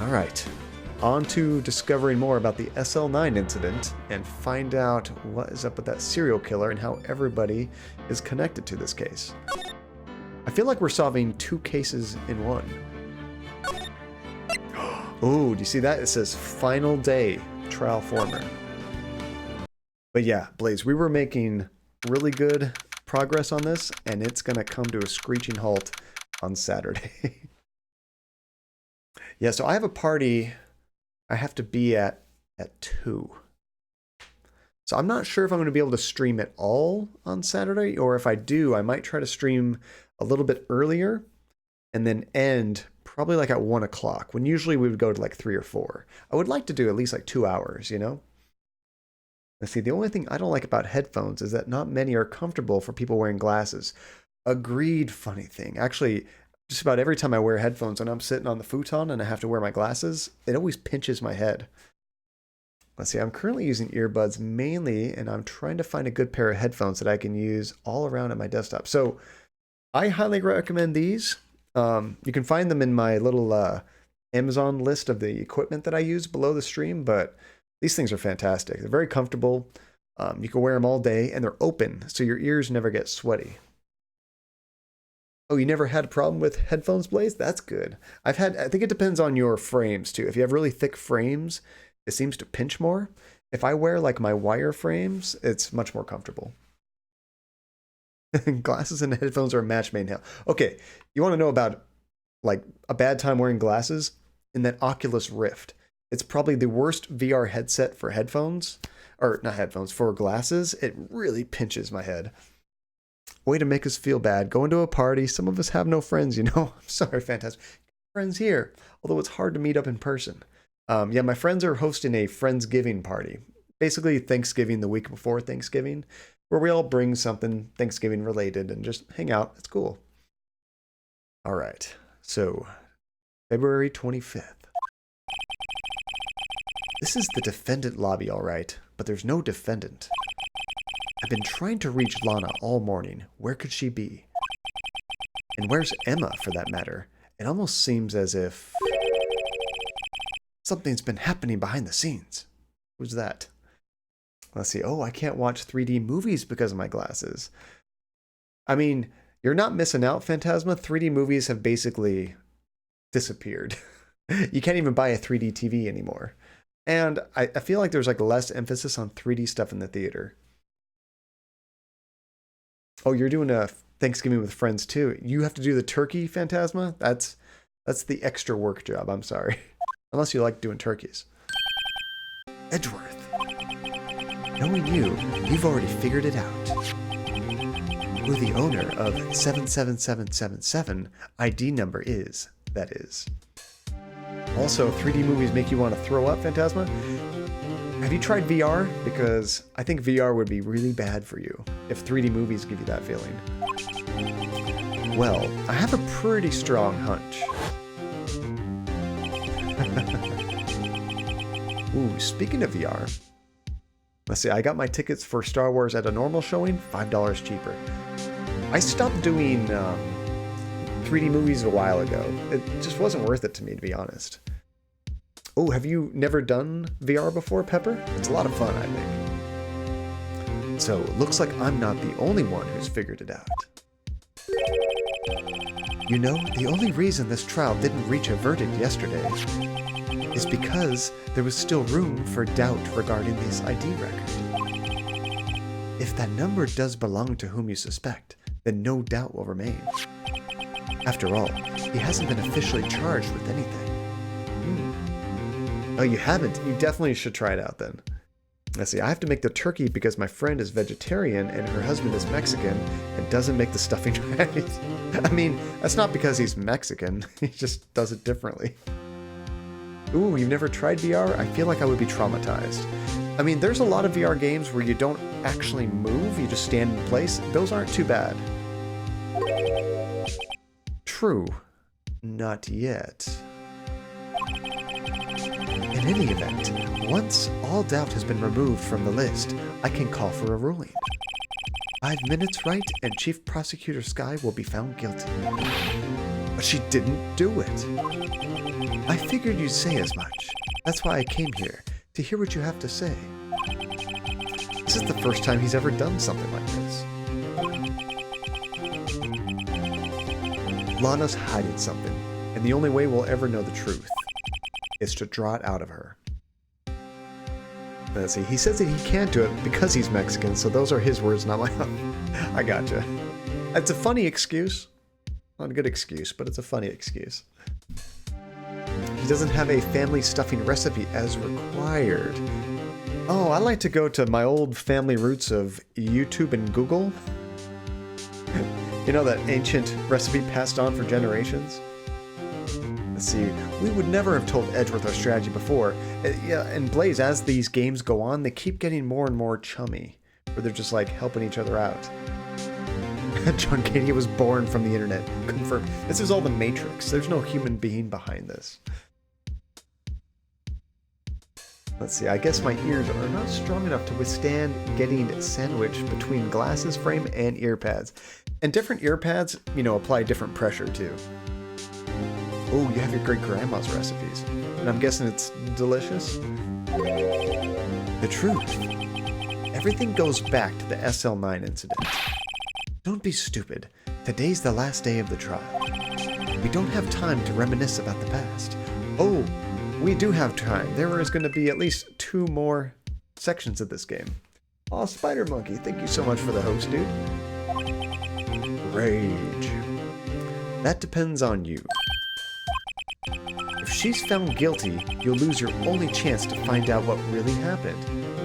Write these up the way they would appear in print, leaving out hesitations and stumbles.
All right. On to discovering more about the SL9 incident and find out what is up with that serial killer and how everybody is connected to this case. I feel like we're solving two cases in one. Oh, do you see that? It says final day trial former. But yeah, Blaze, we were making really good progress on this, and it's going to come to a screeching halt on Saturday. Yeah, so I have a party I have to be at 2. So I'm not sure if I'm going to be able to stream at all on Saturday, or if I do, I might try to stream a little bit earlier and then end probably like at 1 o'clock, when usually we would go to like 3 or 4. I would like to do at least like 2 hours, you know? Let's see, the only thing I don't like about headphones is that not many are comfortable for people wearing glasses. Agreed, funny thing. Actually, just about every time I wear headphones and I'm sitting on the futon and I have to wear my glasses, it always pinches my head. Let's see, I'm currently using earbuds mainly, and I'm trying to find a good pair of headphones that I can use all around at my desktop. So I highly recommend these. You can find them in my little Amazon list of the equipment that I use below the stream, but these things are fantastic. They're very comfortable. You can wear them all day, and they're open, so your ears never get sweaty. Oh, you never had a problem with headphones, Blaze? That's good. I think it depends on your frames too. If you have really thick frames, it seems to pinch more. If I wear like my wire frames, it's much more comfortable. Glasses and headphones are a match made in hell. Okay, you want to know about like a bad time wearing glasses? In that Oculus Rift. It's probably the worst VR headset for headphones, or not headphones, for glasses. It really pinches my head. Way to make us feel bad. Going to a party. Some of us have no friends, you know. I'm sorry, fantastic. Friends here. Although it's hard to meet up in person. Yeah, my friends are hosting a Friendsgiving party. Basically Thanksgiving the week before Thanksgiving, where we all bring something Thanksgiving related and just hang out. It's cool. All right. So, February 25th. This is the defendant lobby, all right, but there's no defendant. I've been trying to reach Lana all morning. Where could she be? And where's Emma, for that matter? It almost seems as if something's been happening behind the scenes. Who's that? Let's see. Oh, I can't watch 3D movies because of my glasses. I mean, you're not missing out, Phantasma. 3D movies have basically disappeared. You can't even buy a 3D TV anymore. And I feel like there's like less emphasis on 3D stuff in the theater. Oh, you're doing a Thanksgiving with friends too. You have to do the turkey, Phantasma? That's the extra work job. I'm sorry. Unless you like doing turkeys. Edgeworth. Knowing you, you've already figured it out. Who the owner of 77777 ID number is, that is. Also, 3D movies make you want to throw up, Phantasma? Have you tried VR? Because I think VR would be really bad for you if 3D movies give you that feeling. Well, I have a pretty strong hunch. Ooh, speaking of VR, let's see, I got my tickets for Star Wars at a normal showing, $5 cheaper. I stopped doing 3D movies a while ago. It just wasn't worth it to me, to be honest. Oh, have you never done VR before, Pepper? It's a lot of fun, I think. So, looks like I'm not the only one who's figured it out. You know, the only reason this trial didn't reach a verdict yesterday is because there was still room for doubt regarding this ID record. If that number does belong to whom you suspect, then no doubt will remain. After all, he hasn't been officially charged with anything. Oh, you haven't? You definitely should try it out then. Let's see, I have to make the turkey because my friend is vegetarian and her husband is Mexican and doesn't make the stuffing right. I mean, that's not because he's Mexican. He just does it differently. Ooh, you've never tried VR? I feel like I would be traumatized. I mean, there's a lot of VR games where you don't actually move, you just stand in place. Those aren't too bad. True. Not yet. In any event, once all doubt has been removed from the list, I can call for a ruling. 5 minutes, right, and Chief Prosecutor Sky will be found guilty. But she didn't do it. I figured you'd say as much. That's why I came here, to hear what you have to say. This is the first time he's ever done something like this. Lana's hiding something, and the only way we'll ever know the truth is to draw it out of her. Let's see, he says that he can't do it because he's Mexican, so those are his words, not my own. I gotcha. It's a funny excuse. Not a good excuse, but it's a funny excuse. He doesn't have a family stuffing recipe as required. Oh, I like to go to my old family roots of YouTube and Google. You know, that ancient recipe passed on for generations? Let's see, we would never have told Edgeworth our strategy before. Yeah, and Blaze, as these games go on, they keep getting more and more chummy, where they're just like helping each other out. John Katie was born from the internet. Confirmed. This is all the Matrix. There's no human being behind this. Let's see, I guess my ears are not strong enough to withstand getting sandwiched between glasses frame and ear pads. And different ear pads, you know, apply different pressure too. Oh, you have your great-grandma's recipes. And I'm guessing it's delicious? The truth. Everything goes back to the SL9 incident. Don't be stupid. Today's the last day of the trial. We don't have time to reminisce about the past. Oh, we do have time. There is going to be at least 2 more sections of this game. Aw, Spider Monkey, thank you so much for the host, dude. Rage. That depends on you. If she's found guilty, you'll lose your only chance to find out what really happened.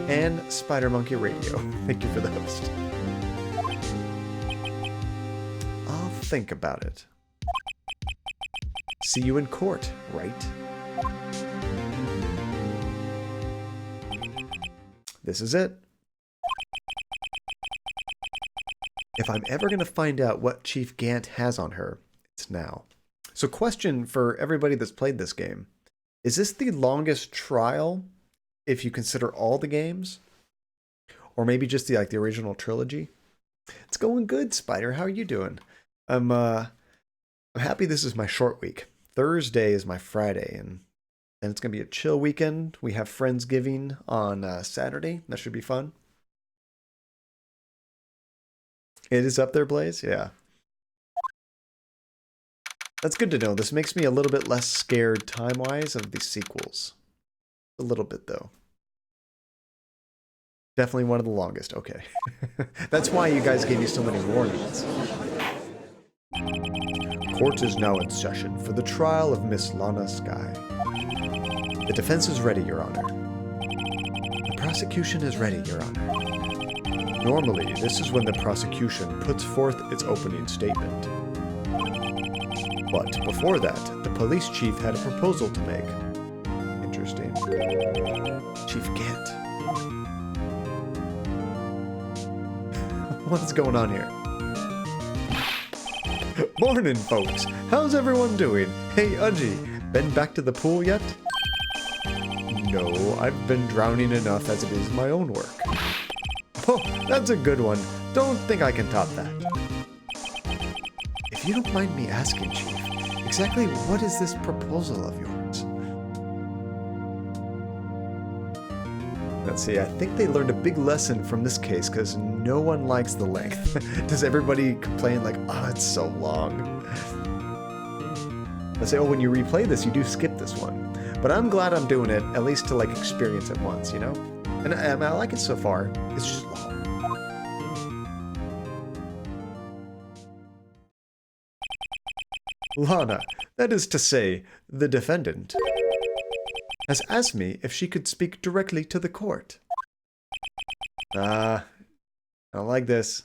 And Spider Monkey Radio, thank you for the host. I'll think about it. See you in court, right? This is it. If I'm ever going to find out what Chief Gant has on her, it's now. So question for everybody that's played this game. Is this the longest trial if you consider all the games? Or maybe just the original trilogy? It's going good, Spider. How are you doing? I'm happy this is my short week. Thursday is my Friday, and then it's going to be a chill weekend. We have Friendsgiving on Saturday. That should be fun. It is up there, Blaze? Yeah. That's good to know. This makes me a little bit less scared time-wise of the sequels. A little bit, though. Definitely one of the longest. Okay. That's why you guys gave me so many warnings. Court is now in session for the trial of Miss Lana Skye. The defense is ready, Your Honor. The prosecution is ready, Your Honor. Normally, this is when the prosecution puts forth its opening statement. But before that, the police chief had a proposal to make. Interesting. Chief Gant. What's going on here? Morning, folks. How's everyone doing? Hey, Udgy, been back to the pool yet? No, I've been drowning enough as it is my own work. Oh, that's a good one. Don't think I can top that. If you don't mind me asking, Chief, exactly what is this proposal of yours? Let's see, I think they learned a big lesson from this case because no one likes the length. Does everybody complain like, oh, it's so long? Let's say, oh, when you replay this, you do skip this one. But I'm glad I'm doing it, at least to experience it once, you know? And I like it so far. It's just long. Lana, that is to say, the defendant, has asked me if she could speak directly to the court. I don't like this.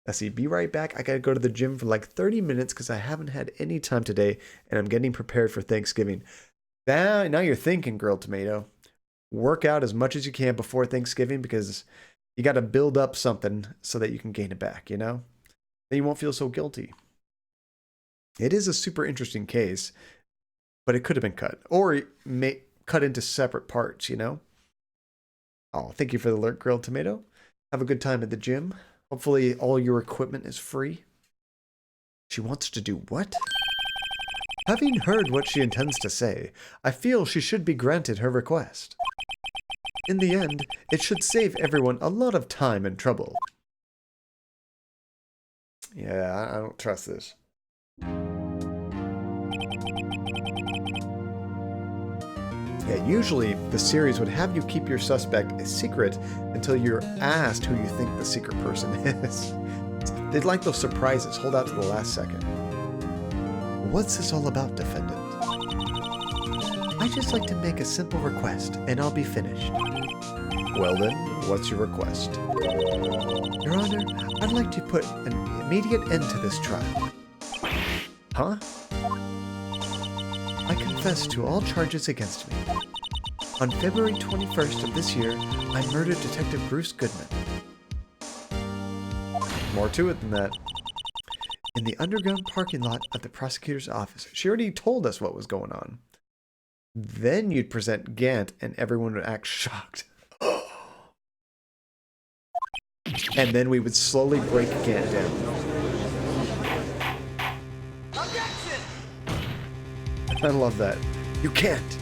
Let's see, be right back. I gotta go to the gym for 30 minutes because I haven't had any time today and I'm getting prepared for Thanksgiving. Now you're thinking, Grilled Tomato. Work out as much as you can before Thanksgiving because you gotta build up something so that you can gain it back, you know? Then you won't feel so guilty. It is a super interesting case, but it could have been cut. Or cut into separate parts, you know? Oh, thank you for the alert, Grilled Tomato. Have a good time at the gym. Hopefully all your equipment is free. She wants to do what? Having heard what she intends to say, I feel she should be granted her request. In the end, it should save everyone a lot of time and trouble. Yeah, I don't trust this. Yeah, usually the series would have you keep your suspect a secret until you're asked who you think the secret person is. They'd like those surprises. Hold out to the last second. What's this all about, defendant? I'd just like to make a simple request, and I'll be finished. Well then, what's your request? Your Honor, I'd like to put an immediate end to this trial. Huh? I confess to all charges against me. On February 21st of this year, I murdered Detective Bruce Goodman. More to it than that. In the underground parking lot of the prosecutor's office. She already told us what was going on. Then you'd present Gant and everyone would act shocked. And then we would slowly break Gant down. Objection! I love that. You can't!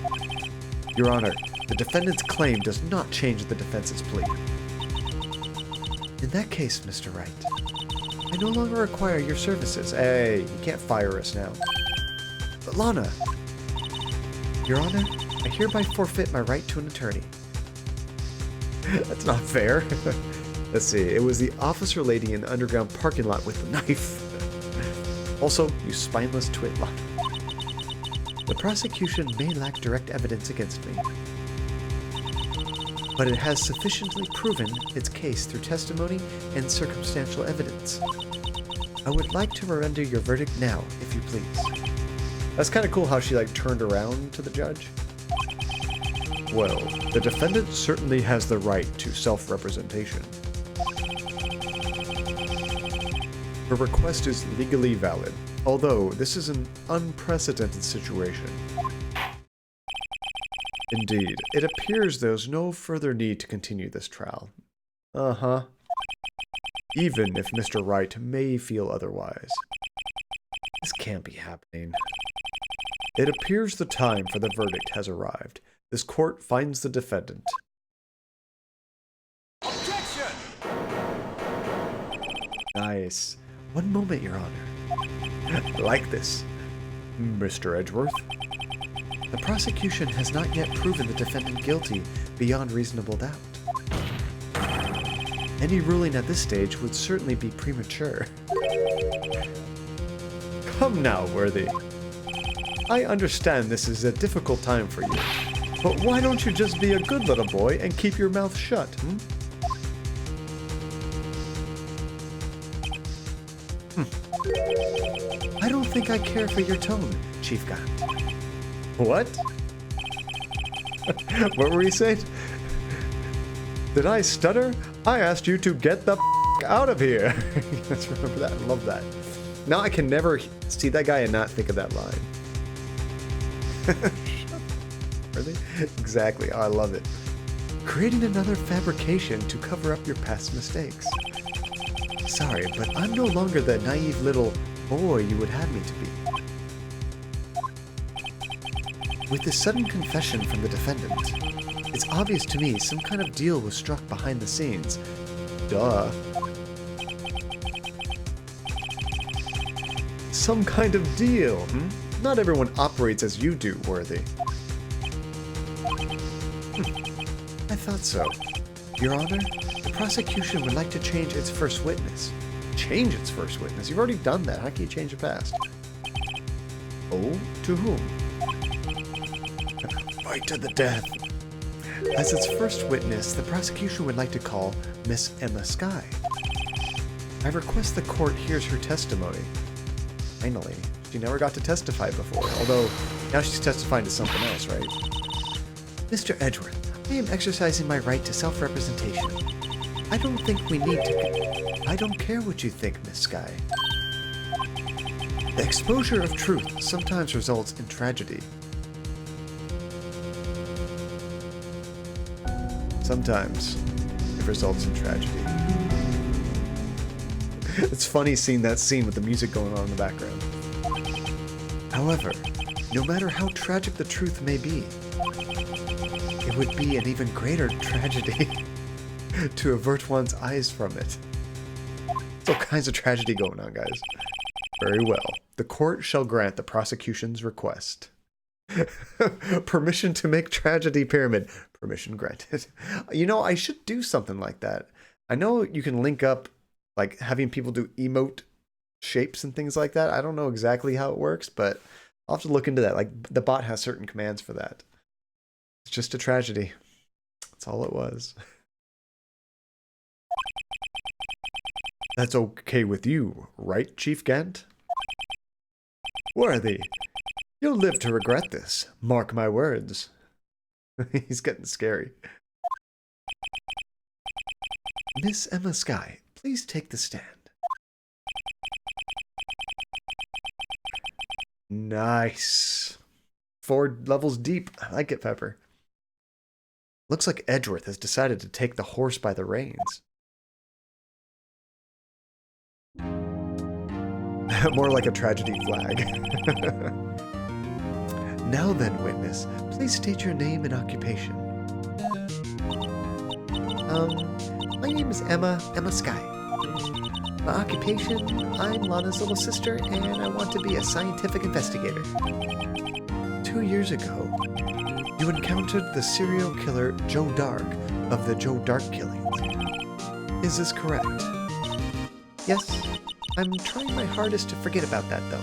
Your Honor, the defendant's claim does not change the defense's plea. In that case, Mr. Wright, I no longer require your services. Hey, you can't fire us now. But Lana! Your Honor, I hereby forfeit my right to an attorney. That's not fair. Let's see, it was the officer lady in the underground parking lot with the knife. Also, you spineless twit, Lana. The prosecution may lack direct evidence against me, but it has sufficiently proven its case through testimony and circumstantial evidence. I would like to render your verdict now, if you please. That's kind of cool how she like turned around to the judge. Well, the defendant certainly has the right to self-representation. Her request is legally valid, although this is an unprecedented situation. Indeed, it appears there's no further need to continue this trial. Uh-huh. Even if Mr. Wright may feel otherwise. This can't be happening. It appears the time for the verdict has arrived. This court finds the defendant. Objection! Nice. One moment, Your Honor. I like this. Mr. Edgeworth? The prosecution has not yet proven the defendant guilty beyond reasonable doubt. Any ruling at this stage would certainly be premature. Come now, Worthy. I understand this is a difficult time for you, but why don't you just be a good little boy and keep your mouth shut, I don't think I care for your tone, Chief Gant. What? What were you saying? Did I stutter? I asked you to get the out of here. Let's remember that. I love that. Now I can never see that guy and not think of that line. Really? Exactly. Oh, I love it. Creating another fabrication to cover up your past mistakes. Sorry, but I'm no longer the naive little boy you would have me to be. With this sudden confession from the defendant, it's obvious to me some kind of deal was struck behind the scenes. Duh. Some kind of deal, Not everyone operates as you do, Worthy. I thought so. Your Honor, the prosecution would like to change its first witness. Change its first witness? You've already done that. How can you change the past? Oh? To whom? Fight to the death. As its first witness, the prosecution would like to call Miss Emma Skye. I request the court hears her testimony. Finally. She never got to testify before, although now she's testifying to something else, right? Mr. Edgeworth, I am exercising my right to self-representation. I don't think we need to... I don't care what you think, Miss Skye. The exposure of truth sometimes results in tragedy. Sometimes it results in tragedy. It's funny seeing that scene with the music going on in the background. However, no matter how tragic the truth may be, it would be an even greater tragedy to avert one's eyes from it. There's all kinds of tragedy going on, guys. Very well. The court shall grant the prosecution's request. Permission to make tragedy pyramid. Permission granted. You know, I should do something like that. I know you can link up, like, having people do emote shapes and things like that. I don't know exactly how it works, but I'll have to look into that. Like, the bot has certain commands for that. It's just a tragedy. That's all it was. That's okay with you, right, Chief Gant? Worthy, you'll live to regret this. Mark my words. He's getting scary. Miss Emma Skye, please take the stand. Nice. 4 levels deep. I like it, Pepper. Looks like Edgeworth has decided to take the horse by the reins. More like a tragedy flag. Now then, witness, please state your name and occupation. My name is Emma Skye. My occupation, I'm Lana's little sister, and I want to be a scientific investigator. 2 years ago, you encountered the serial killer Joe Dark of the Joe Dark killings. Is this correct? Yes. I'm trying my hardest to forget about that, though.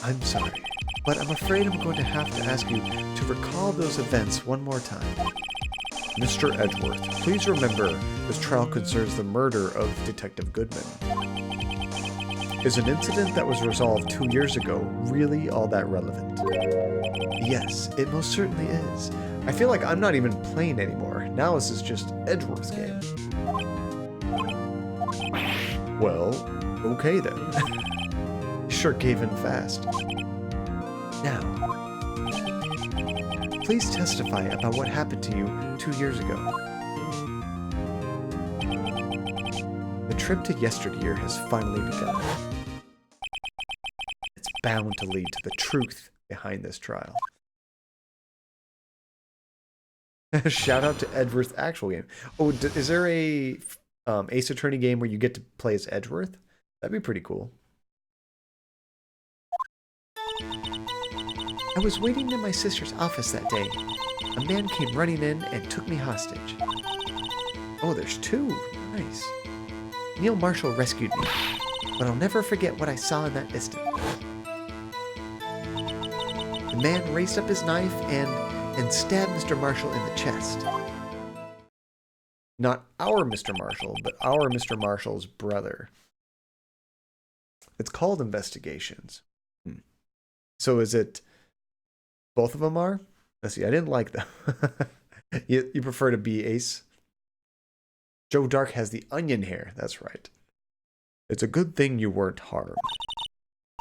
I'm sorry, but I'm afraid I'm going to have to ask you to recall those events one more time. Mr. Edgeworth, please remember this trial concerns the murder of Detective Goodman. Is an incident that was resolved 2 years ago really all that relevant? Yes, it most certainly is. I feel like I'm not even playing anymore. Now this is just Edgeworth's game. Well, okay then. Sure gave in fast. Now, please testify about what happened to you 2 years ago. The trip to yesteryear has finally begun. It's bound to lead to the truth behind this trial. Shout out to Edgeworth's actual game. Oh, is there a Ace Attorney game where you get to play as Edgeworth? That'd be pretty cool. I was waiting in my sister's office that day. A man came running in and took me hostage. Oh, there's 2. Nice. Neil Marshall rescued me, but I'll never forget what I saw in that instant. The man raised up his knife and stabbed Mr. Marshall in the chest. Not our Mr. Marshall, but our Mr. Marshall's brother. It's called Investigations. So is it both of them are? Let's see, I didn't like them. You prefer to be Ace? Joe Dark has the onion hair, that's right. It's a good thing you weren't harmed.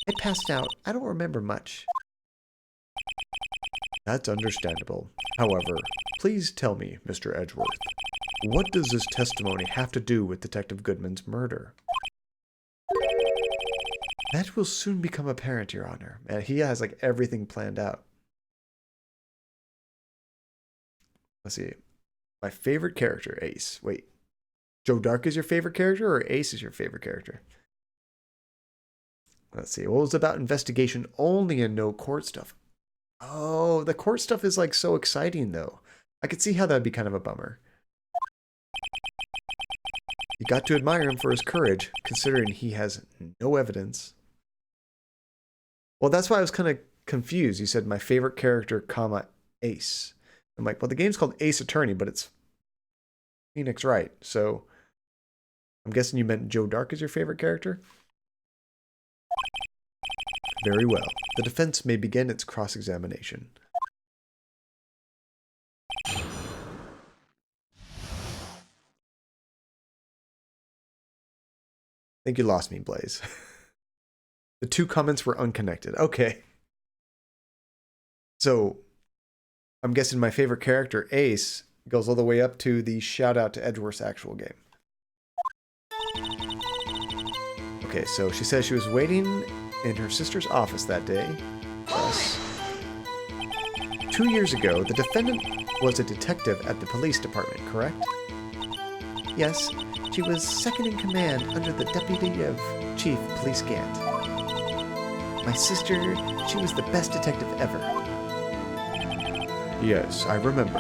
I passed out. I don't remember much. That's understandable. However, please tell me, Mr. Edgeworth, what does this testimony have to do with Detective Goodman's murder? That will soon become apparent, Your Honor. And he has like everything planned out. Let's see. My favorite character, Ace. Wait. Joe Dark is your favorite character or Ace is your favorite character? Let's see. What was about investigation only and no court stuff? Oh, the court stuff is like so exciting though. I could see how that'd be kind of a bummer. You got to admire him for his courage, considering he has no evidence. Well, that's why I was kind of confused. You said my favorite character, comma, Ace. I'm like, well, the game's called Ace Attorney, but it's Phoenix Wright. So I'm guessing you meant Joe Dark is your favorite character? Very well. The defense may begin its cross-examination. I think you lost me, Blaze. The 2 comments were unconnected. Okay. So, I'm guessing my favorite character, Ace, goes all the way up to the shout out to Edgeworth's actual game. Okay, so she says she was waiting in her sister's office that day. Thus, 2 years ago, the defendant was a detective at the police department, correct? Yes, she was second in command under the deputy of Chief Police Gant. My sister, she was the best detective ever. Yes, I remember.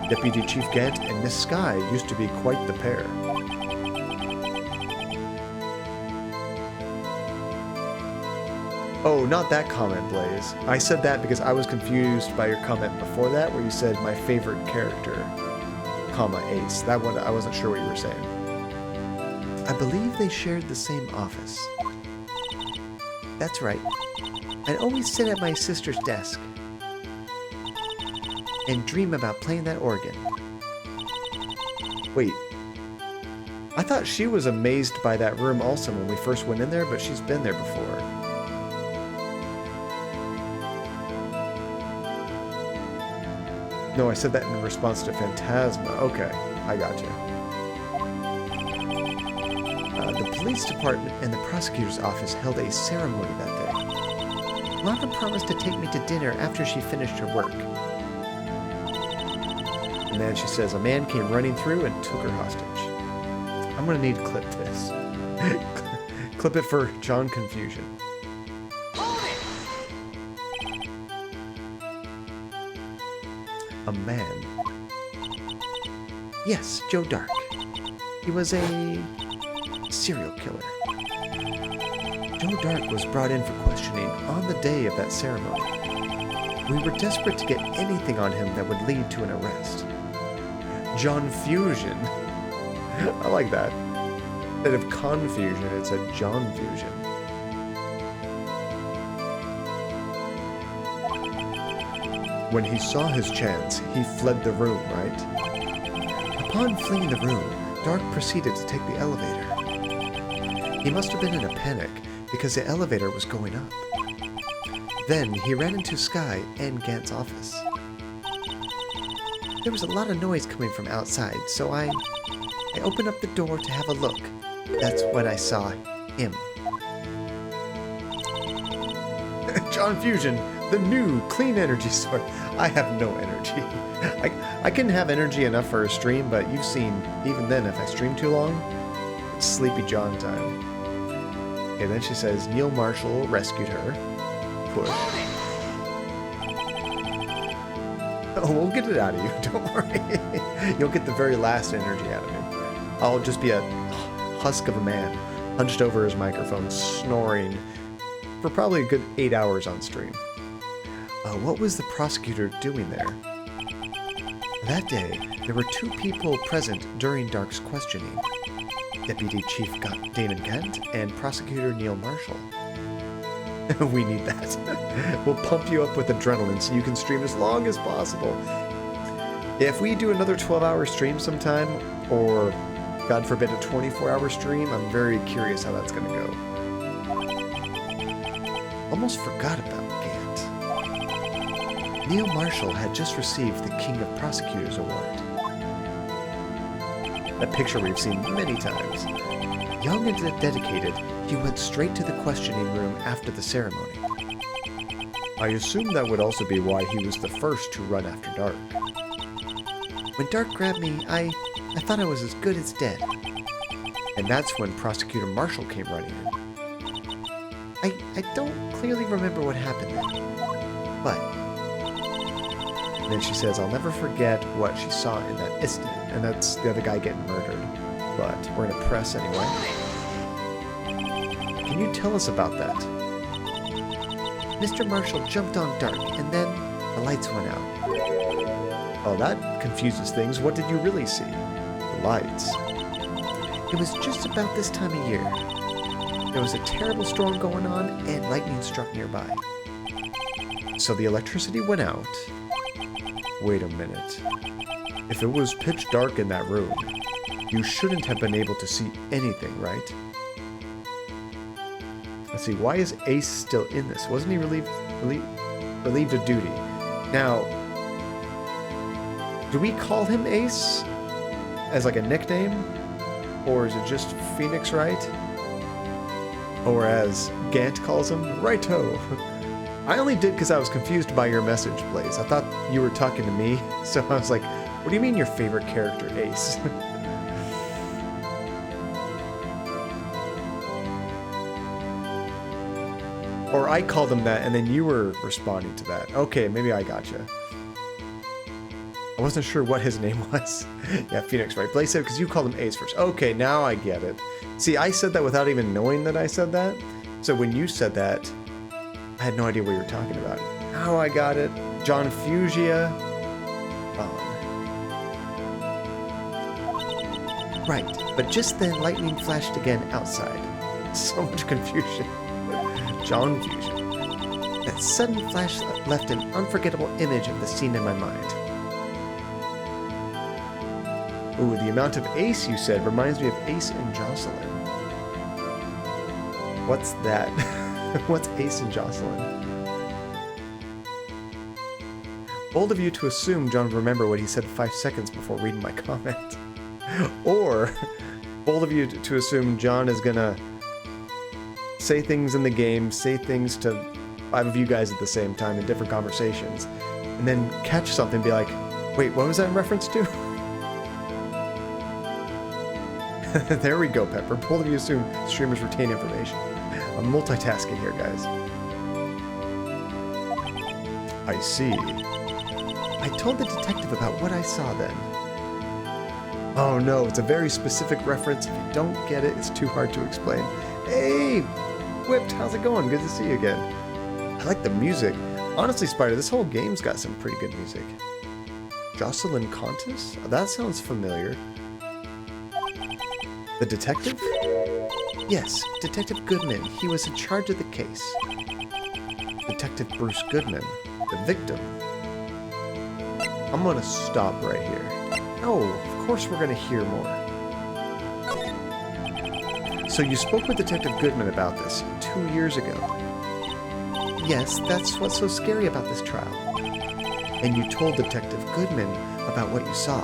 Deputy Chief Gant and Miss Sky used to be quite the pair. Oh, not that comment, Blaze. I said that because I was confused by your comment before that, where you said my favorite character, comma, Ace. That one, I wasn't sure what you were saying. I believe they shared the same office. That's right. I'd always sit at my sister's desk and dream about playing that organ. Wait. I thought she was amazed by that room also when we first went in there, but she's been there before. No, I said that in response to Phantasma. Okay, I got you. The police department and the prosecutor's office held a ceremony that day. Lana promised to take me to dinner after she finished her work. And then she says a man came running through and took her hostage. I'm gonna need to clip this. Clip it for John Confusion. A man. Yes, Joe Dark. He was a serial killer. Joe Dark was brought in for questioning on the day of that ceremony. We were desperate to get anything on him that would lead to an arrest. John Fusion. I like that. Instead of confusion, it's a John Fusion. When he saw his chance, he fled the room, right? Upon fleeing the room, Dark proceeded to take the elevator. He must have been in a panic because the elevator was going up. Then he ran into Sky and Gant's office. There was a lot of noise coming from outside, so I opened up the door to have a look. That's when I saw him. John Fusion, the new clean energy source. I have no energy. I can have energy enough for a stream, but you've seen, even then, if I stream too long, it's Sleepy John time. Okay, then she says, Neil Marshall rescued her. Push. Oh, we'll get it out of you, don't worry. You'll get the very last energy out of me. I'll just be a husk of a man, hunched over his microphone, snoring for probably a good 8 hours on stream. What was the prosecutor doing there? That day, there were 2 people present during Dark's questioning. Deputy Chief Damon Kent and Prosecutor Neil Marshall. We need that. We'll pump you up with adrenaline so you can stream as long as possible. If we do another 12-hour stream sometime, or God forbid a 24-hour stream, I'm very curious how that's going to go. Almost forgot about Gant. Neil Marshall had just received the King of Prosecutors Award. A picture we've seen many times. Young and dedicated, he went straight to the questioning room after the ceremony. I assume that would also be why he was the first to run after Dark. When Dark grabbed me, I thought I was as good as dead. And that's when Prosecutor Marshall came running in. I don't clearly remember what happened then, but... And then she says, I'll never forget what she saw in that instant, and that's the other guy getting murdered. But we're gonna press anyway. Can you tell us about that? Mr. Marshall jumped on Dark, and then the lights went out. Oh, that confuses things. What did you really see? The lights. It was just about this time of year. There was a terrible storm going on, and lightning struck nearby. So the electricity went out. Wait a minute. If it was pitch dark in that room, you shouldn't have been able to see anything, right? Let's see, why is Ace still in this? Wasn't he relieved of duty? Now, do we call him Ace as like a nickname? Or is it just Phoenix Wright? Or as Gant calls him, Righto. I only did because I was confused by your message, Blaze. I thought you were talking to me, so I was like, what do you mean your favorite character, Ace? Or I called him that, and then you were responding to that. Okay, maybe I gotcha. I wasn't sure what his name was. Yeah, Phoenix Wright. Blaze said because you called him Ace first. Okay, now I get it. See, I said that without even knowing that I said that. So when you said that, I had no idea what you were talking about. Now I got it. John Fugia. Right, but just then lightning flashed again outside. So much confusion. John Fusion. That sudden flash left an unforgettable image of the scene in my mind. Ooh, the amount of Ace you said reminds me of Ace and Jocelyn. What's that? What's Ace and Jocelyn? Bold of you to assume John would remember what he said 5 seconds before reading my comment. Or, bold of you to assume John is gonna say things in the game, say things to 5 of you guys at the same time in different conversations, and then catch something and be like, wait, what was that in reference to? There we go, Pepper. Bold of you assume streamers retain information. I'm multitasking here, guys. I see. I told the detective about what I saw then. Oh no, it's a very specific reference. If you don't get it, it's too hard to explain. Hey, Whipped, how's it going? Good to see you again. I like the music. Honestly, Spider, this whole game's got some pretty good music. Jocelyn Contis? Oh, that sounds familiar. The detective? Yes, Detective Goodman. He was in charge of the case. Detective Bruce Goodman, the victim. I'm gonna stop right here. No, of course we're gonna hear more. So you spoke with Detective Goodman about this 2 years ago. Yes, that's what's so scary about this trial. And you told Detective Goodman about what you saw.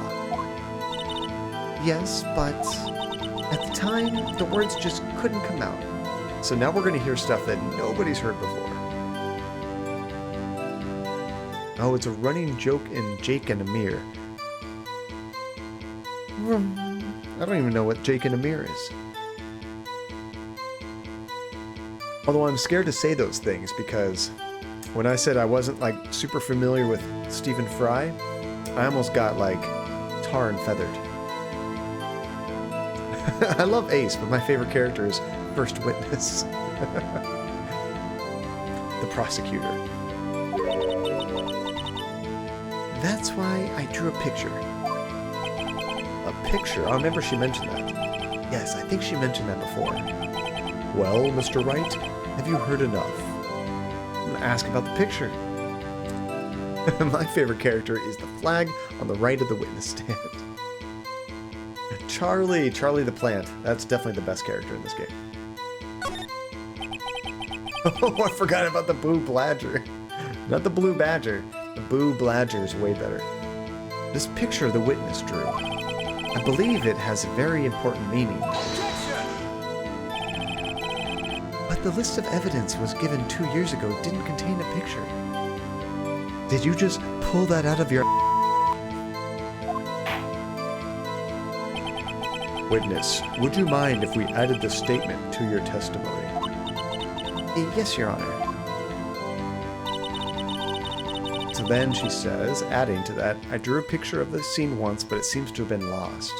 Yes, but at the time, the words just couldn't come out. So now we're going to hear stuff that nobody's heard before. Oh, it's a running joke in Jake and Amir. I don't even know what Jake and Amir is. Although I'm scared to say those things because when I said I wasn't like super familiar with Stephen Fry, I almost got like tar and feathered. I love Ace, but my favorite character is First Witness. The prosecutor. That's why I drew a picture. A picture? I remember she mentioned that. Yes, I think she mentioned that before. Well, Mr. Wright, have you heard enough? I'm going to ask about the picture. My favorite character is the flag on the right of the witness stand. Charlie the plant. That's definitely the best character in this game. Oh, I forgot about the Boo Bladger. Not the Blue Badger. The Boo Bladger is way better. This picture the witness drew. I believe it has a very important meaning. But the list of evidence was given 2 years ago didn't contain a picture. Did you just pull that out of your... Witness, would you mind if we added the statement to your testimony? Yes, Your Honor. So then she says, adding to that, I drew a picture of the scene once, but it seems to have been lost.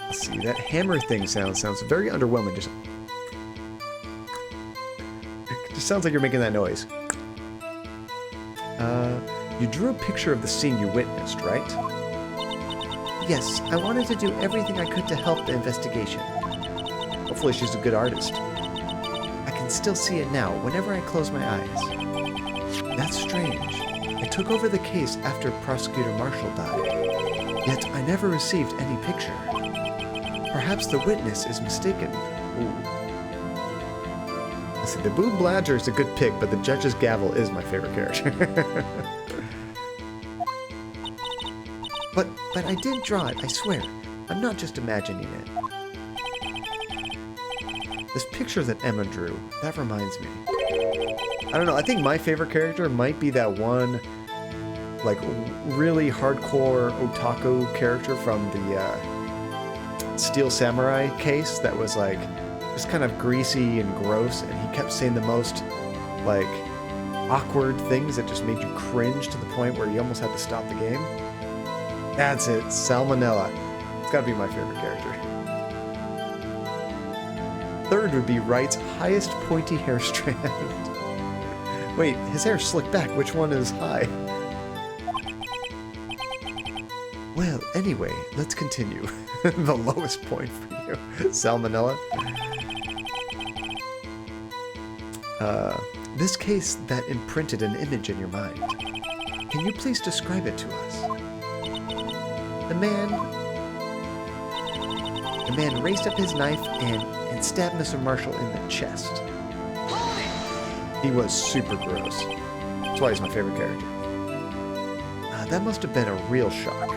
Let's see, that hammer thing sounds very underwhelming. It just sounds like you're making that noise. You drew a picture of the scene you witnessed, right? Yes, I wanted to do everything I could to help the investigation. Hopefully she's a good artist. I can still see it now, whenever I close my eyes. That's strange. I took over the case after Prosecutor Marshall died. Yet I never received any picture. Perhaps the witness is mistaken. Ooh. I said, the Boo Bladger is a good pick, but the judge's gavel is my favorite character. But I did draw it, I swear. I'm not just imagining it. This picture that Emma drew, that reminds me. I don't know, I think my favorite character might be that one, like, really hardcore otaku character from the Steel Samurai case that was, like, just kind of greasy and gross, and he kept saying the most, like, awkward things that just made you cringe to the point where you almost had to stop the game. That's it, Salmonella. It's gotta be my favorite character. Third would be Wright's highest pointy hair strand. Wait, his hair's slicked back. Which one is high? Well, anyway, let's continue. The lowest point for you, Salmonella. This case that imprinted an image in your mind. Can you please describe it to us? The man raised up his knife and stabbed Mr. Marshall in the chest. He was super gross. That's why he's my favorite character. That must have been a real shock.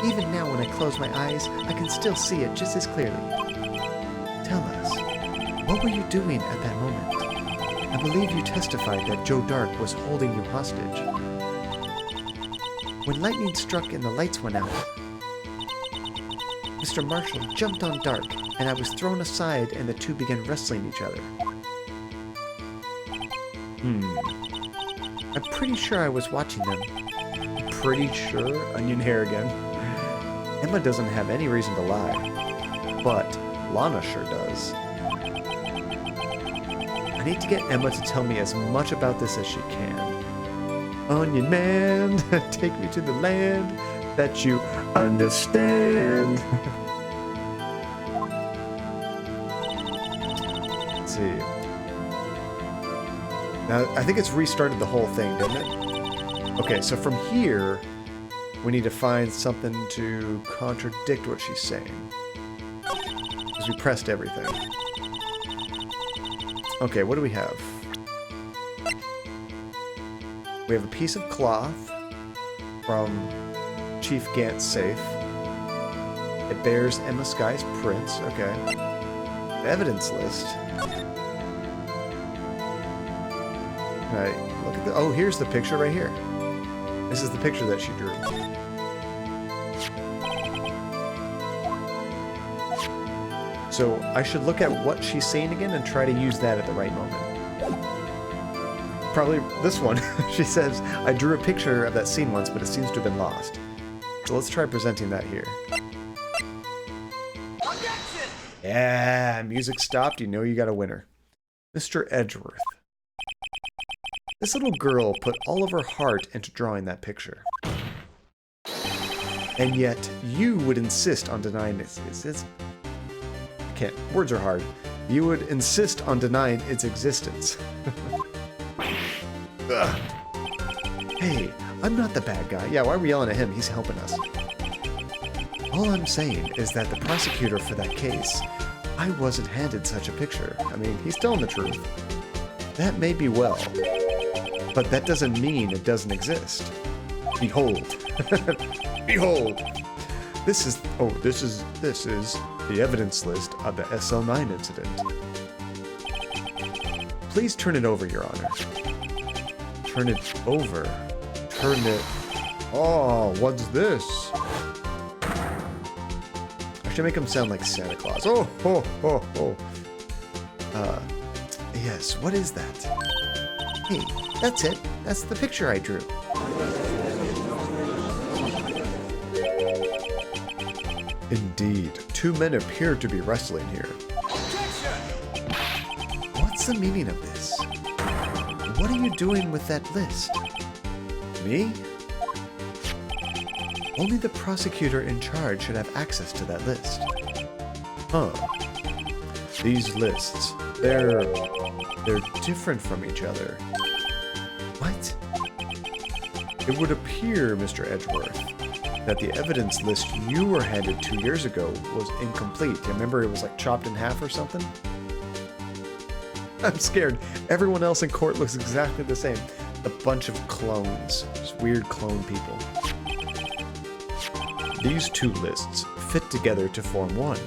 Even now when I close my eyes, I can still see it just as clearly. Tell us, what were you doing at that moment? I believe you testified that Joe Dark was holding you hostage. When lightning struck and the lights went out, Mr. Marshall jumped on Dark, and I was thrown aside and the two began wrestling each other. I'm pretty sure I was watching them. Pretty sure? Onion hair again. Emma doesn't have any reason to lie, but Lana sure does. I need to get Emma to tell me as much about this as she can. Onion Man, take me to the land that you understand. Let's see. Now, I think it's restarted the whole thing, didn't it? Okay, so from here, we need to find something to contradict what she's saying. Because we pressed everything. Okay, what do we have? We have a piece of cloth from Chief Gant's safe. It bears Emma Sky's prints. Okay. The evidence list. Right, look at the... Oh, here's the picture right here. This is the picture that she drew. So I should look at what she's saying again and try to use that at the right moment. Probably this one. She says, I drew a picture of that scene once, but it seems to have been lost. So let's try presenting that here. Yeah, music stopped. You know you got a winner. Mr. Edgeworth. This little girl put all of her heart into drawing that picture. And yet, you would insist on denying its words are hard. You would insist on denying its existence. Hey, I'm not the bad guy. Yeah, why are we yelling at him? He's helping us. All I'm saying is that the prosecutor for that case, I wasn't handed such a picture. I mean, he's telling the truth. That may be well, but that doesn't mean it doesn't exist. Behold. Behold. This is the evidence list of the SL9 incident. Please turn it over, Your Honor. Turn it over. Turn it... Oh, what's this? I should make him sound like Santa Claus. Oh, oh, oh, oh. Yes, what is that? Hey, that's it. That's the picture I drew. Indeed, two men appear to be wrestling here. What's the meaning of this? What are you doing with that list? Me? Only the prosecutor in charge should have access to that list. Huh. These lists, they're different from each other. What? It would appear, Mr. Edgeworth, that the evidence list you were handed 2 years ago was incomplete. You remember it was like chopped in half or something? I'm scared. Everyone else in court looks exactly the same. A bunch of clones. Just weird clone people. These two lists fit together to form one.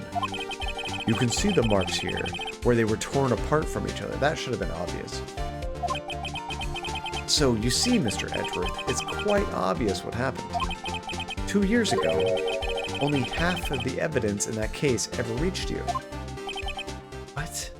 You can see the marks here, where they were torn apart from each other. That should have been obvious. So, you see, Mr. Edgeworth, it's quite obvious what happened. 2 years ago, only half of the evidence in that case ever reached you. What?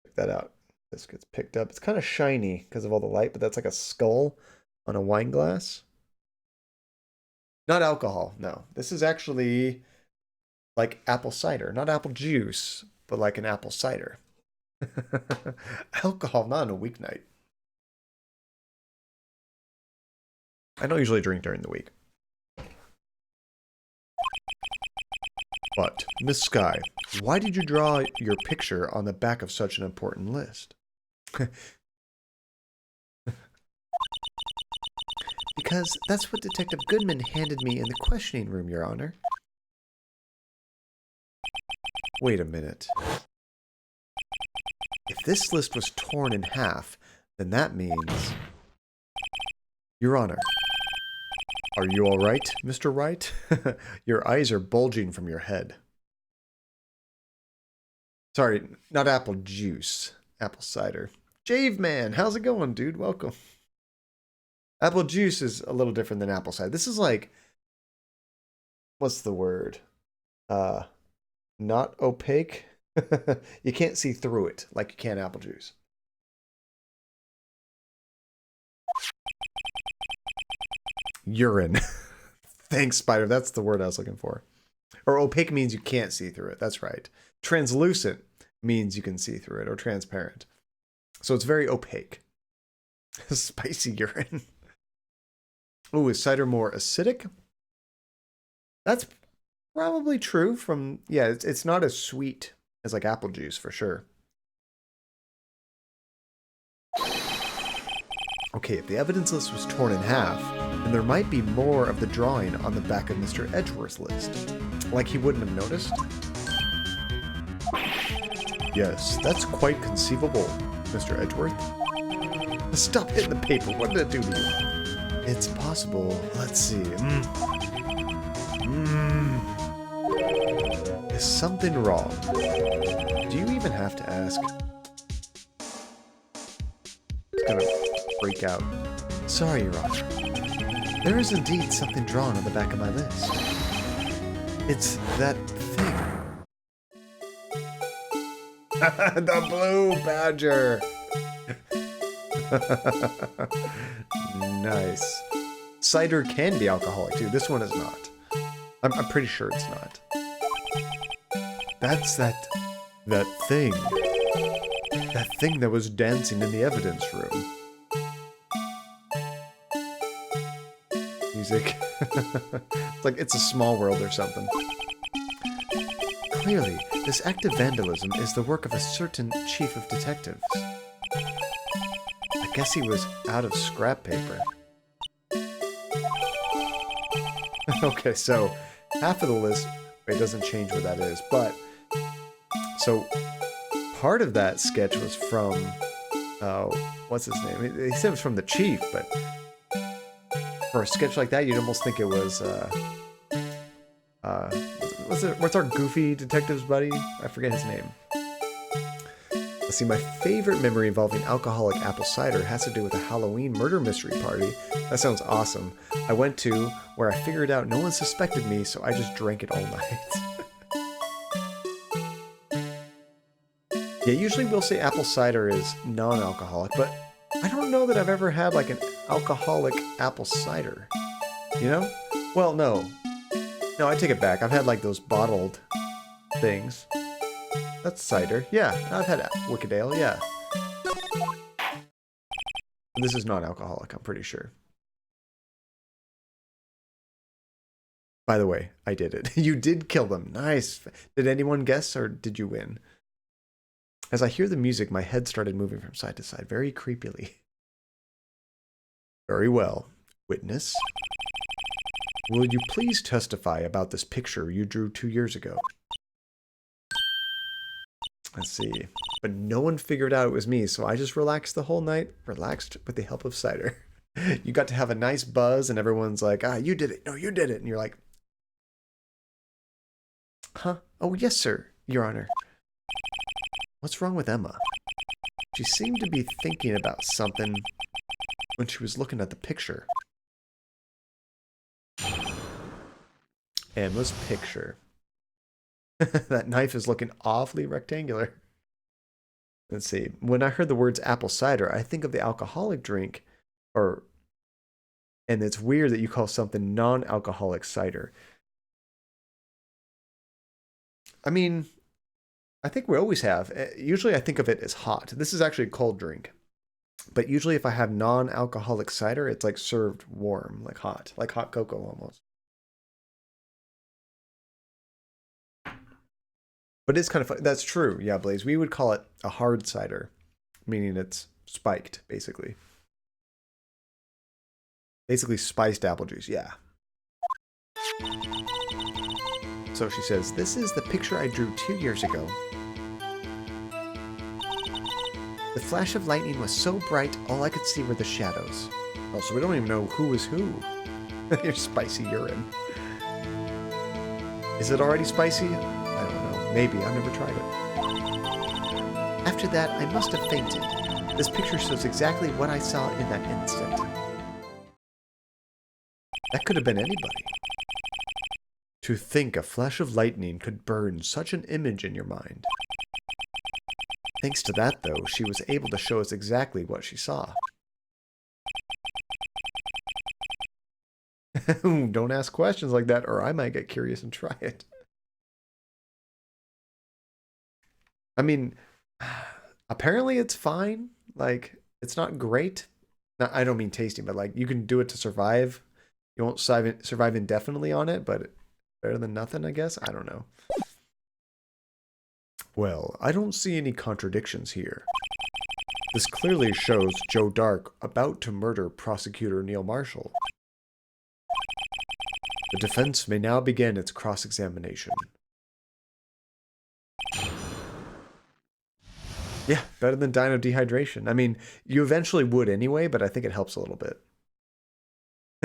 Check that out. This gets picked up. It's kind of shiny because of all the light, but that's like a skull on a wine glass. Not alcohol, no. This is actually like apple cider. Not apple juice, but like an apple cider. Alcohol, not on a weeknight. I don't usually drink during the week. But, Miss Sky, why did you draw your picture on the back of such an important list? Because that's what Detective Goodman handed me in the questioning room, Your Honor. Wait a minute. If this list was torn in half, then that means... Your Honor, are you all right, Mr. Wright? Your eyes are bulging from your head. Sorry, not apple juice. Apple cider. Jave Man, how's it going, dude? Welcome. Apple juice is a little different than apple cider. This is like... What's the word? Not opaque. You can't see through it like you can apple juice. Urine. Thanks, Spider. That's the word I was looking for. Or opaque means you can't see through it. That's right. Translucent means you can see through it, or transparent. So it's very opaque. Spicy urine. Oh, is cider more acidic? That's probably true from... Yeah, it's not as sweet as like apple juice, for sure. Okay, if the evidence list was torn in half, then there might be more of the drawing on the back of Mr. Edgeworth's list. Like he wouldn't have noticed? Yes, that's quite conceivable, Mr. Edgeworth. Stop hitting the paper. What did it do to you? It's possible. Let's see. Is something wrong? Do you even have to ask? It's gonna freak out. Sorry, Your Honor. There is indeed something drawn on the back of my list. It's that thing. The blue badger. Nice. Cider can be alcoholic too. This one is not. I'm pretty sure it's not. That's that thing. That thing that was dancing in the evidence room. Music. It's like It's a Small World or something. Clearly, this act of vandalism is the work of a certain chief of detectives. I guess he was out of scrap paper. Okay, so half of the list, it doesn't change what that is, but so part of that sketch was from, what's his name? He said it was from the chief, but for a sketch like that, you'd almost think it was, what's our goofy detective's buddy? I forget his name. Let's see, my favorite memory involving alcoholic apple cider has to do with a Halloween murder mystery party. That sounds awesome. I went to where I figured out no one suspected me, so I just drank it all night. Yeah, usually we'll say apple cider is non-alcoholic, but I don't know that I've ever had like an alcoholic apple cider. You know? Well, no. No, I take it back. I've had like those bottled things. That's cider. Yeah, I've had Wicked Ale, yeah. This is non-alcoholic, I'm pretty sure. By the way, I did it. You did kill them. Nice. Did anyone guess, or did you win? As I hear the music, my head started moving from side to side, very creepily. Very well. Witness, will you please testify about this picture you drew 2 years ago? Let's see. But no one figured out it was me, so I just relaxed the whole night. Relaxed with the help of cider. You got to have a nice buzz, and everyone's like, ah, you did it. No, you did it. And you're like, huh? Oh, yes, sir, Your Honor. What's wrong with Emma? She seemed to be thinking about something when she was looking at the picture. Emma's picture. That knife is looking awfully rectangular. Let's see. When I heard the words apple cider, I think of the alcoholic drink, and it's weird that you call something non-alcoholic cider. I mean, I think we always have. Usually I think of it as hot. This is actually a cold drink. But usually if I have non-alcoholic cider, it's like served warm, like hot cocoa almost. But it's kind of fun. That's true. Yeah, Blaze. We would call it a hard cider, meaning it's spiked, basically. Basically spiced apple juice, yeah. So she says, this is the picture I drew 2 years ago. The flash of lightning was so bright, all I could see were the shadows. Oh, so we don't even know who was who. Your spicy urine. Is it already spicy? I don't know. Maybe. I've never tried it. After that, I must have fainted. This picture shows exactly what I saw in that instant. That could have been anybody. To think a flash of lightning could burn such an image in your mind. Thanks to that, though, she was able to show us exactly what she saw. Don't ask questions like that, or I might get curious and try it. I mean, apparently it's fine. Like, it's not great. I don't mean tasting, but like, you can do it to survive. You won't survive indefinitely on it, but better than nothing, I guess. I don't know. Well, I don't see any contradictions here. This clearly shows Joe Dark about to murder Prosecutor Neil Marshall. The defense may now begin its cross-examination. Yeah, better than dying of dehydration. I mean, you eventually would anyway, but I think it helps a little bit.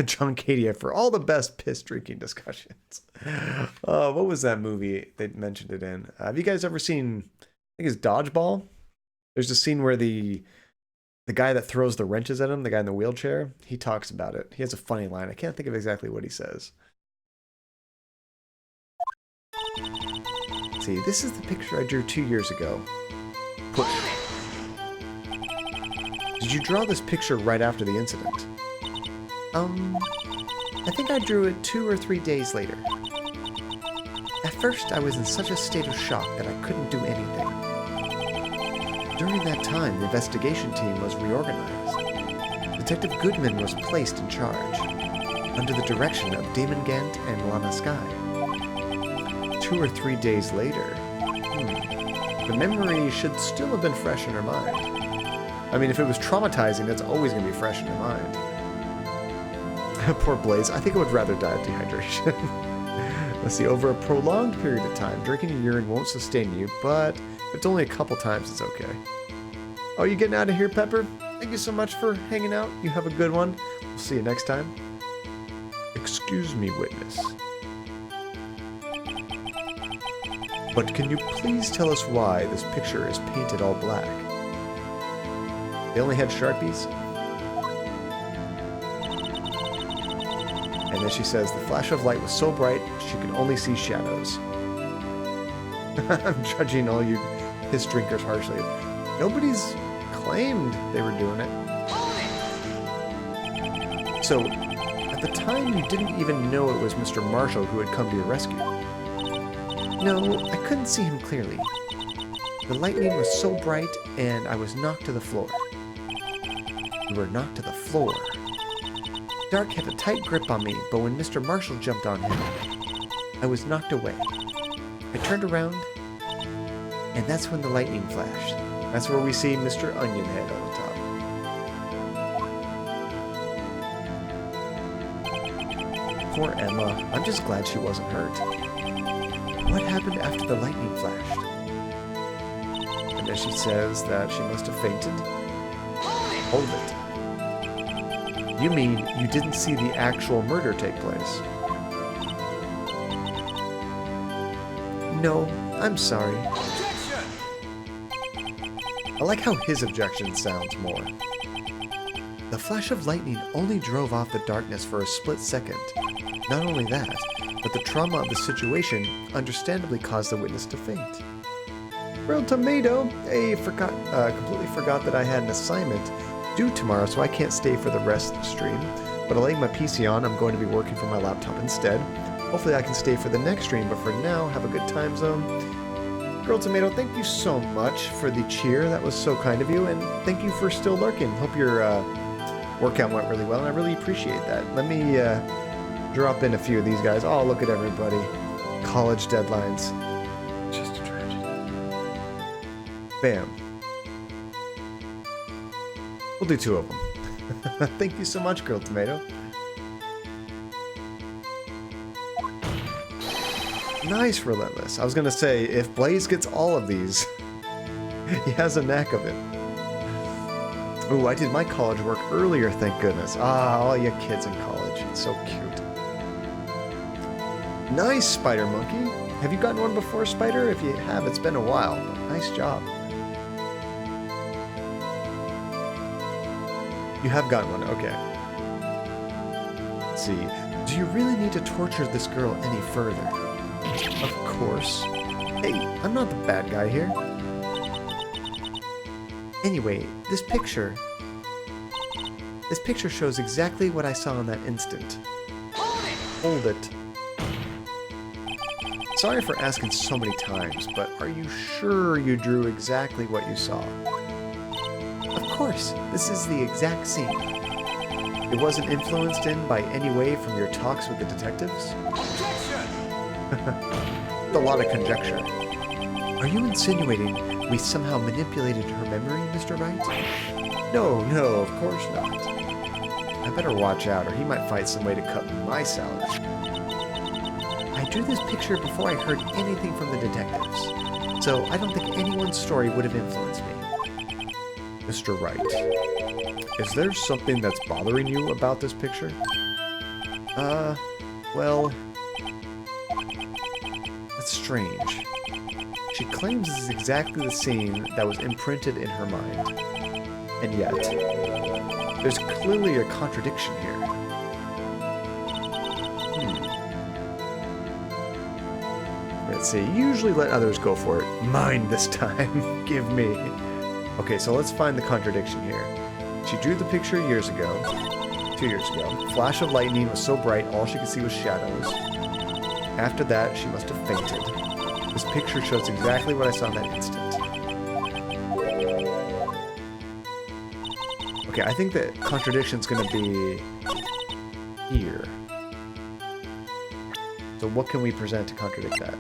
John Cadia for all the best piss drinking discussions. What was that movie they mentioned it in? Have you guys ever seen, I think it's Dodgeball? There's a scene where the guy that throws the wrenches at him, the guy in the wheelchair, he talks about it. He has a funny line. I can't think of exactly what he says. See, this is the picture I drew 2 years ago. Push. Did you draw this picture right after the incident? I think I drew it 2 or 3 days later. At first, I was in such a state of shock that I couldn't do anything. During that time, the investigation team was reorganized. Detective Goodman was placed in charge, under the direction of Damon Gant and Lana Skye. 2 or 3 days later, the memory should still have been fresh in her mind. I mean, if it was traumatizing, it's always going to be fresh in her mind. Poor Blaze. I think I would rather die of dehydration. Let's see. Over a prolonged period of time, drinking your urine won't sustain you, but if it's only a couple times, it's okay. Oh, you getting out of here, Pepper? Thank you so much for hanging out. You have a good one. We'll see you next time. Excuse me, witness. But can you please tell us why this picture is painted all black? They only had Sharpies? And then she says, the flash of light was so bright, she could only see shadows. I'm judging all you piss drinkers harshly. Nobody's claimed they were doing it. So, at the time, you didn't even know it was Mr. Marshall who had come to your rescue. No, I couldn't see him clearly. The lightning was so bright, and I was knocked to the floor. You were knocked to the floor. Dark had a tight grip on me, but when Mr. Marshall jumped on him, I was knocked away. I turned around, and that's when the lightning flashed. That's where we see Mr. Onion Head on the top. Poor Emma. I'm just glad she wasn't hurt. What happened after the lightning flashed? And then she says that she must have fainted. Hold it. You mean you didn't see the actual murder take place? No, I'm sorry. I like how his objection sounds more. The flash of lightning only drove off the darkness for a split second. Not only that, but the trauma of the situation understandably caused the witness to faint. Grilled tomato! Hey, completely forgot that I had an assignment due tomorrow, so I can't stay for the rest of the stream. But I laid my PC on, I'm going to be working from my laptop instead. Hopefully I can stay for the next stream, but for now, have a good time zone. Grilled tomato, thank you so much for the cheer. That was so kind of you, and thank you for still lurking. Hope your workout went really well, and I really appreciate that. Let me drop in a few of these guys. Oh, look at everybody. College deadlines. Just a tragedy. Bam. We'll do 2 of them. Thank you so much, Grilled Tomato. Nice, Relentless. I was gonna say, if Blaze gets all of these, he has a knack of it. Ooh, I did my college work earlier, thank goodness. Ah, all you kids in college. It's so cute. Nice, Spider Monkey. Have you gotten one before, Spider? If you have, it's been a while. But nice job. You have gotten one, okay. Let's see. Do you really need to torture this girl any further? Of course. Hey, I'm not the bad guy here. Anyway, this picture shows exactly what I saw in that instant. Hold it. Sorry for asking so many times, but are you sure you drew exactly what you saw? Of course, this is the exact scene. It wasn't influenced in by any way from your talks with the detectives? A lot of conjecture. Are you insinuating we somehow manipulated her memory, Mr. Wright? No, of course not. I better watch out, or he might find some way to cut my salary. I drew this picture before I heard anything from the detectives, so I don't think anyone's story would have influenced me. Mr. Wright, is there something that's bothering you about this picture? Well, that's strange. She claims this is exactly the scene that was imprinted in her mind. And yet, there's clearly a contradiction here. Let's see, usually let others go for it. Mine this time. Give me. Okay, so let's find the contradiction here. She drew the picture 2 years ago. Flash of lightning was so bright all she could see was shadows. After that, she must have fainted. This picture shows exactly what I saw in that instant. Okay, I think the contradiction's gonna be here. So what can we present to contradict that?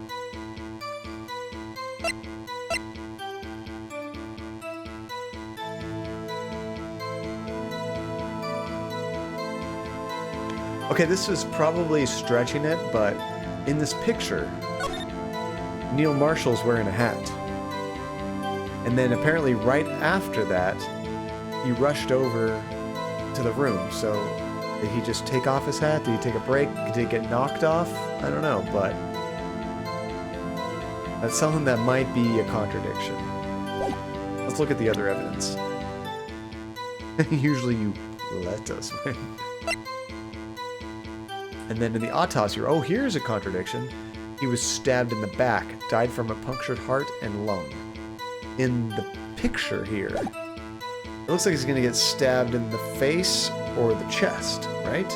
Okay, this is probably stretching it, but in this picture, Neil Marshall's wearing a hat. And then apparently right after that, he rushed over to the room. So did he just take off his hat? Did he take a break? Did he get knocked off? I don't know, but that's something that might be a contradiction. Let's look at the other evidence. Usually you let us win. And then in the autopsy, oh, here's a contradiction. He was stabbed in the back, died from a punctured heart and lung. In the picture here, it looks like he's gonna get stabbed in the face or the chest, right?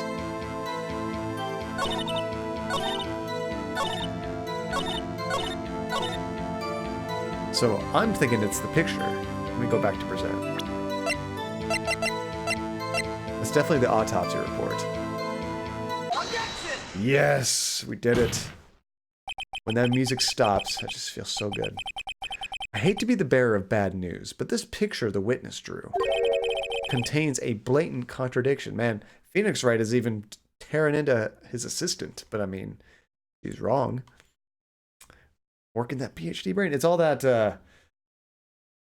So I'm thinking it's the picture. Let me go back to present. It's definitely the autopsy report. Yes, we did it. When that music stops, I just feel so good. I hate to be the bearer of bad news, but this picture the witness drew contains a blatant contradiction. Man, Phoenix Wright is even tearing into his assistant, but I mean, he's wrong. Working that PhD brain. It's all that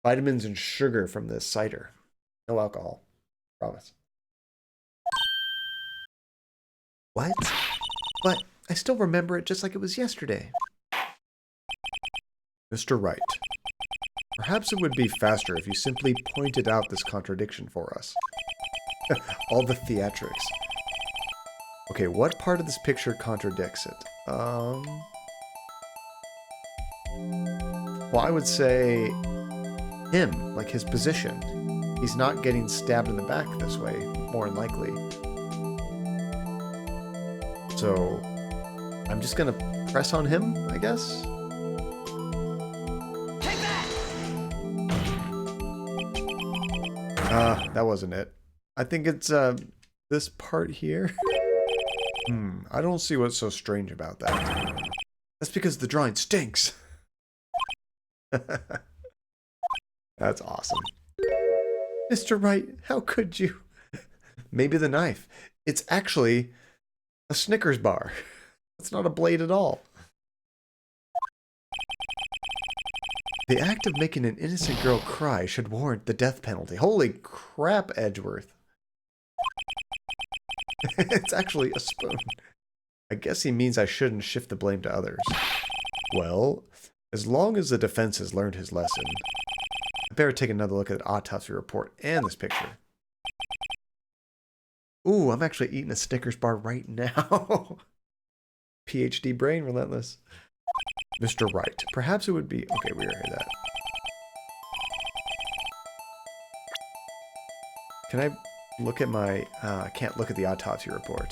vitamins and sugar from this cider. No alcohol. Promise. What? But I still remember it just like it was yesterday. Mr. Wright, perhaps it would be faster if you simply pointed out this contradiction for us. All the theatrics. Okay, what part of this picture contradicts it? Well, I would say him, like his position. He's not getting stabbed in the back this way, more than likely. So, I'm just gonna press on him, I guess? Take that! That wasn't it. I think it's, this part here. I don't see what's so strange about that. That's because the drawing stinks. That's awesome. Mr. Wright, how could you? Maybe the knife. It's actually a Snickers bar. It's not a blade at all. The act of making an innocent girl cry should warrant the death penalty. Holy crap, Edgeworth. It's actually a spoon. I guess he means I shouldn't shift the blame to others. Well, as long as the defense has learned his lesson, I better take another look at the autopsy report and this picture. Ooh, I'm actually eating a Snickers bar right now. PhD brain, relentless. Mr. Wright, perhaps it would be... Okay, we already heard that. Can I look at my... I can't look at the autopsy report.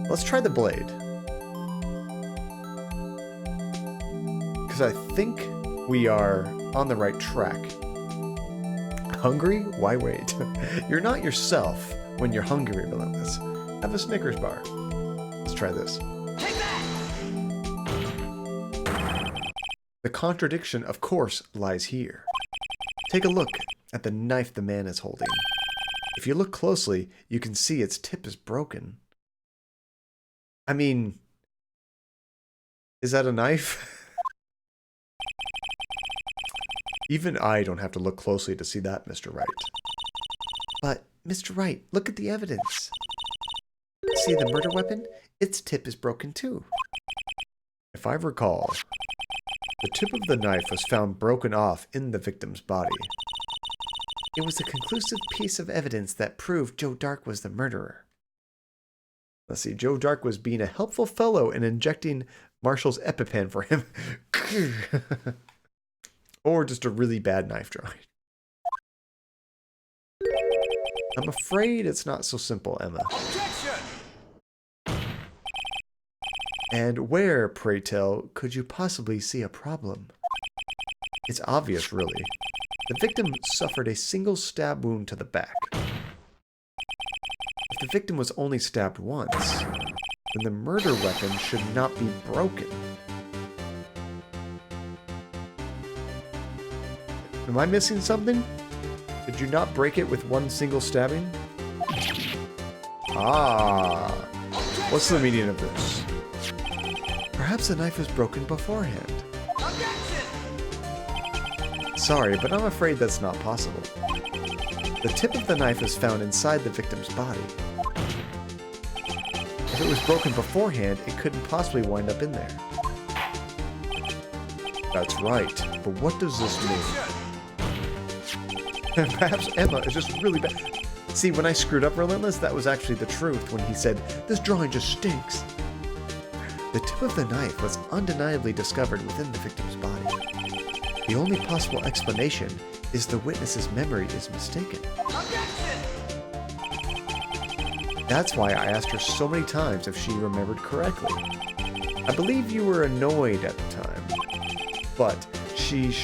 Let's try the blade. Because I think we are on the right track. Hungry? Why wait? You're not yourself when you're hungry, relentless. Have a Snickers bar. Let's try this. Take that! The contradiction, of course, lies here. Take a look at the knife the man is holding. If you look closely, you can see its tip is broken. I mean, is that a knife? Even I don't have to look closely to see that, Mr. Wright. But, Mr. Wright, look at the evidence. See the murder weapon? Its tip is broken too. If I recall, the tip of the knife was found broken off in the victim's body. It was a conclusive piece of evidence that proved Joe Dark was the murderer. Let's see, Joe Dark was being a helpful fellow and injecting Marshall's EpiPen for him. Or just a really bad knife drawing. I'm afraid it's not so simple, Emma. Objection! And where, pray tell, could you possibly see a problem? It's obvious, really. The victim suffered a single stab wound to the back. If the victim was only stabbed once, then the murder weapon should not be broken. Am I missing something? Did you not break it with one single stabbing? Ah, what's the meaning of this? Perhaps the knife was broken beforehand. Objection! Sorry, but I'm afraid that's not possible. The tip of the knife was found inside the victim's body. If it was broken beforehand, it couldn't possibly wind up in there. That's right, but what does this mean? Perhaps Emma is just really bad. See, when I screwed up Relentless, that was actually the truth when he said, "This drawing just stinks." The tip of the knife was undeniably discovered within the victim's body. The only possible explanation is the witness's memory is mistaken. Objection! That's why I asked her so many times if she remembered correctly. I believe you were annoyed at the time, but she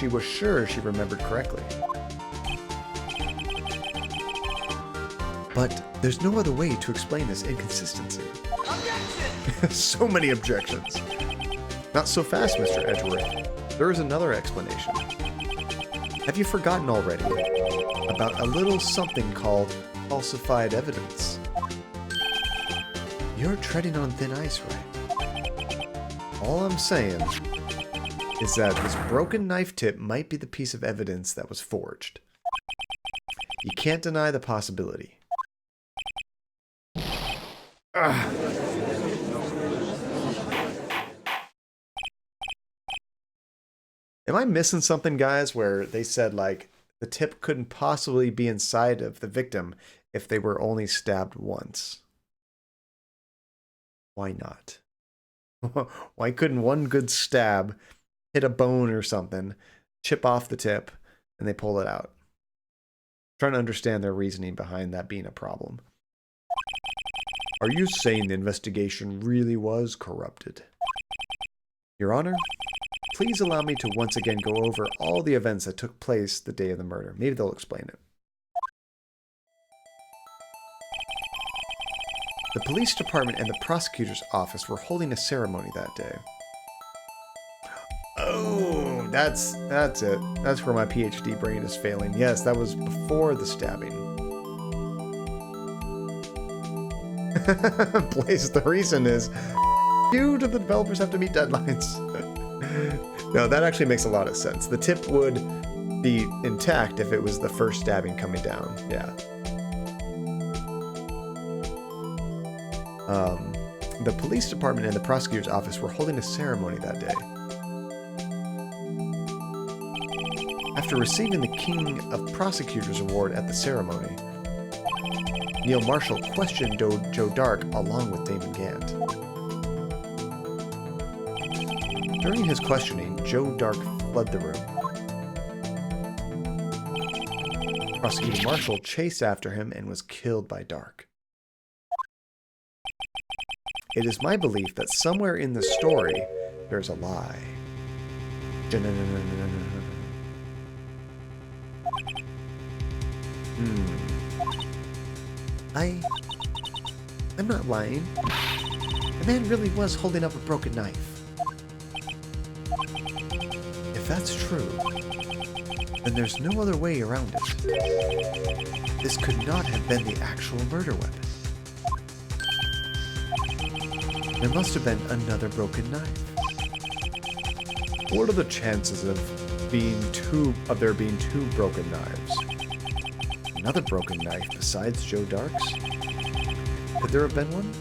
was sure she remembered correctly. But there's no other way to explain this inconsistency. Objection! So many objections. Not so fast, Mr. Edgeworth. There is another explanation. Have you forgotten already about a little something called falsified evidence? You're treading on thin ice, right? All I'm saying is that this broken knife tip might be the piece of evidence that was forged. You can't deny the possibility. Ugh. Am I missing something, guys, where they said, like, the tip couldn't possibly be inside of the victim if they were only stabbed once? Why not? Why couldn't one good stab hit a bone or something, chip off the tip, and they pull it out? I'm trying to understand their reasoning behind that being a problem. Are you saying the investigation really was corrupted? Your Honor, please allow me to once again go over all the events that took place the day of the murder. Maybe they'll explain it. The police department and the prosecutor's office were holding a ceremony that day. Oh, that's it. That's where my PhD brain is failing. Yes, that was before the stabbing. Blaze, the reason is due to the developers have to meet deadlines. No, that actually makes a lot of sense. The tip would be intact if it was the first stabbing coming down. Yeah. The police department and the prosecutor's office were holding a ceremony that day. After receiving the King of Prosecutors Award at the ceremony, Neil Marshall questioned Joe Dark along with Damon Gant. During his questioning, Joe Dark fled the room. Prosecutor Marshall chased after him and was killed by Dark. It is my belief that somewhere in the story, there's a lie. I'm not lying. The man really was holding up a broken knife. If that's true, then there's no other way around it. This could not have been the actual murder weapon. There must have been another broken knife. What are the chances of there being two broken knives? Another broken knife besides Joe Dark's? Could there have been one?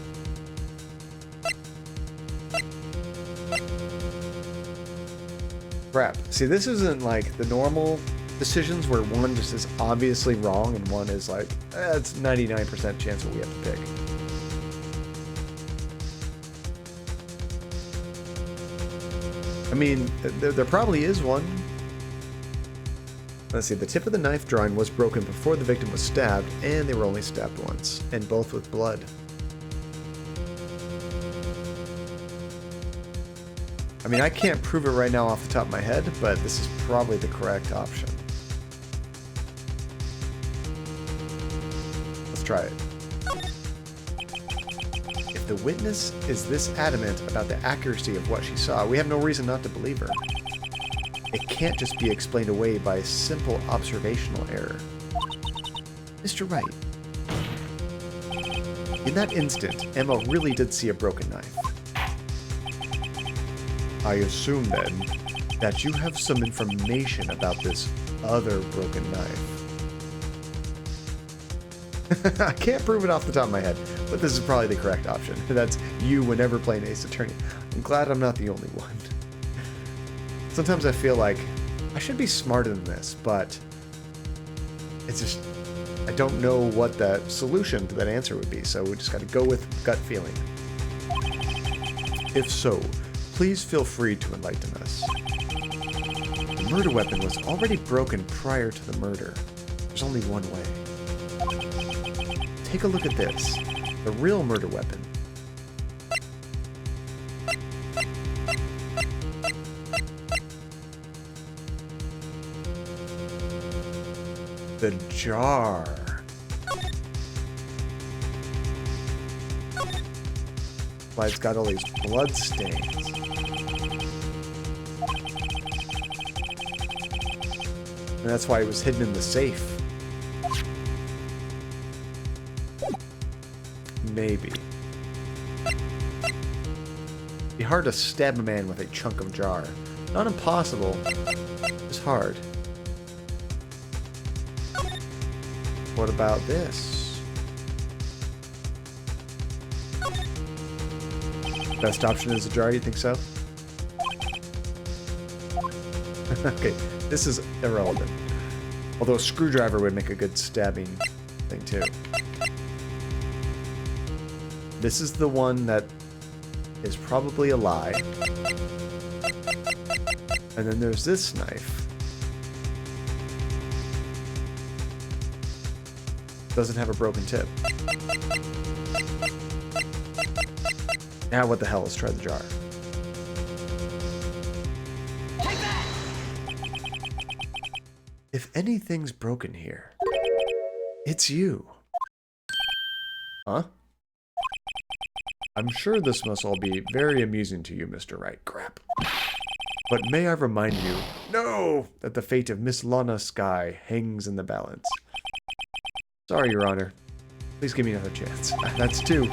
Crap. See, this isn't like the normal decisions where one just is obviously wrong and one is like, it's 99% chance that we have to pick. I mean, there probably is one. Let's see, the tip of the knife drawing was broken before the victim was stabbed, and they were only stabbed once, and both with blood. I mean, I can't prove it right now off the top of my head, but this is probably the correct option. Let's try it. If the witness is this adamant about the accuracy of what she saw, we have no reason not to believe her. It can't just be explained away by simple observational error. Mr. Wright. In that instant, Emma really did see a broken knife. I assume, then, that you have some information about this other broken knife. I can't prove it off the top of my head, but this is probably the correct option. That's you whenever playing Ace Attorney. I'm glad I'm not the only one. Sometimes I feel like I should be smarter than this, but it's just, I don't know what the solution to that answer would be, so we just got to go with gut feeling. If so, please feel free to enlighten us. The murder weapon was already broken prior to the murder. There's only one way. Take a look at this. The real murder weapon. The jar. Why it's got all these blood stains. And that's why it was hidden in the safe. Maybe. Be hard to stab a man with a chunk of jar. Not impossible, just hard. What about this? Best option is a jar, you think so? Okay, this is irrelevant. Although a screwdriver would make a good stabbing thing too. This is the one that is probably a lie. And then there's this knife. Doesn't have a broken tip. Now what the hell, let's try the jar. If anything's broken here, it's you. Huh? I'm sure this must all be very amusing to you, Mr. Wright. Crap. But may I remind you, no, that the fate of Miss Lana Skye hangs in the balance. Sorry, Your Honor. Please give me another chance. That's two.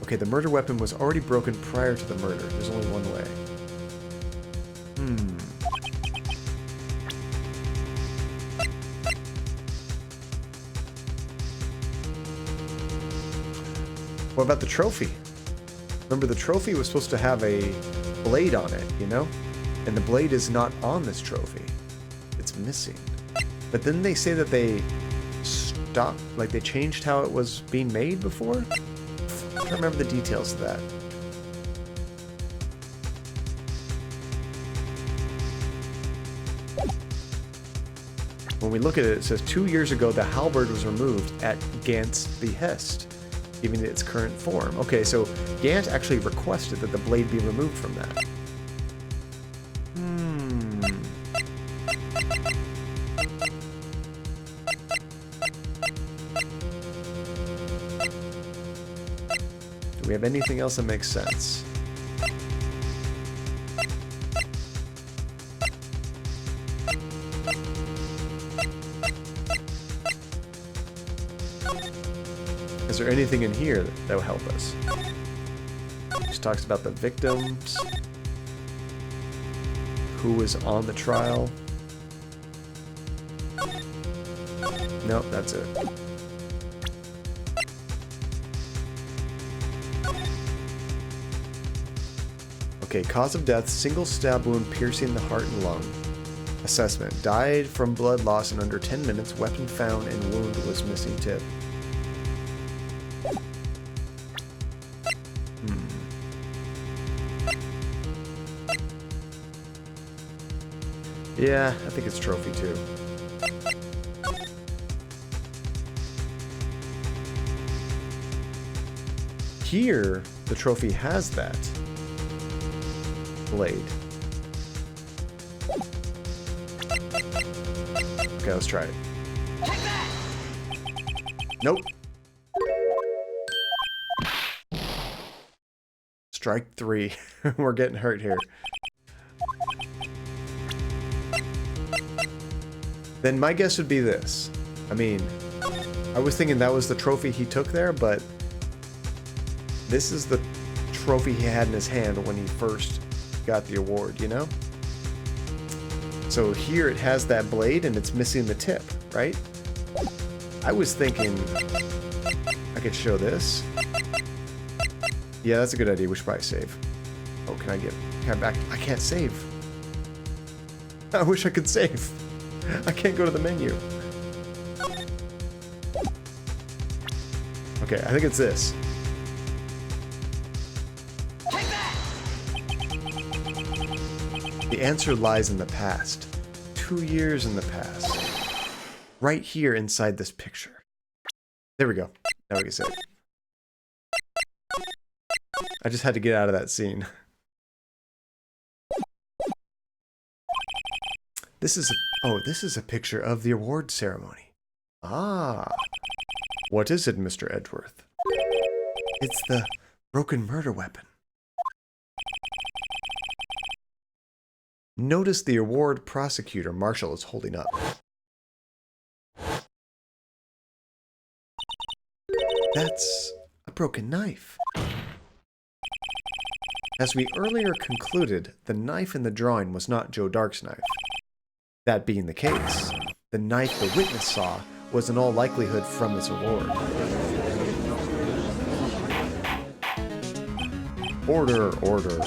Okay, the murder weapon was already broken prior to the murder. There's only one way. What about the trophy? Remember, the trophy was supposed to have a blade on it, you know? And the blade is not on this trophy. It's missing. But didn't they say that they stopped, like they changed how it was being made before? I don't remember the details of that. When we look at it, it says 2 years ago the halberd was removed at Gant's behest, giving it its current form. Okay, so Gant actually requested that the blade be removed from that. Do we have anything else that makes sense? Is there anything in here that will help us? Just talks about the victims, who was on the trial. Nope, that's it. Okay, cause of death, single stab wound piercing the heart and lung. Assessment, died from blood loss in under 10 minutes, weapon found and wound was missing tip. Yeah, I think it's trophy too. Here, the trophy has that blade. Okay, let's try it. Nope. Strike 3. We're getting hurt here. Then my guess would be this. I mean, I was thinking that was the trophy he took there, but this is the trophy he had in his hand when he first got the award, you know? So here it has that blade and it's missing the tip, right? I was thinking I could show this. Yeah, that's a good idea. We should probably save. Oh, can I back? I can't save. I wish I could save. I can't go to the menu. Okay, I think it's this. The answer lies in the past. 2 years in the past. Right here inside this picture. There we go. Now we can save. I just had to get out of that scene. This is a picture of the award ceremony. Ah. What is it, Mr. Edgeworth? It's the broken murder weapon. Notice the award prosecutor Marshall is holding up. That's a broken knife. As we earlier concluded, the knife in the drawing was not Joe Dark's knife. That being the case, the knife the witness saw was in all likelihood from his award. Order, order.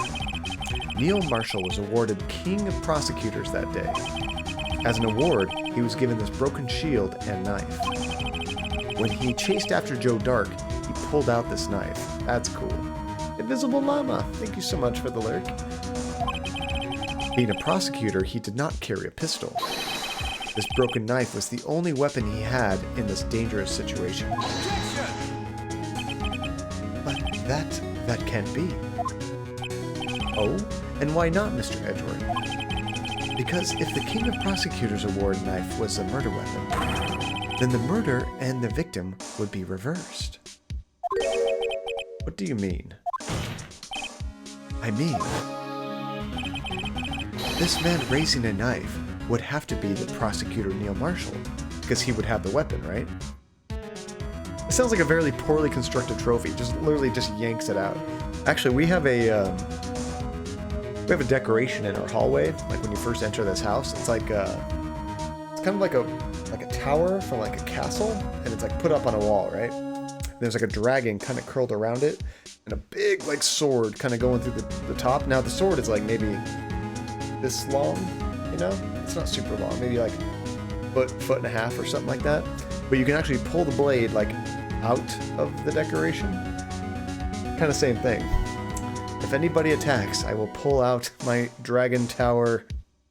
Neil Marshall was awarded King of Prosecutors that day. As an award, he was given this broken shield and knife. When he chased after Joe Dark, he pulled out this knife. That's cool. Invisible Llama, thank you so much for the lyric. Being a prosecutor, he did not carry a pistol. This broken knife was the only weapon he had in this dangerous situation. But that can't be. Oh, and why not, Mr. Edgeworth? Because if the King of Prosecutors Award knife was a murder weapon, then the murder and the victim would be reversed. What do you mean? I mean, this man raising a knife would have to be the prosecutor Neil Marshall, because he would have the weapon, right? It sounds like a very poorly constructed trophy. Just literally just yanks it out. Actually, we have a decoration in our hallway. Like when you first enter this house, it's like it's kind of like a tower from like a castle, and it's like put up on a wall, right? There's like a dragon kind of curled around it, and a big like sword kind of going through the top. Now the sword is like maybe this long, you know? It's not super long, maybe like foot and a half or something like that. But you can actually pull the blade like out of the decoration. Kind of same thing. If anybody attacks, I will pull out my dragon tower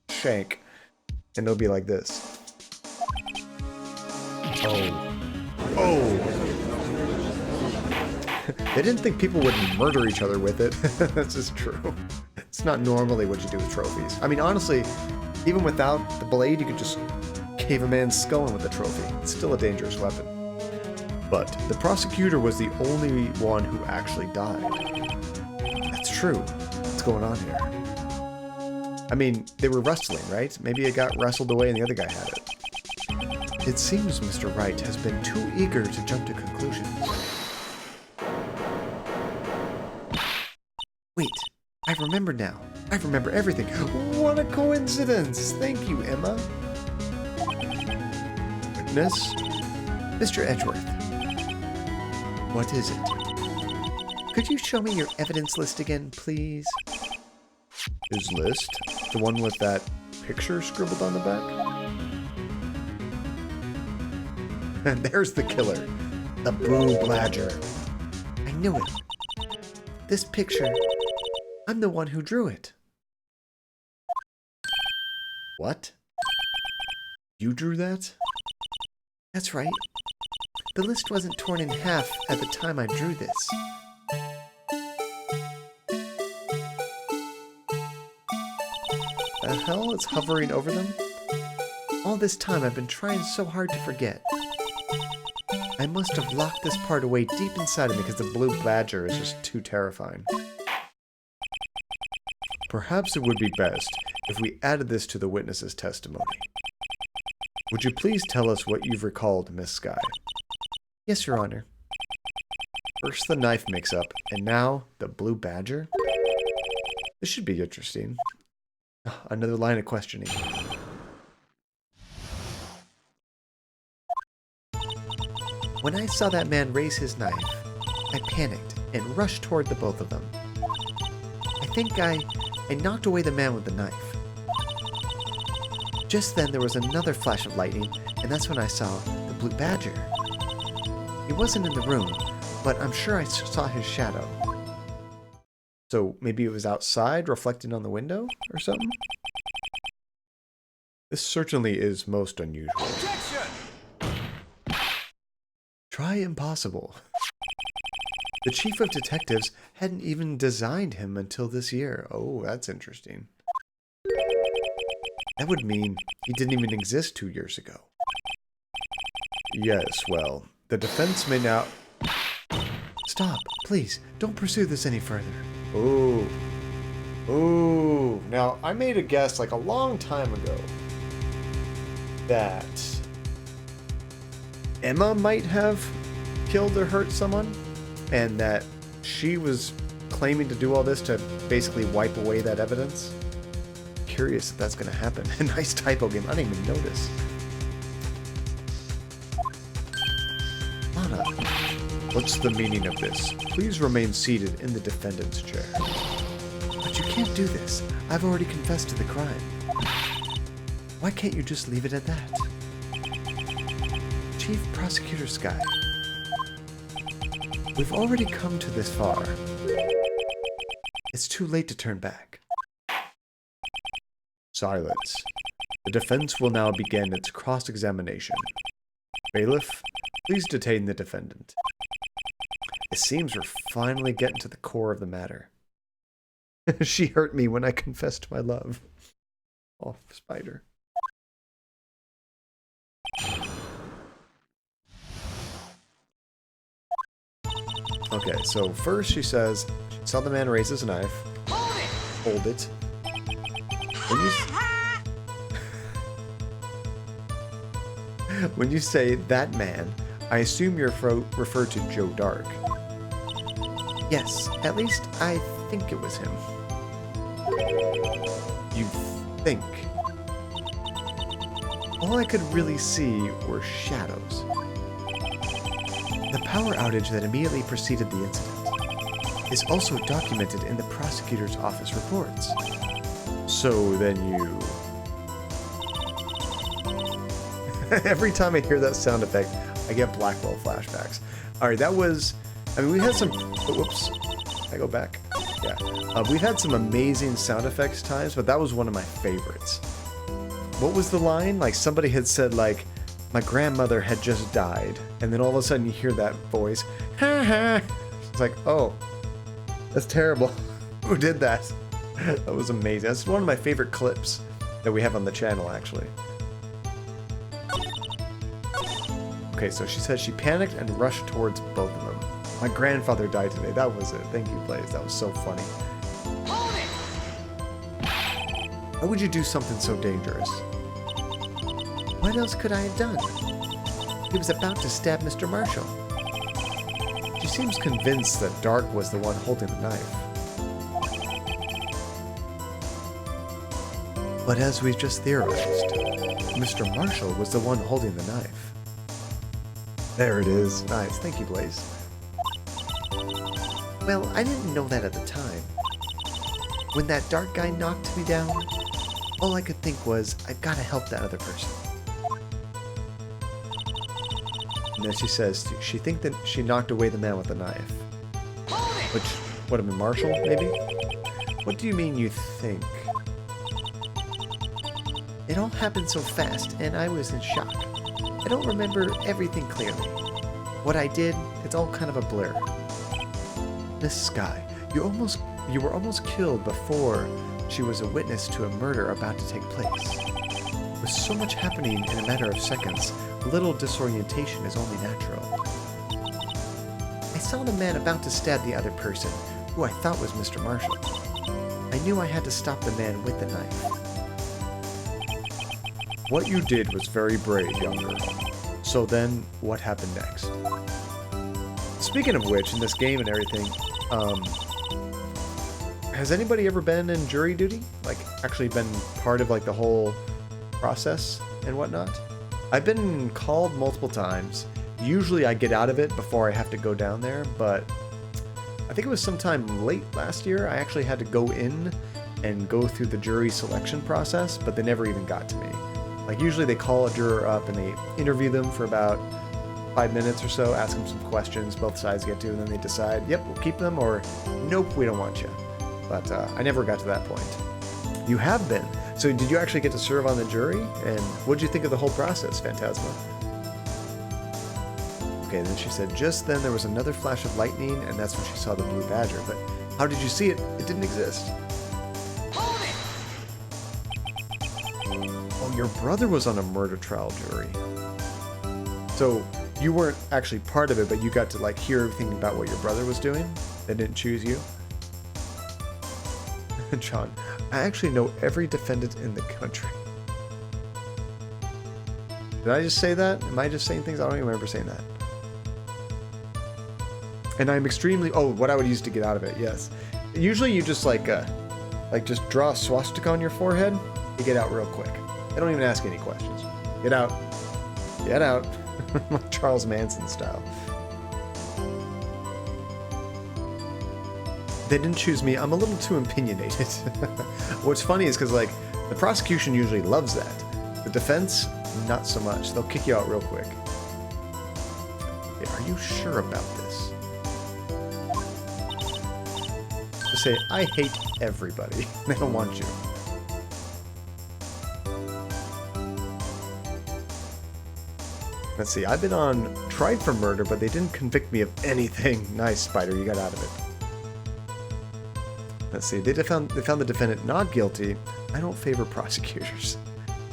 shank, and it'll be like this. Oh. They didn't think people would murder each other with it. That's just true. It's not normally what you do with trophies. I mean, honestly, even without the blade, you could just cave a man's skull in with the trophy. It's still a dangerous weapon. But the prosecutor was the only one who actually died. That's true. What's going on here? I mean, they were wrestling, right? Maybe it got wrestled away and the other guy had it. It seems Mr. Wright has been too eager to jump to conclusions. Wait, I remember now. I remember everything. What a coincidence! Thank you, Emma. Witness? Mr. Edgeworth. What is it? Could you show me your evidence list again, please? His list? The one with that picture scribbled on the back? And there's the killer. The Blue Bladger. I knew it. This picture, I'm the one who drew it. What? You drew that? That's right. The list wasn't torn in half at the time I drew this. The hell is hovering over them? All this time I've been trying so hard to forget. I must have locked this part away deep inside of me because the Blue Badger is just too terrifying. Perhaps it would be best if we added this to the witness's testimony. Would you please tell us what you've recalled, Miss Skye? Yes, Your Honor. First the knife mix-up, and now the Blue Badger? This should be interesting. Another line of questioning. When I saw that man raise his knife, I panicked and rushed toward the both of them. I think I knocked away the man with the knife. Just then there was another flash of lightning, and that's when I saw the Blue Badger. He wasn't in the room, but I'm sure I saw his shadow. So maybe it was outside, reflecting on the window, or something? This certainly is most unusual. Try impossible. The chief of detectives hadn't even designed him until this year. Oh, that's interesting. That would mean he didn't even exist 2 years ago. Yes, well, the defense may now... Stop, please. Don't pursue this any further. Ooh. Ooh. Now, I made a guess like a long time ago that Emma might have killed or hurt someone, and that she was claiming to do all this to basically wipe away that evidence? Curious if that's going to happen. A nice typo game. I didn't even notice. Lana, what's the meaning of this? Please remain seated in the defendant's chair. But you can't do this. I've already confessed to the crime. Why can't you just leave it at that? Chief Prosecutor Sky. We've already come to this far. It's too late to turn back. Silence. The defense will now begin its cross-examination. Bailiff, please detain the defendant. It seems we're finally getting to the core of the matter. She hurt me when I confessed my love. Oh, Spider. Okay, so first she says, she saw the man raise his knife. Hold it. When you say that man, I assume you're referred to Joe Dark. Yes, at least I think it was him. You think? All I could really see were shadows. The power outage that immediately preceded the incident is also documented in the prosecutor's office reports. So then you... Every time I hear that sound effect, I get Blackwell flashbacks. Alright, that was... I mean, we had some... Oh, whoops. I go back. Yeah. We've had some amazing sound effects times, but that was one of my favorites. What was the line? Like, somebody had said, like, my grandmother had just died, and then all of a sudden you hear that voice. Ha ha! It's like, oh, that's terrible. Who did that? That was amazing. That's one of my favorite clips that we have on the channel, actually. Okay, so she says she panicked and rushed towards both of them. My grandfather died today. That was it. Thank you, Blaze. That was so funny. Why would you do something so dangerous? What else could I have done? He was about to stab Mr. Marshall. She seems convinced that Dark was the one holding the knife. But as we've just theorized, Mr. Marshall was the one holding the knife. There it is. Nice. Thank you, Blaze. Well, I didn't know that at the time. When that Dark guy knocked me down, all I could think was, I've got to help that other person. And then she says she thinks that she knocked away the man with the knife. Which would have been Marshall, maybe? What do you mean you think? It all happened so fast, and I was in shock. I don't remember everything clearly. What I did, it's all kind of a blur. Miss Sky, you were almost killed before she was a witness to a murder about to take place. With so much happening in a matter of seconds, a little disorientation is only natural. I saw the man about to stab the other person, who I thought was Mr. Marshall. I knew I had to stop the man with the knife. What you did was very brave, young girl. So then, what happened next? Speaking of which, in this game and everything, has anybody ever been in jury duty? Like, actually been part of, like, the whole process and whatnot? I've been called multiple times. Usually I get out of it before I have to go down there, but I think it was sometime late last year I actually had to go in and go through the jury selection process, but they never even got to me. Like, usually they call a juror up and they interview them for about 5 minutes or so, ask them some questions both sides get to, and then they decide, yep, we'll keep them, or nope, we don't want you. But I never got to that point. You have been. So did you actually get to serve on the jury? And what did you think of the whole process, Phantasma? Okay, then she said, just then there was another flash of lightning, and that's when she saw the blue badger. But how did you see it? It didn't exist. Oh, your brother was on a murder trial jury. So you weren't actually part of it, but you got to, like, hear everything about what your brother was doing? They didn't choose you? John, I actually know every defendant in the country. Did I just say that? Am I just saying things? I don't even remember saying that. And I'm extremely... Oh, what I would use to get out of it, yes. Usually you just like just draw a swastika on your forehead. You get out real quick. They don't even ask any questions. Get out. Get out. Like Charles Manson style. They didn't choose me. I'm a little too opinionated. What's funny is because, like, the prosecution usually loves that. The defense, not so much. They'll kick you out real quick. Okay, are you sure about this? Just say, I hate everybody. They don't want you. Let's see, I've been tried for murder, but they didn't convict me of anything. Nice, Spider, you got out of it. Let's see, they found the defendant not guilty. I don't favor prosecutors.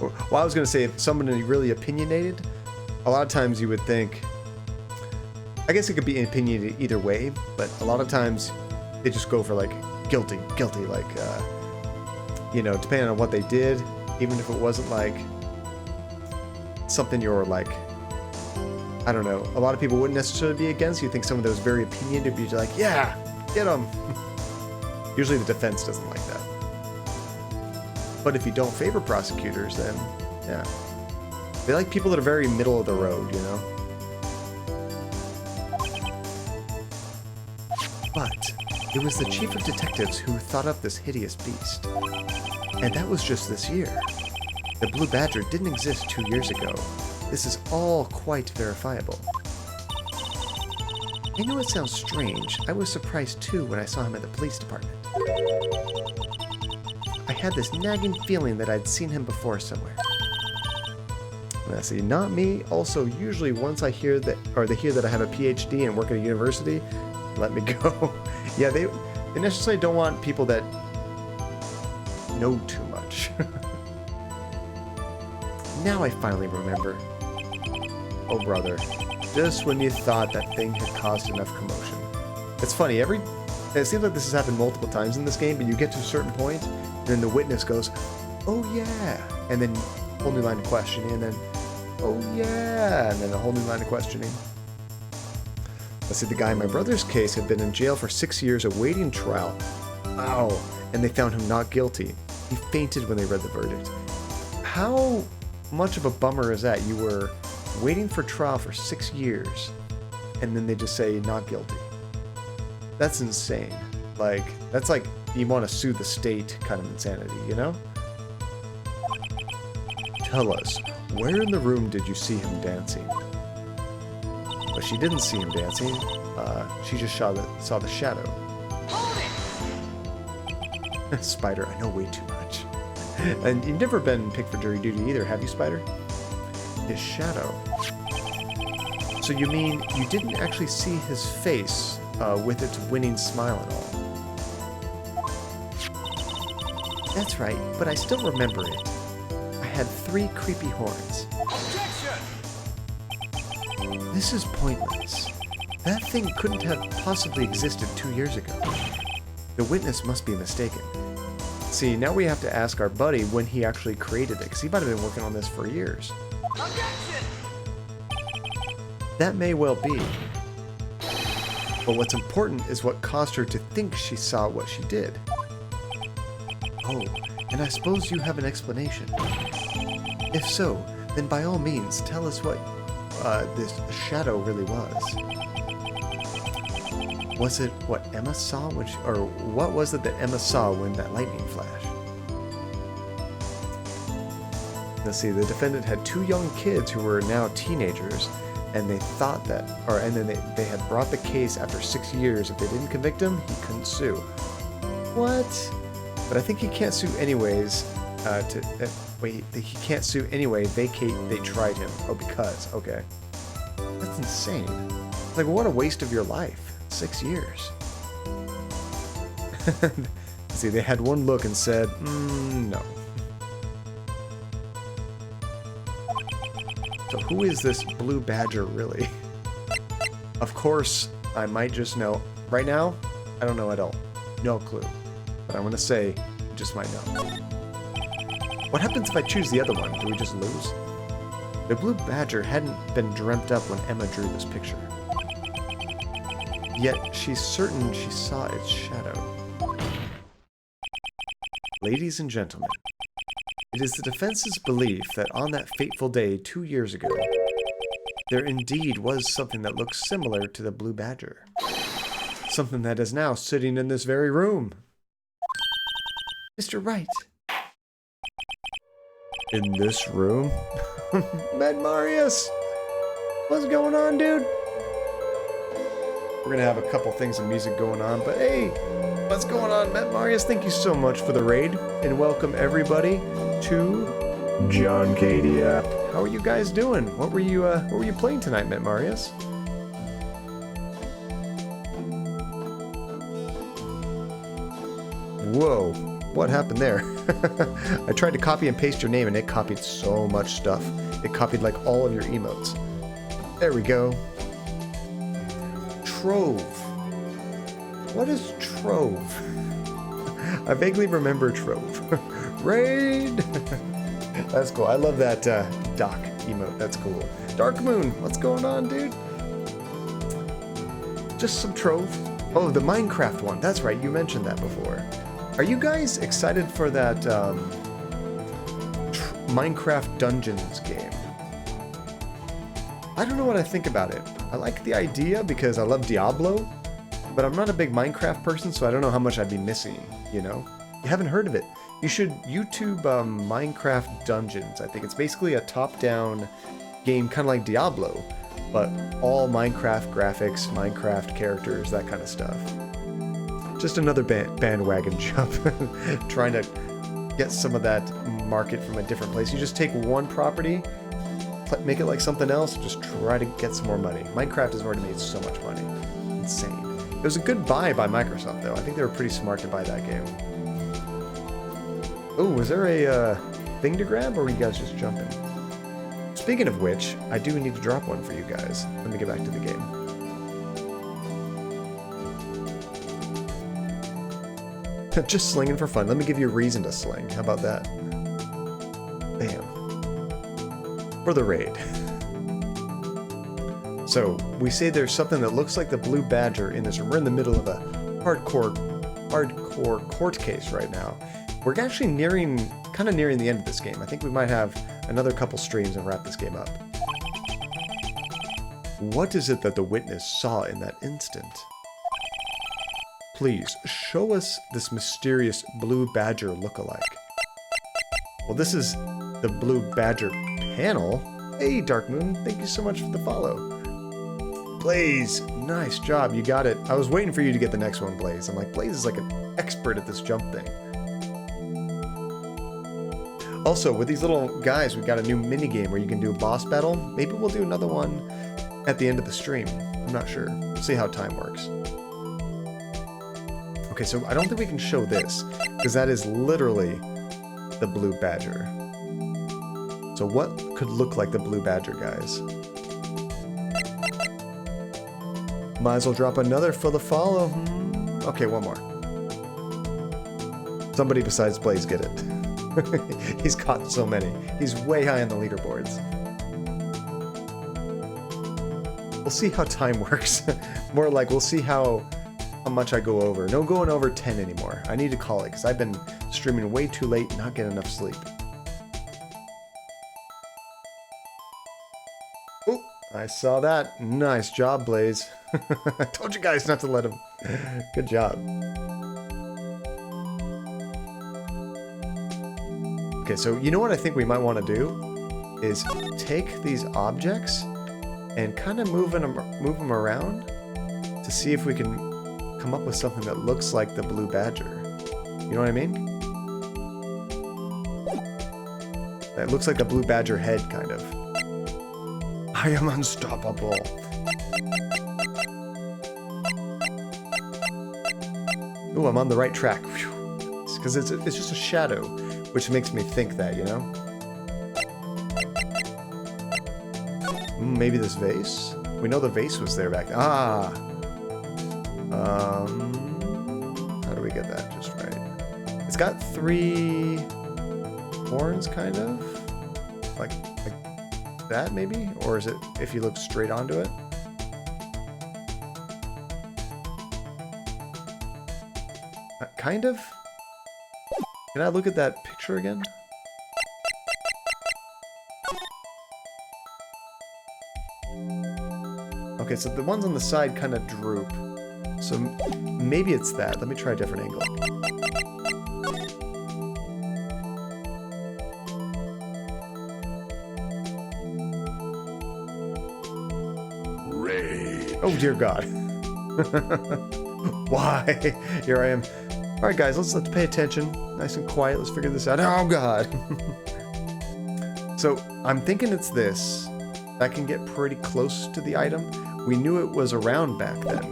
Well, I was going to say, if somebody really opinionated, a lot of times you would think, I guess it could be opinionated either way, but a lot of times they just go for, like, guilty, like, you know, depending on what they did, even if it wasn't, like, something you're, like, I don't know, a lot of people wouldn't necessarily be against. You think some of those very opinionated would be like, yeah, get them. Usually the defense doesn't like that. But if you don't favor prosecutors, then, yeah. They like people that are very middle of the road, you know? But it was the chief of detectives who thought up this hideous beast. And that was just this year. The Blue Badger didn't exist 2 years ago. This is all quite verifiable. I know it sounds strange. I was surprised too when I saw him at the police department. I had this nagging feeling that I'd seen him before somewhere. Let's see, not me. Also, usually once I hear that, or they hear that I have a PhD and work at a university, let me go. Yeah, they necessarily don't want people that know too much. Now I finally remember. Oh, brother. Just when you thought that thing had caused enough commotion. It's funny, it seems like this has happened multiple times in this game, but you get to a certain point, and then the witness goes, oh yeah, and then a whole new line of questioning, and then, oh yeah, and then a whole new line of questioning. Let's see, the guy in my brother's case had been in jail for 6 years awaiting trial. Wow, and they found him not guilty. He fainted when they read the verdict. How much of a bummer is that? You were waiting for trial for 6 years, and then they just say not guilty. That's insane. Like, that's like you want to sue the state kind of insanity, you know? Tell us, where in the room did you see him dancing? But she didn't see him dancing. She just saw the shadow. Spider, I know way too much. And you've never been picked for jury duty either, have you, Spider? His shadow. So you mean you didn't actually see his face with its winning smile and all? That's right, but I still remember it. I had 3 creepy horns. Objection! This is pointless. That thing couldn't have possibly existed 2 years ago. The witness must be mistaken. See, now we have to ask our buddy when he actually created it, because he might have been working on this for years. Objection! That may well be. But what's important is what caused her to think she saw what she did. Oh, and I suppose you have an explanation. If so, then by all means, tell us what this shadow really was. Was it what Emma saw when or what was it that Emma saw when that lightning flashed? Let's see, the defendant had 2 young kids who were now teenagers, and they thought that, and then they had brought the case after 6 years. If they didn't convict him, he couldn't sue. What? But I think he can't sue anyways. Wait, he can't sue anyway. Vacate. They tried him. Oh, because. Okay. That's insane. It's like, what a waste of your life. 6 years. See, they had one look and said, no. So who is this Blue Badger really? Of course, I might just know. Right now, I don't know at all. No clue. But I'm going to say, just might know. What happens if I choose the other one? Do we just lose? The Blue Badger hadn't been dreamt up when Emma drew this picture. yet she's certain she saw its shadow. Ladies and gentlemen, it is the defense's belief that on that fateful day 2 years ago, there indeed was something that looked similar to the Blue Badger. Something that is now sitting in this very room. Mr. Wright. In this room? Med Marius! What's going on, dude? We're gonna have a couple things of music going on, but hey, what's going on, Met Marius? Thank you so much for the raid, and welcome everybody to John Cadia. How are you guys doing? What were you playing tonight, Met Marius? Whoa, what happened there? I tried to copy and paste your name, and it copied so much stuff. It copied like all of your emotes. There we go. Trove. What is Trove? I vaguely remember Trove. Raid! That's cool. I love that Doc emote. That's cool. Dark Moon, what's going on, dude? Just some Trove. Oh, the Minecraft one. That's right. You mentioned that before. Are you guys excited for that Minecraft Dungeons game? I don't know what I think about it. I like the idea because I love Diablo, but I'm not a big Minecraft person, so I don't know how much I'd be missing, you know? You haven't heard of it. You should YouTube Minecraft Dungeons. I think it's basically a top-down game, kind of like Diablo, but all Minecraft graphics, Minecraft characters, that kind of stuff. Just another bandwagon jump, trying to get some of that market from a different place. You just take one property, make it like something else, and just try to get some more money. Minecraft has already made so much money. Insane. It was a good buy by Microsoft, though. I think they were pretty smart to buy that game. Oh, was there a thing to grab, or were you guys just jumping? Speaking of which, I do need to drop one for you guys. Let me get back to the game. Just slinging for fun. Let me give you a reason to sling. How about that? Bam. For the raid. So, we say there's something that looks like the Blue Badger in this room. We're in the middle of a hardcore court case right now. We're actually kind of nearing the end of this game. I think we might have another couple streams and wrap this game up. What is it that the witness saw in that instant? Please, show us this mysterious Blue Badger lookalike. Well, this is the Blue Badger panel. Hey, Dark Moon, thank you so much for the follow. Blaze, nice job, you got it. I was waiting for you to get the next one, Blaze. I'm like, Blaze is like an expert at this jump thing. Also, with these little guys, we've got a new mini game where you can do a boss battle. Maybe we'll do another one at the end of the stream. I'm not sure. We'll see how time works. Okay, so I don't think we can show this, because that is literally the Blue Badger. So what could look like the Blue Badger, guys? Might as well drop another for the follow. Okay, one more. Somebody besides Blaze get it. He's caught so many. He's way high on the leaderboards. We'll see how time works. More like we'll see how much I go over. No going over 10 anymore. I need to call it because I've been streaming way too late, not getting enough sleep. Oh, I saw that. Nice job, Blaze. I told you guys not to let him. Good job. Okay, so you know what I think we might want to do is take these objects and kind of move them around to see if we can come up with something that looks like the Blue Badger. You know what I mean? That looks like the Blue Badger head, kind of. I am unstoppable. Ooh, I'm on the right track. Because it's just a shadow, which makes me think that, you know? Maybe this vase? We know the vase was there back then. Ah! How do we get that just right? It's got 3 horns, kind of? Like that, maybe? Or is it if you look straight onto it? kind of. Can I look at that picture again? Okay, so the ones on the side kind of droop. So maybe it's that. Let me try a different angle. Oh dear God. Why? Here I am. Alright guys, let's pay attention. Nice and quiet, let's figure this out. Oh God. So I'm thinking it's this. That can get pretty close to the item. We knew it was around back then.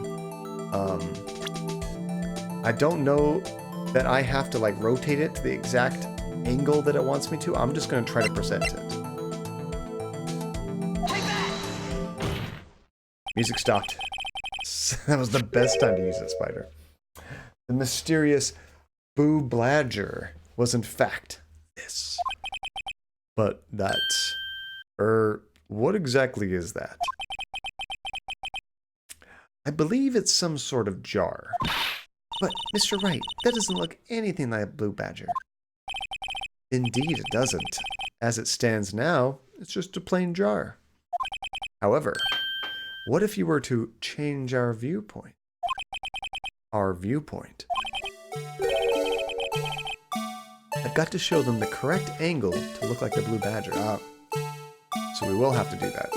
I don't know that I have to like rotate it to the exact angle that it wants me to. I'm just gonna try to present it. Music stopped. That was the best time to use it, Spider. The mysterious Boo Bladger was in fact this. But that... what exactly is that? I believe it's some sort of jar. But, Mr. Wright, that doesn't look anything like a Blue Badger. Indeed, it doesn't. As it stands now, it's just a plain jar. However, what if you were to change our viewpoint? Our viewpoint. I've got to show them the correct angle to look like the Blue Badger. So we will have to do that.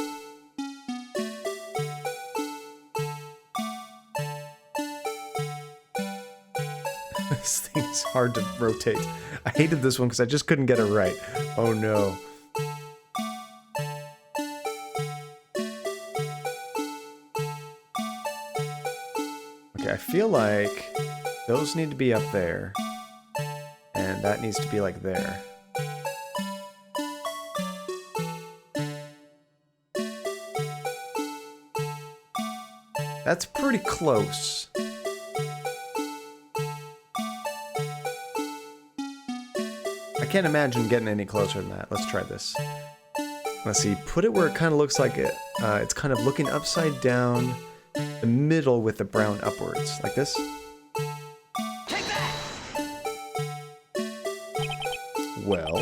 This thing's hard to rotate. I hated this one because I just couldn't get it right. Oh no. Okay, I feel like those need to be up there. And that needs to be like there. That's pretty close. I can't imagine getting any closer than that. Let's try this. Let's see. Put it where it kind of looks like it's kind of looking upside down, the middle with the brown upwards, like this. Take that! Well,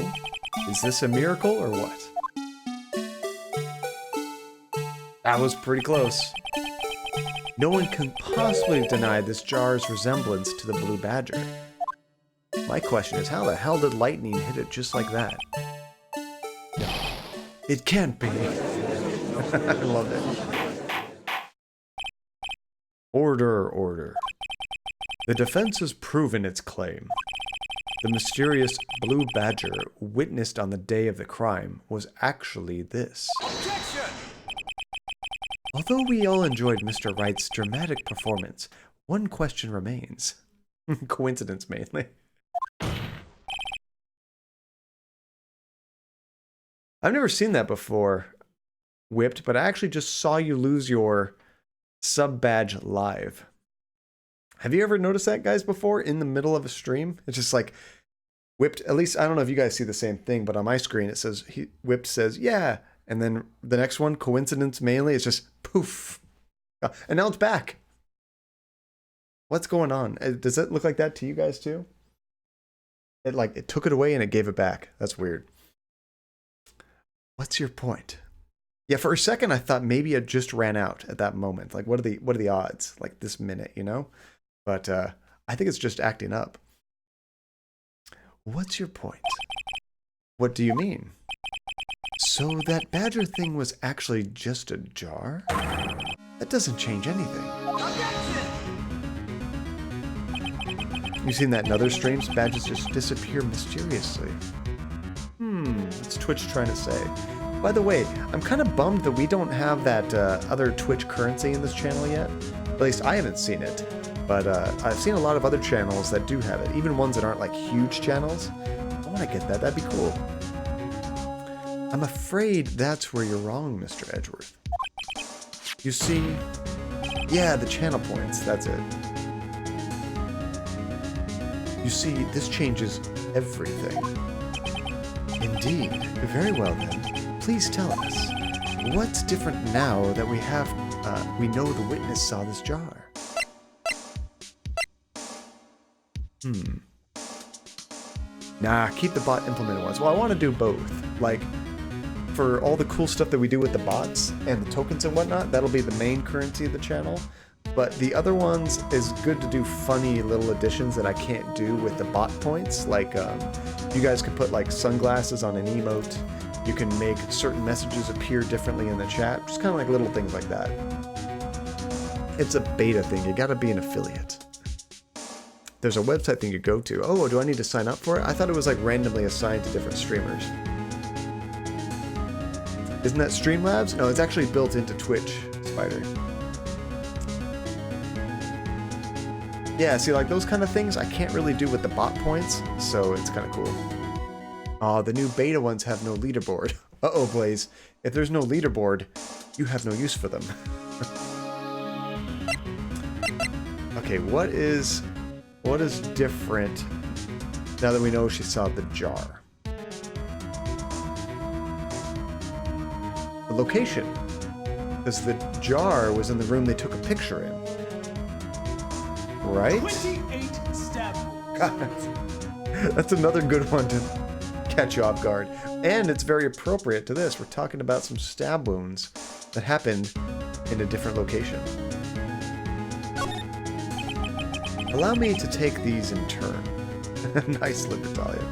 is this a miracle or what? That was pretty close. No one can possibly deny this jar's resemblance to the Blue Badger. My question is, how the hell did lightning hit it just like that? No, it can't be. I love it. Order, order. The defense has proven its claim. The mysterious Blue Badger witnessed on the day of the crime was actually this. Objection! Although we all enjoyed Mr. Wright's dramatic performance, one question remains. Coincidence mainly. I've never seen that before, Whipped, but I actually just saw you lose your sub badge live. Have you ever noticed that, guys, before in the middle of a stream? It's just like Whipped, at least I don't know if you guys see the same thing, but on my screen it says, Whipped says, yeah. And then the next one, coincidence mainly, it's just poof. And now it's back. What's going on? Does it look like that to you guys too? It took it away and it gave it back. That's weird. What's your point? Yeah, for a second I thought maybe it just ran out at that moment. Like what are the odds? Like this minute, you know? But I think it's just acting up. What's your point? What do you mean? So that badger thing was actually just a jar? That doesn't change anything. Objection! You've seen that in other streams? Badges just disappear mysteriously. What's Twitch trying to say? By the way, I'm kind of bummed that we don't have that other Twitch currency in this channel yet. At least I haven't seen it. But I've seen a lot of other channels that do have it. Even ones that aren't like huge channels. I want to get that. That'd be cool. I'm afraid that's where you're wrong, Mr. Edgeworth. You see... Yeah, the channel points. That's it. You see, this changes everything. Indeed. Very well then. Please tell us. What's different now that we know the witness saw this jar? Nah, keep the bot implemented ones. Well, I want to do both. Like, for all the cool stuff that we do with the bots and the tokens and whatnot, that'll be the main currency of the channel. But the other ones is good to do funny little additions that I can't do with the bot points. Like, you guys can put like sunglasses on an emote. You can make certain messages appear differently in the chat. Just kind of like little things like that. It's a beta thing. You gotta be an affiliate. There's a website thing you go to. Oh, do I need to sign up for it? I thought it was like randomly assigned to different streamers. Isn't that Streamlabs? No, it's actually built into Twitch, Spider. Yeah, see, like those kind of things I can't really do with the bot points, so it's kind of cool. Oh, the new beta ones have no leaderboard. Uh-oh, Blaze. If there's no leaderboard, you have no use for them. Okay, what is different now that we know she saw the jar? The location. Because the jar was in the room they took a picture in. Right? 28 stab wounds. God, that's another good one to catch you off guard. And it's very appropriate to this. We're talking about some stab wounds that happened in a different location. Allow me to take these in turn. Nice, Libertalia.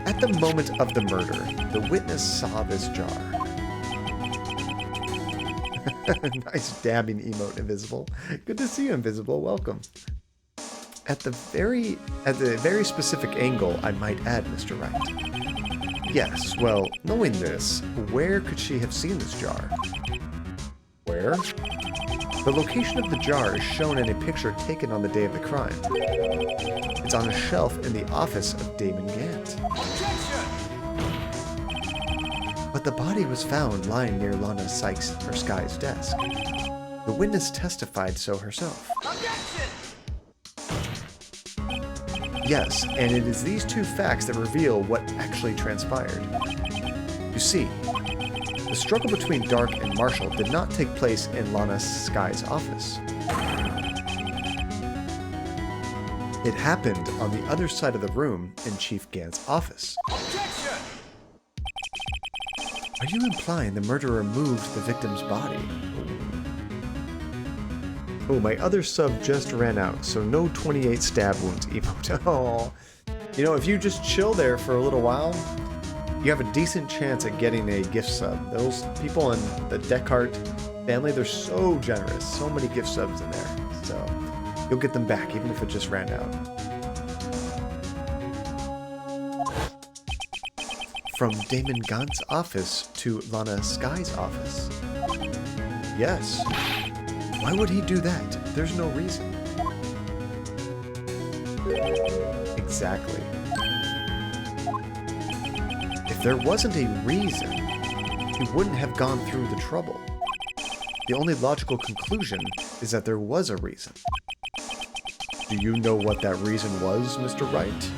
At the moment of the murder, the witness saw this jar. Nice dabbing emote, Invisible. Good to see you, Invisible. Welcome. At the very specific angle, I might add, Mr. Wright. Yes, well, knowing this, where could she have seen this jar? Where? The location of the jar is shown in a picture taken on the day of the crime. It's on a shelf in the office of Damon Gant. But the body was found lying near Lana Sky's desk. The witness testified so herself. Yes, and it is these two facts that reveal what actually transpired. You see, the struggle between Dark and Marshall did not take place in Lana Sky's office. It happened on the other side of the room in Chief Gant's office. Are you implying the murderer moved the victim's body? Oh, my other sub just ran out, so no 28 stab wounds emote. Oh, you know, if you just chill there for a little while, you have a decent chance at getting a gift sub. Those people in the Descartes family, they're so generous. So many gift subs in there. So you'll get them back, even if it just ran out. From Damon Gant's office to Lana Sky's office. Yes. Why would he do that? There's no reason. Exactly. If there wasn't a reason, he wouldn't have gone through the trouble. The only logical conclusion is that there was a reason. Do you know what that reason was, Mr. Wright?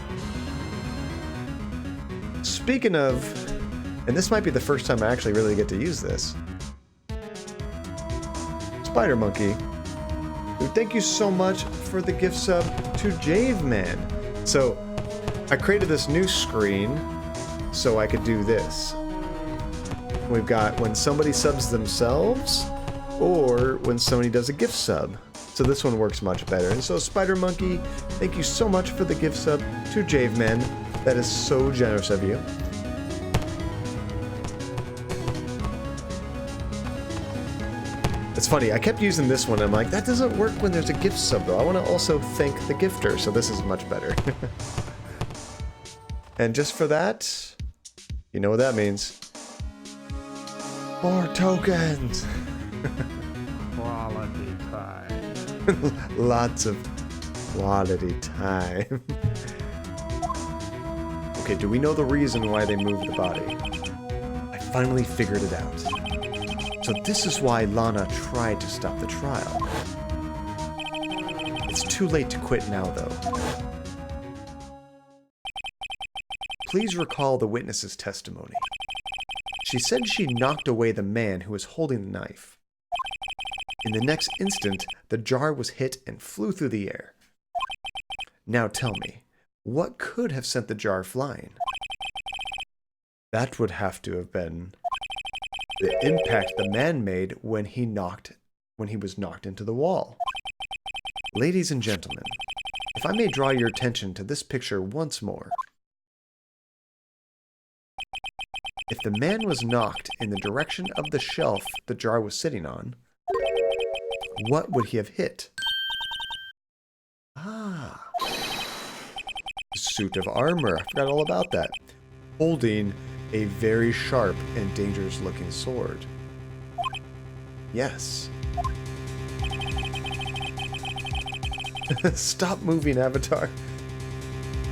Speaking of, and this might be the first time I actually really get to use this. Spider Monkey, thank you so much for the gift sub to Javeman. So, I created this new screen so I could do this. We've got when somebody subs themselves, or when somebody does a gift sub. So this one works much better. And so Spider Monkey, thank you so much for the gift sub to Javeman. That is so generous of you. It's funny, I kept using this one. I'm like, that doesn't work when there's a gift sub though. I want to also thank the gifter, so this is much better. And just for that, you know what that means. More tokens! Quality time. Lots of quality time. Okay, do we know the reason why they moved the body? I finally figured it out. So this is why Lana tried to stop the trial. It's too late to quit now, though. Please recall the witness's testimony. She said she knocked away the man who was holding the knife. In the next instant, the jar was hit and flew through the air. Now tell me, what could have sent the jar flying? That would have to have been the impact the man made when he was knocked into the wall. Ladies and gentlemen, if I may draw your attention to this picture once more. If the man was knocked in the direction of the shelf the jar was sitting on, what would he have hit? Ah. Suit of armor. I forgot all about that. Holding a very sharp and dangerous looking sword. Yes. Stop moving, Avatar.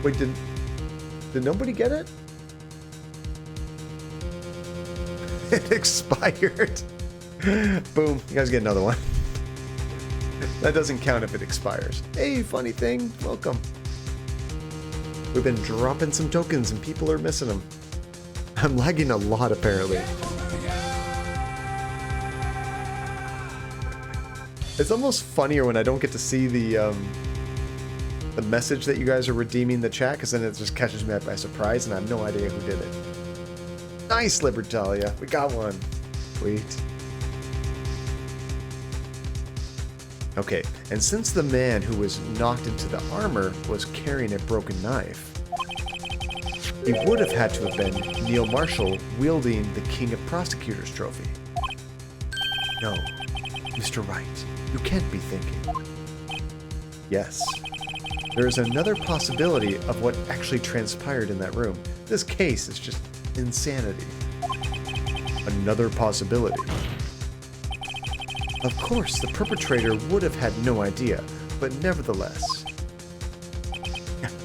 Wait, did nobody get it? It expired. Boom. You guys get another one. That doesn't count if it expires. Hey, funny thing. Welcome. We've been dropping some tokens and people are missing them. I'm lagging a lot, apparently. It's almost funnier when I don't get to see the message that you guys are redeeming the chat, because then it just catches me by surprise and I have no idea who did it. Nice, Libertalia. We got one. Sweet. Okay, and since the man who was knocked into the armor was carrying a broken knife, he would have had to have been Neil Marshall wielding the King of Prosecutors trophy. No, Mr. Wright, you can't be thinking. Yes, there is another possibility of what actually transpired in that room. This case is just insanity. Another possibility. Of course, the perpetrator would have had no idea, but nevertheless.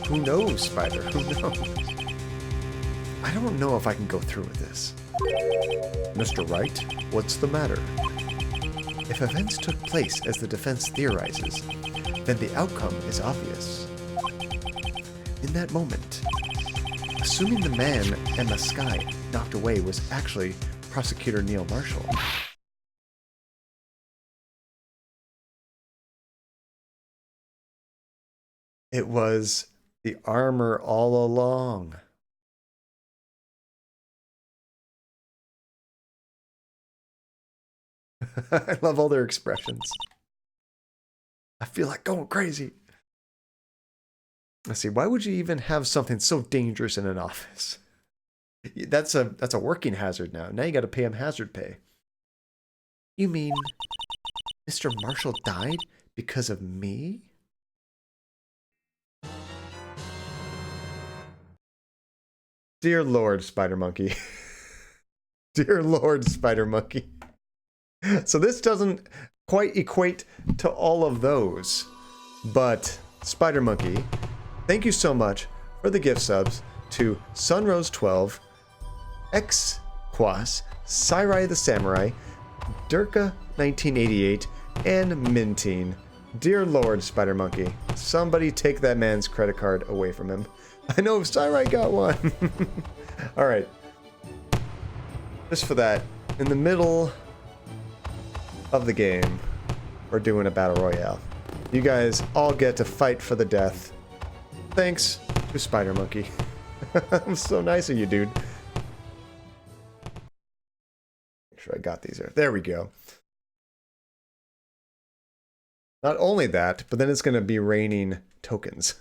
Who knows, Spider? Who knows? I don't know if I can go through with this. Mr. Wright, what's the matter? If events took place as the defense theorizes, then the outcome is obvious. In that moment, assuming the man Emma Skye knocked away was actually Prosecutor Neil Marshall, it was the armor all along. I love all their expressions. I feel like going crazy. Let's see, why would you even have something so dangerous in an office? That's a working hazard now. Now you got to pay him hazard pay. You mean Mr. Marshall died because of me? Dear Lord, Spider Monkey. Dear Lord, Spider Monkey. So this doesn't quite equate to all of those, but Spider Monkey, thank you so much for the gift subs to Sunrose12, Xquas, Sairai the Samurai, Durka1988, and Minteen. Dear Lord, Spider Monkey, somebody take that man's credit card away from him. I know Sairai got one. All right. Just for that, in the middle of the game, we're doing a battle royale. You guys all get to fight for the death. Thanks to Spider Monkey. I'm so nice of you, dude. Make sure I got these here. There we go. Not only that, but then it's going to be raining tokens.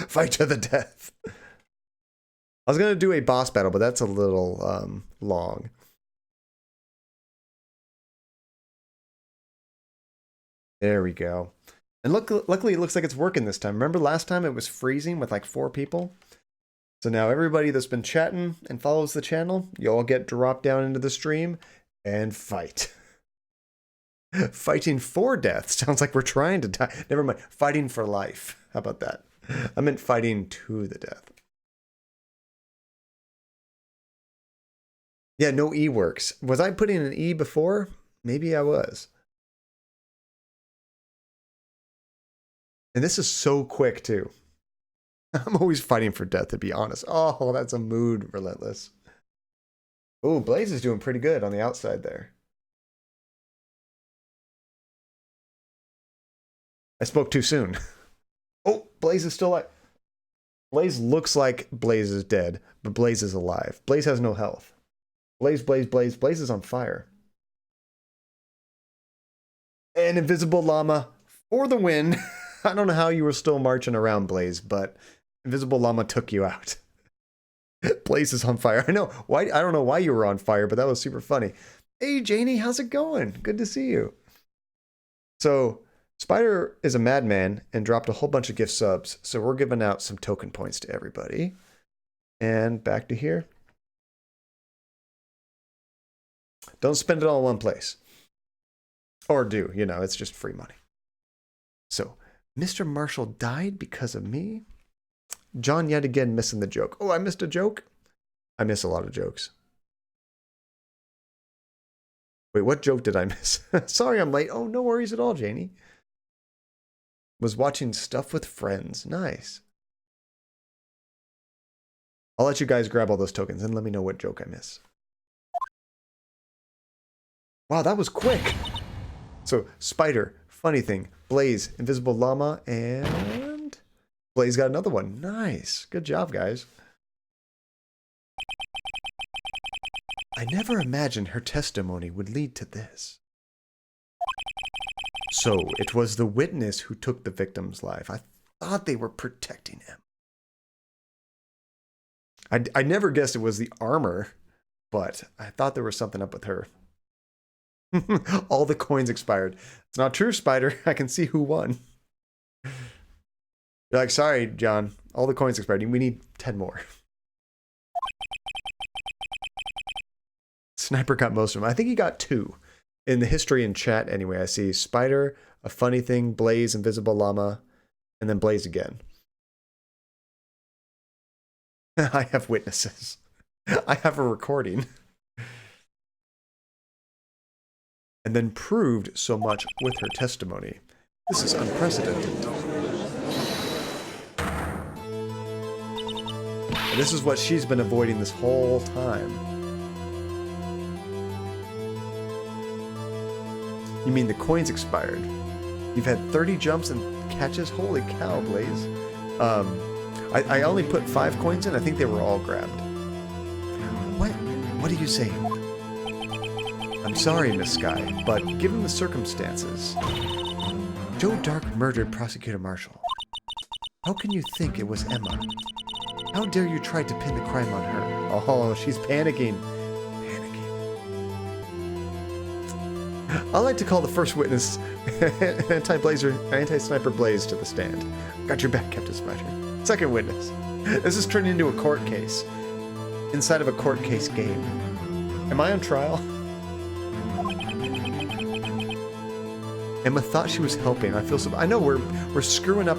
Fight to the death. I was going to do a boss battle, but that's a little long. There we go. And luckily it looks like it's working this time. Remember last time it was freezing with like 4 people? So now everybody that's been chatting and follows the channel, you all get dropped down into the stream and fight. Fighting for death. Sounds like we're trying to die. Never mind. Fighting for life. How about that? I meant fighting to the death. Yeah, no E works. Was I putting an E before? Maybe I was. And this is so quick, too. I'm always fighting for death, to be honest. Oh, that's a mood, Relentless. Oh, Blaze is doing pretty good on the outside there. I spoke too soon. Oh, Blaze is still alive. Blaze looks like Blaze is dead, but Blaze is alive. Blaze has no health. Blaze, Blaze, Blaze. Blaze is on fire. And Invisible Llama for the win. I don't know how you were still marching around, Blaze, but Invisible Llama took you out. Blaze is on fire. I know. Why? I don't know why you were on fire, but that was super funny. Hey, Janie, how's it going? Good to see you. So, Spider is a madman and dropped a whole bunch of gift subs, so we're giving out some token points to everybody. And back to here. Don't spend it all in one place. Or do, you know, it's just free money. So, Mr. Marshall died because of me? John yet again missing the joke. Oh, I missed a joke? I miss a lot of jokes. Wait, what joke did I miss? Sorry I'm late. Oh, no worries at all, Janie. Was watching Stuff with Friends. Nice. I'll let you guys grab all those tokens and let me know what joke I miss. Wow, that was quick. So, Spider, Funny Thing, Blaze, Invisible Llama, and Blaze got another one. Nice. Good job, guys. I never imagined her testimony would lead to this. So, it was the witness who took the victim's life. I thought they were protecting him. I never guessed it was the armor, but I thought there was something up with her. All the coins expired. It's not true, Spider. I can see who won. You're like, sorry, John. All the coins expired. We need 10 more. Sniper got most of them. I think he got 2. In the history in chat, anyway, I see Spider, a Funny Thing, Blaze, Invisible Llama, and then Blaze again. I have witnesses. I have a recording. And then proved so much with her testimony. This is unprecedented. And this is what she's been avoiding this whole time. You mean the coins expired? You've had 30 jumps and catches? Holy cow, Blaze. I only put 5 coins in. I think they were all grabbed. What are you saying? I'm sorry, Miss Sky, but given the circumstances, Joe Dark murdered Prosecutor Marshall. How can you think it was Emma? How dare you try to pin the crime on her? Oh, she's panicking. I like to call the first witness anti-sniper Blaze to the stand. Got your back, Captain Spider. Second witness. This is turning into a court case. Inside of a court case game. Am I on trial? Emma thought she was helping. I feel so. I know we're screwing up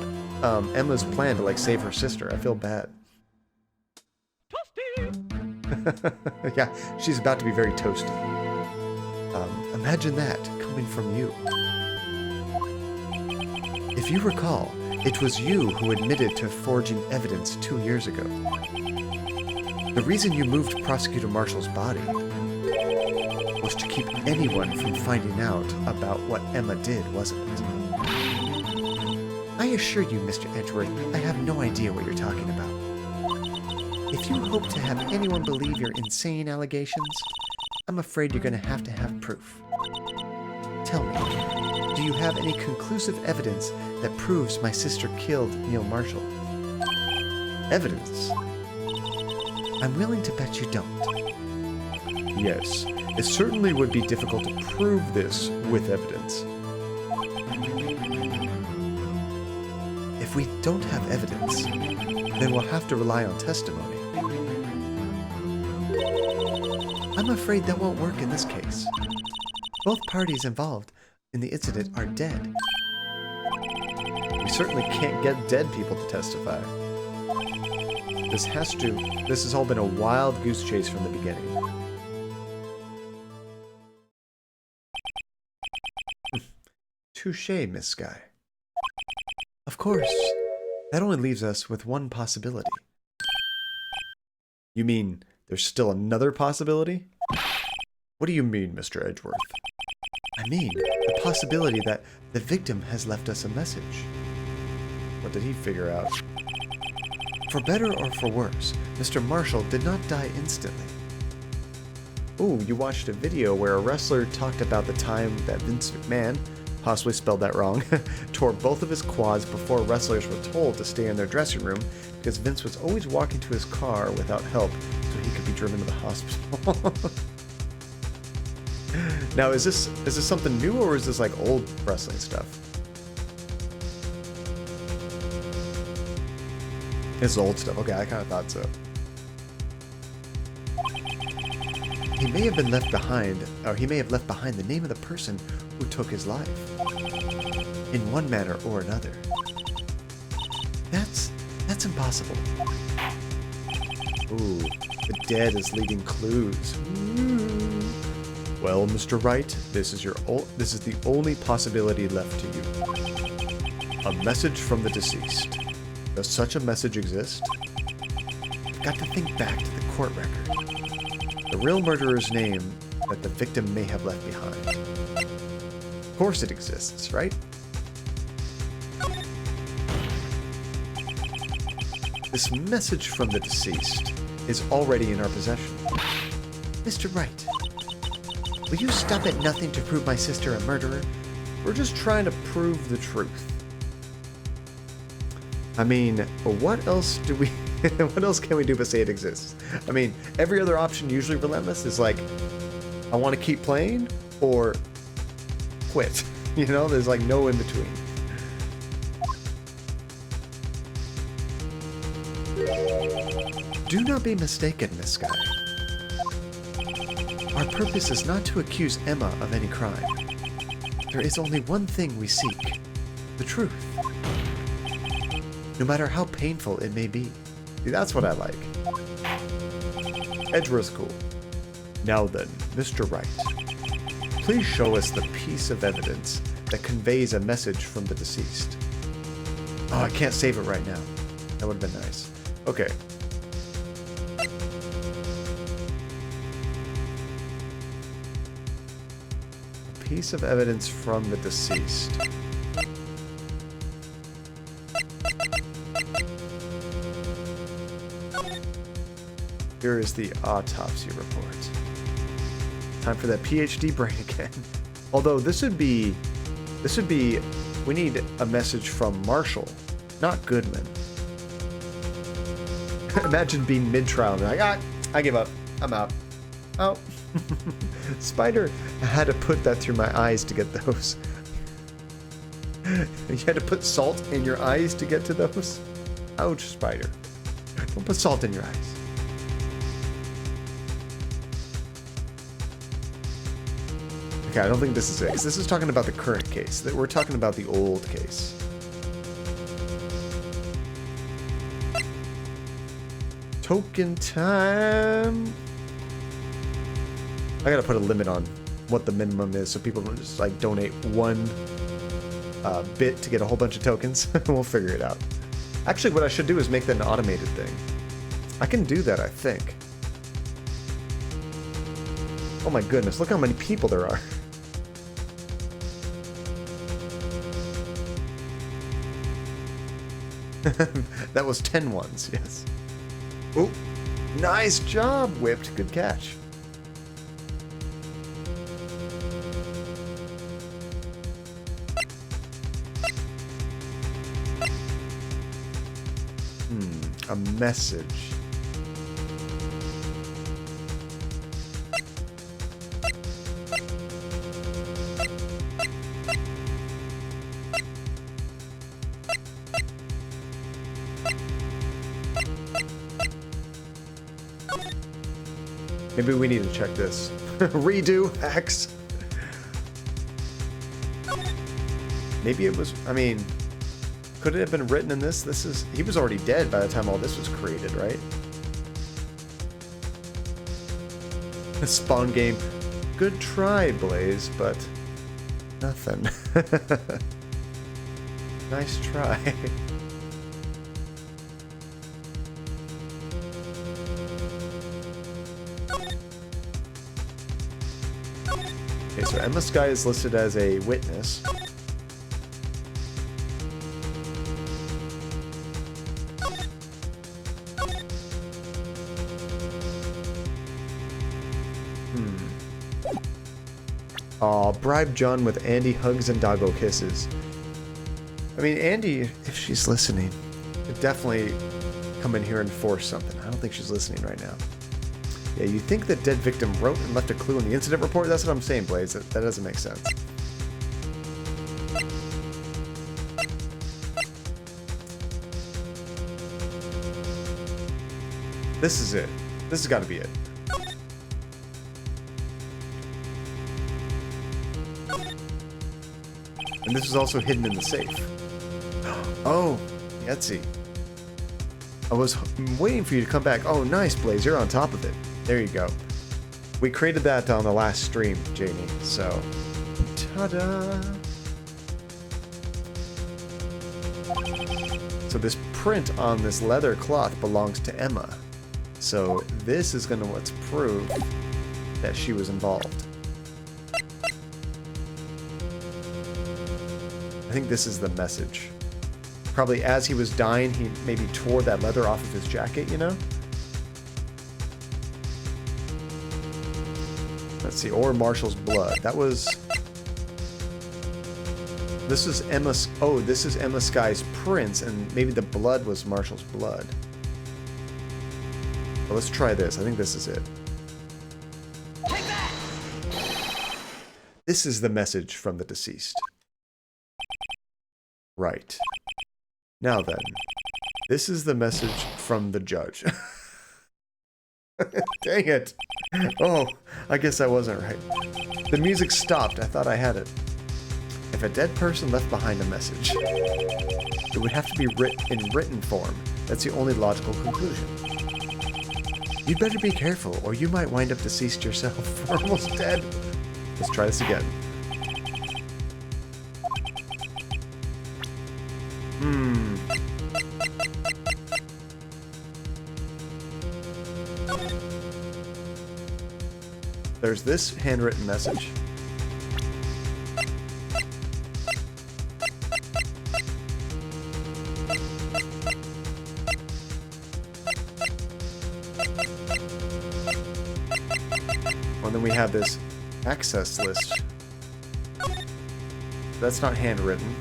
Emma's plan to like save her sister. I feel bad. Toasty. Yeah, she's about to be very toasty. Imagine that coming from you. If you recall, it was you who admitted to forging evidence 2 years ago. The reason you moved Prosecutor Marshall's body was to keep anyone from finding out about what Emma did, wasn't it? I assure you, Mr. Edgeworth, I have no idea what you're talking about. If you hope to have anyone believe your insane allegations, I'm afraid you're going to have proof. Tell me, do you have any conclusive evidence that proves my sister killed Neil Marshall? Evidence? I'm willing to bet you don't. Yes, it certainly would be difficult to prove this with evidence. If we don't have evidence, then we'll have to rely on testimony. I'm afraid that won't work in this case. Both parties involved in the incident are dead. We certainly can't get dead people to testify. This has all been a wild goose chase from the beginning. Touché, Miss Sky. Of course, that only leaves us with one possibility. You mean there's still another possibility? What do you mean, Mr. Edgeworth? I mean, the possibility that the victim has left us a message. What did he figure out? For better or for worse, Mr. Marshall did not die instantly. Ooh, you watched a video where a wrestler talked about the time that Vince McMahon, possibly spelled that wrong, tore both of his quads before wrestlers were told to stay in their dressing room because Vince was always walking to his car without help so he could be driven to the hospital. Now, is this something new or is this like old wrestling stuff? It's old stuff. Okay, I kind of thought so. He may have been left behind, or he may have left behind the name of the person who took his life. In one manner or another. That's impossible. Ooh, the dead is leaving clues. Well, Mr. Wright, this is the only possibility left to you. A message from the deceased. Does such a message exist? I've got to think back to the court record. The real murderer's name that the victim may have left behind. Of course it exists, right? This message from the deceased is already in our possession. Mr. Wright, will you stop at nothing to prove my sister a murderer? We're just trying to prove the truth. I mean, what else do we... what else can we do but say it exists? I mean, every other option, usually relentless, is like, I want to keep playing, or quit. You know, there's like no in between. Do not be mistaken, Miss Sky. Our purpose is not to accuse Emma of any crime. There is only one thing we seek. The truth. No matter how painful it may be. See, that's what I like. Edgeworth's cool. Now then, Mr. Wright, please show us the piece of evidence that conveys a message from the deceased. Oh, I can't save it right now. That would have been nice. Okay. A piece of evidence from the deceased. Here is the autopsy report. Time for that PhD brain again. Although this would be, we need a message from Marshall, not Goodman. Imagine being mid-trial and like, I give up. I'm out. Oh. Spider had to put that through my eyes to get those. You had to put salt in your eyes to get to those? Ouch, Spider. Don't put salt in your eyes. Okay, I don't think this is it, because this is talking about the current case. We're talking about the old case. Token time. I gotta put a limit on what the minimum is so people don't just like donate one bit to get a whole bunch of tokens. We'll figure it out. Actually, what I should do is make that an automated thing. I can do that, I think. Oh my goodness, look how many people there are. That was 10 ones, yes. Oh, nice job, Whipped. Good catch. A message. Maybe we need to check this. Redo X. Maybe it was, I mean, could it have been written in this? He was already dead by the time all this was created, right? The spawn game. Good try, Blaze, but nothing. Nice try. Okay, so Emma Sky is listed as a witness. Aw, bribe John with Andy hugs and doggo kisses. I mean, Andy, if she's listening, could definitely come in here and force something. I don't think she's listening right now. Yeah, you think the dead victim wrote and left a clue in the incident report? That's what I'm saying, Blaze. That doesn't make sense. This is it. This has got to be it. And this is also hidden in the safe. Oh, Etsy. I was waiting for you to come back. Oh, nice, Blaze. You're on top of it. There you go. We created that on the last stream, Janie. So, ta-da! So this print on this leather cloth belongs to Emma. So this is going to let's prove that she was involved. I think this is the message. Probably as he was dying, he maybe tore that leather off of his jacket, you know? Let's see, or Marshall's blood. That was... This is Emma's... Oh, this is Emma Sky's prints, and maybe the blood was Marshall's blood. Well, let's try this. I think this is it. Take that! This is the message from the deceased. Right. Now then, this is the message from the judge. Dang it. Oh, I guess I wasn't right. The music stopped. I thought I had it. If a dead person left behind a message, it would have to be in written form. That's the only logical conclusion. You'd better be careful, or you might wind up deceased yourself. We're almost dead. Let's try this again. There's this handwritten message. And then we have this access list. That's not handwritten.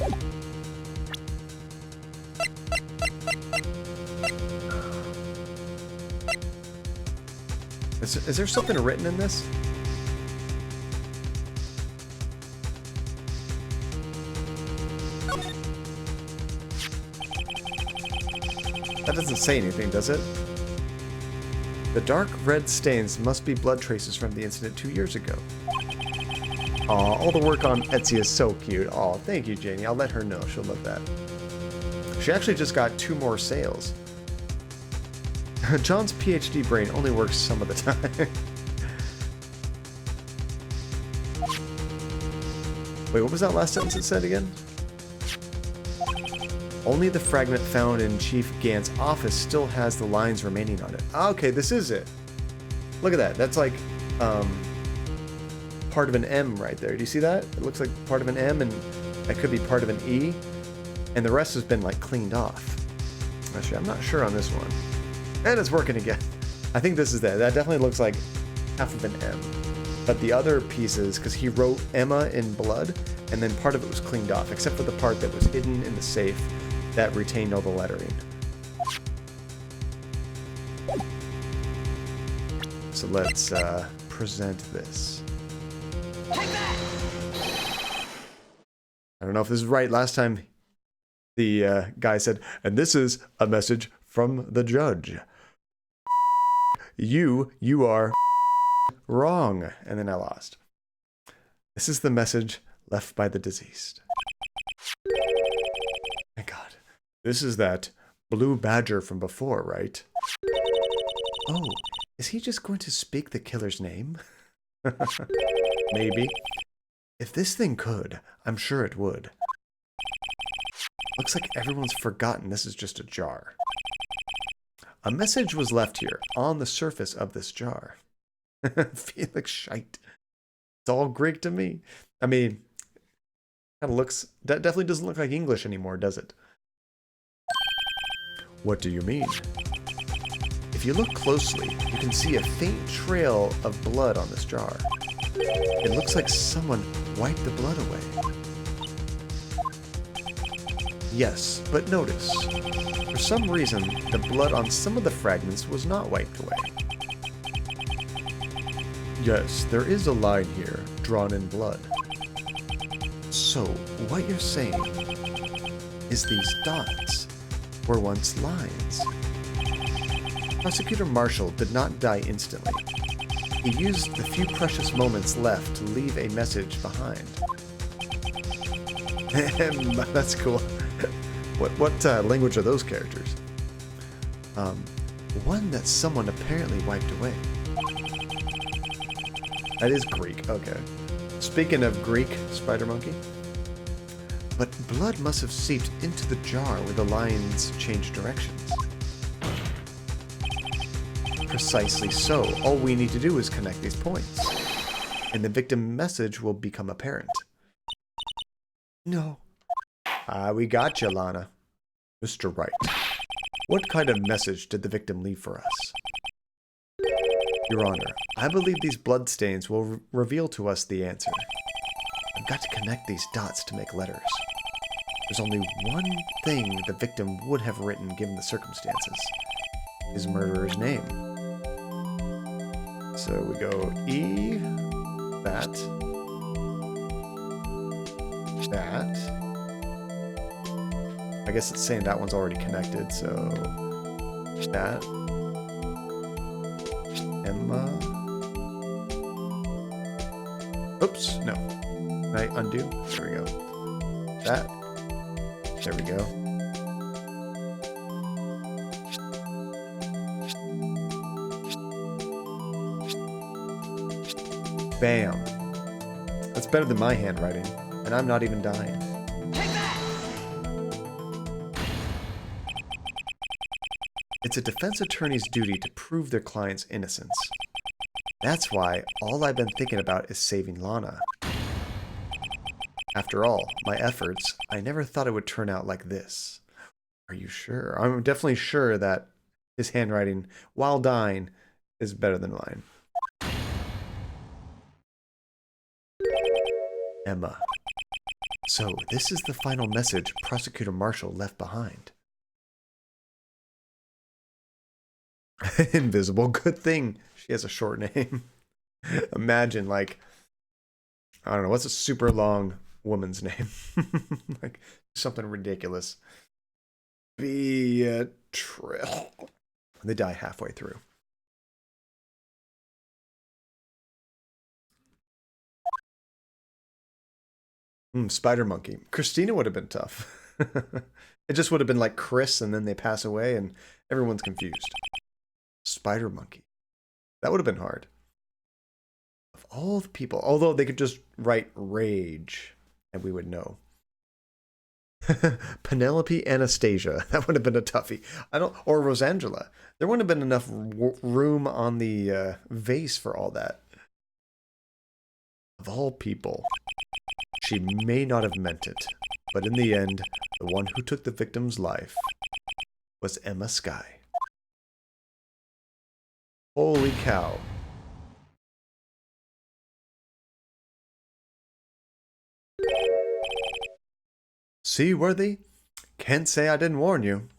Is there something written in this? That doesn't say anything, does it? The dark red stains must be blood traces from the incident 2 years ago. Aw, all the work on Etsy is so cute. Aw, thank you, Janie. I'll let her know. She'll love that. She actually just got 2 more sales. John's PhD brain only works some of the time. Wait, what was that last sentence it said again? Only the fragment found in Chief Gant's office still has the lines remaining on it. Ah, okay, this is it. Look at that. That's like part of an M right there. Do you see that? It looks like part of an M, and that could be part of an E. And the rest has been like cleaned off. Actually, I'm not sure on this one. And it's working again. I think this is that. That definitely looks like half of an M. But the other pieces, because he wrote Emma in blood, and then part of it was cleaned off, except for the part that was hidden in the safe that retained all the lettering. So let's present this. Take that! I don't know if this is right. Last time the guy said, and this is a message from the judge. You are wrong. And then I lost. This is the message left by the deceased. My God. This is that blue badger from before, right? Oh, is he just going to speak the killer's name? Maybe. If this thing could, I'm sure it would. Looks like everyone's forgotten this is just a jar. A message was left here, on the surface of this jar. Felix shite. It's all Greek to me. I mean, kind of looks... That definitely doesn't look like English anymore, does it? What do you mean? If you look closely, you can see a faint trail of blood on this jar. It looks like someone wiped the blood away. Yes, but notice, for some reason, the blood on some of the fragments was not wiped away. Yes, there is a line here, drawn in blood. So, what you're saying is these dots were once lines. Prosecutor Marshall did not die instantly. He used the few precious moments left to leave a message behind. That's cool. What language are those characters? One that someone apparently wiped away. That is Greek, okay. Speaking of Greek, Spider Monkey. But blood must have seeped into the jar where the lines changed directions. Precisely so. All we need to do is connect these points. And the victim message will become apparent. No. We got you, Lana. Mr. Wright. What kind of message did the victim leave for us? Your Honor, I believe these bloodstains will reveal to us the answer. I've got to connect these dots to make letters. There's only one thing the victim would have written given the circumstances. His murderer's name. So we go E, that. I guess it's saying that one's already connected, so that. Emma. Oops, no. Can I undo? There we go. That. There we go. Bam. That's better than my handwriting, and I'm not even dying. Take that! It's a defense attorney's duty to prove their client's innocence. That's why all I've been thinking about is saving Lana. After all, my efforts, I never thought it would turn out like this. Are you sure? I'm definitely sure that his handwriting, while dying, is better than mine. Emma. So, this is the final message Prosecutor Marshall left behind. Invisible. Good thing she has a short name. Imagine, like, I don't know, what's a super long woman's name? Like, something ridiculous. Beatrice. They die halfway through. Spider Monkey. Christina would have been tough. It just would have been like Chris, and then they pass away, and everyone's confused. Spider Monkey. That would have been hard. Of all the people, although they could just write Rage, and we would know. Penelope Anastasia. That would have been a toughie. Or Rosangela. There wouldn't have been enough room on the vase for all that. Of all people, she may not have meant it, but in the end, the one who took the victim's life was Emma Skye. Holy cow. See, Worthy? Can't say I didn't warn you.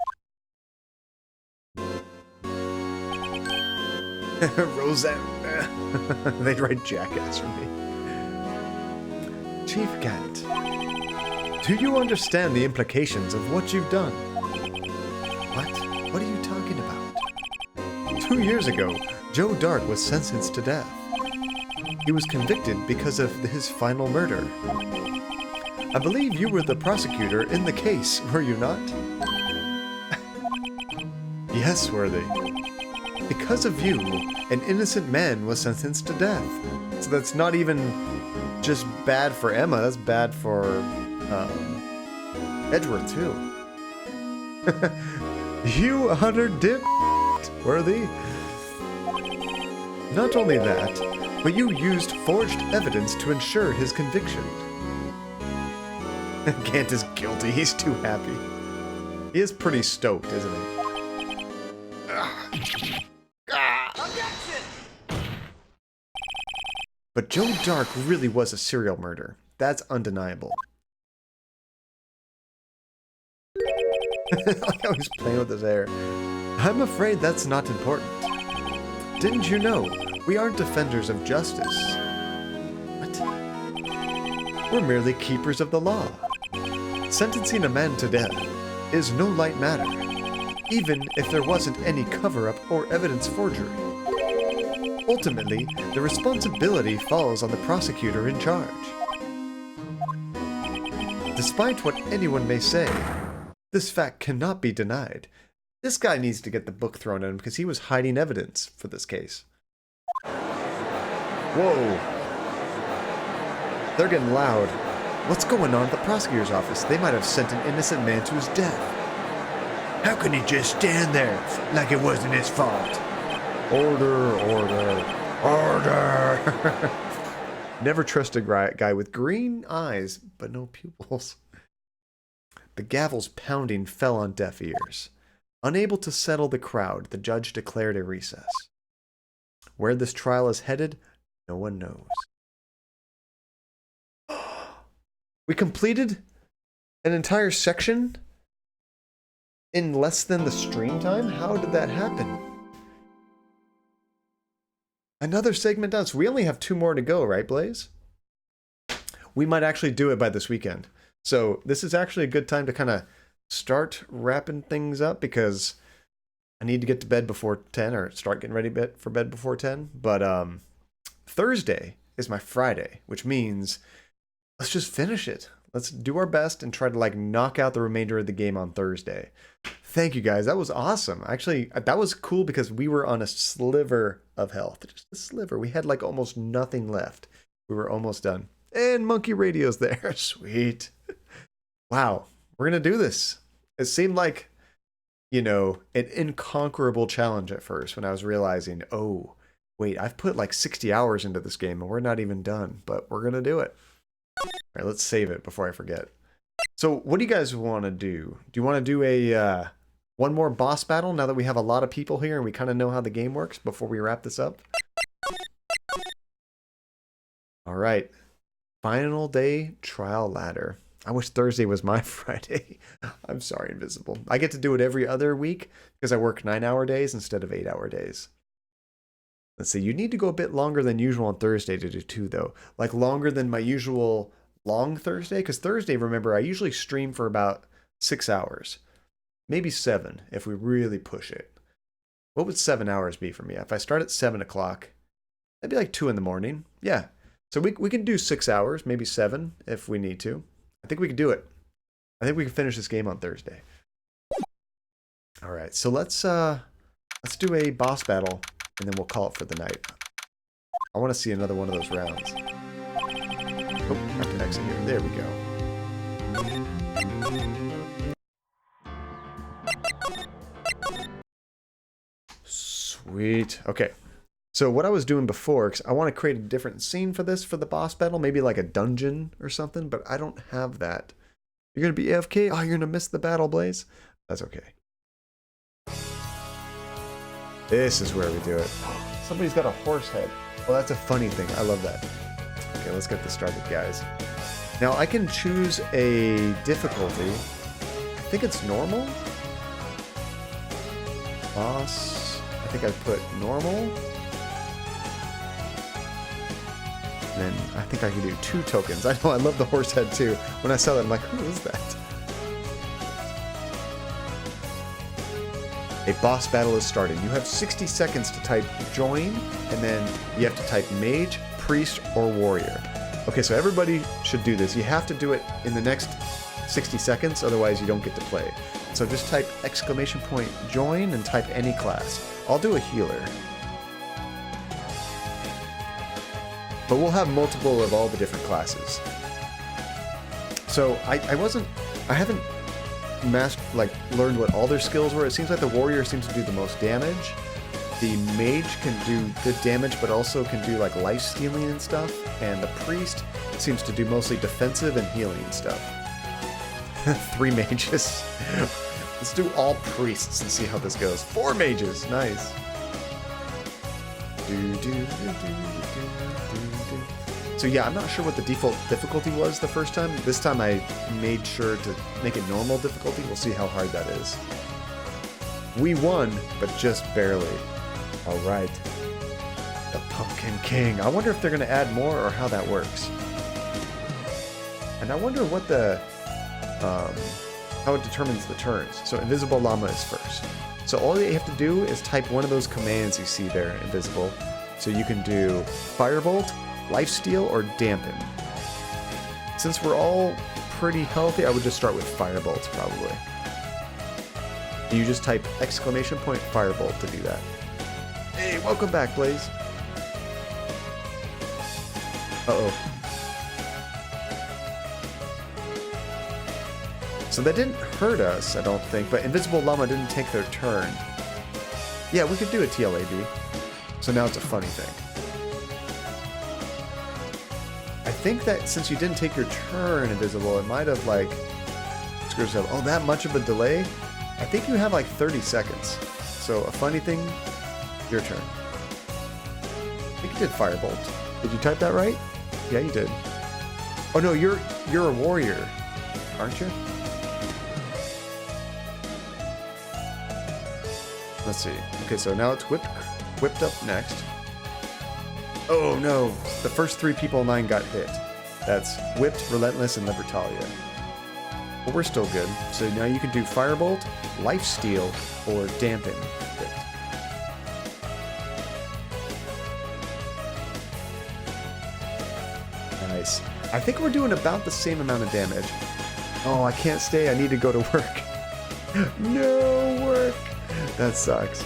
Roseanne. They'd write Jackass for me. Chief Gant, do you understand the implications of what you've done? What? What are you talking about? 2 years ago, Joe Dark was sentenced to death. He was convicted because of his final murder. I believe you were the prosecutor in the case, were you not? Yes, Worthy. Because of you, an innocent man was sentenced to death. So that's not even just bad for Emma, that's bad for Edward too. You utter dip, Worthy. Not only that, but you used forged evidence to ensure his conviction. Gant is guilty, he's too happy. He is pretty stoked, isn't he? Objection! But Joe Dark really was a serial murderer. That's undeniable. Like how he's playing with his hair. I'm afraid that's not important. Didn't you know? We aren't defenders of justice. What? We're merely keepers of the law. Sentencing a man to death is no light matter, even if there wasn't any cover-up or evidence forgery. Ultimately, the responsibility falls on the prosecutor in charge. Despite what anyone may say, this fact cannot be denied. This guy needs to get the book thrown at him because he was hiding evidence for this case. Whoa. They're getting loud. What's going on at the prosecutor's office? They might have sent an innocent man to his death. How can he just stand there like it wasn't his fault? Order, order, order. Never trust a guy with green eyes, but no pupils. The gavel's pounding fell on deaf ears. Unable to settle the crowd, the judge declared a recess. Where this trial is headed, no one knows. We completed an entire section in less than the stream time? How did that happen? Another segment done. So we only have 2 more to go, right, Blaze? We might actually do it by this weekend. So this is actually a good time to kind of start wrapping things up because I need to get to bed before 10 or start getting ready for bed before 10. But Thursday is my Friday, which means let's just finish it. Let's do our best and try to like knock out the remainder of the game on Thursday. Thank you guys. That was awesome. Actually, that was cool because we were on a sliver of health. Just a sliver. We had like almost nothing left. We were almost done. And Monkey Radio's there. Sweet. Wow. We're going to do this. It seemed like, you know, an inconquerable challenge at first when I was realizing, oh, wait, I've put like 60 hours into this game and we're not even done, but we're going to do it. All right, let's save it before I forget. So what do you guys want to do? Do you want to do a one more boss battle now that we have a lot of people here and we kind of know how the game works before we wrap this up? All right. Final day trial ladder. I wish Thursday was my Friday. I'm sorry, Invisible. I get to do it every other week because I work 9-hour days instead of 8-hour days. Let's see. You need to go a bit longer than usual on Thursday to do 2, though. Like longer than my usual long Thursday. Because Thursday, remember, I usually stream for about 6 hours. Maybe 7 if we really push it. What would 7 hours be for me? If I start at 7 o'clock, that'd be like 2 in the morning. Yeah. So we can do 6 hours, maybe 7 if we need to. I think we can do it. I think we can finish this game on Thursday. All right. So let's do a boss battle. And then we'll call it for the night. I want to see another one of those rounds. Oh, I have to exit here. There we go. Sweet. Okay. So what I was doing before, because I want to create a different scene for this, for the boss battle. Maybe like a dungeon or something, but I don't have that. You're going to be AFK? Oh, you're going to miss the battle, Blaze? That's okay. This is where we do it. Somebody's got a horse head. Well, that's a funny thing. I love that. Okay, let's get this started, guys. Now, I can choose a difficulty. I think it's normal. Boss. I think I put normal. And then I think I can do 2 tokens. I know, I love the horse head too. When I saw that, I'm like, who is that? A boss battle is starting. You have 60 seconds to type join, and then you have to type mage, priest, or warrior. Okay, so everybody should do this. You have to do it in the next 60 seconds, otherwise you don't get to play. So just type exclamation point join and type any class. I'll do a healer. But we'll have multiple of all the different classes. So I haven't learned what all their skills were. It seems like the warrior seems to do the most damage. The mage can do good damage, but also can do like life stealing and stuff. And the priest seems to do mostly defensive and healing stuff. 3 mages. Let's do all priests and see how this goes. 4 mages, nice. So yeah, I'm not sure what the default difficulty was the first time. This time I made sure to make it normal difficulty. We'll see how hard that is. We won, but just barely. All right. The Pumpkin King. I wonder if they're going to add more or how that works. And I wonder what the... how it determines the turns. So Invisible Llama is first. So all you have to do is type one of those commands you see there, Invisible. So you can do Firebolt, Lifesteal, or Dampen. Since we're all pretty healthy, I would just start with Firebolt, probably. You just type exclamation point Firebolt to do that. Hey, welcome back, Blaze. Uh-oh. So that didn't hurt us, I don't think, but Invisible Llama didn't take their turn. Yeah, we could do a TLAB. So now it's a funny thing. I think that since you didn't take your turn, Invisible, it might have, like, screwed yourself. Oh, that much of a delay? I think you have, like, 30 seconds. So a funny thing, your turn. I think you did Firebolt. Did you type that right? Yeah, you did. Oh, no, you're a warrior, aren't you? Let's see. Okay, so now it's whipped up next. Oh no, the first 3 people in line got hit. That's Whipped, Relentless, and Libertalia. But we're still good. So now you can do Firebolt, Lifesteal, or Dampen. Whipped. Nice. I think we're doing about the same amount of damage. Oh, I can't stay. I need to go to work. No work. That sucks.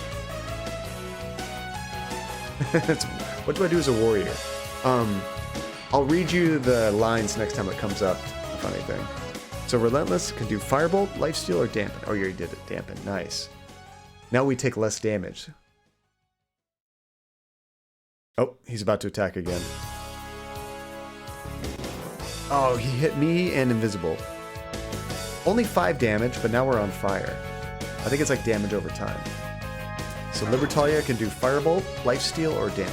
What do I do as a warrior? I'll read you the lines next time it comes up. A funny thing. So Relentless can do Firebolt, Lifesteal, or Dampen. Oh, you already did it. Dampen. Nice. Now we take less damage. Oh, he's about to attack again. Oh, he hit me and Invisible. Only 5 damage, but now we're on fire. I think it's like damage over time. So Libertalia can do Firebolt, Lifesteal, or Dampen.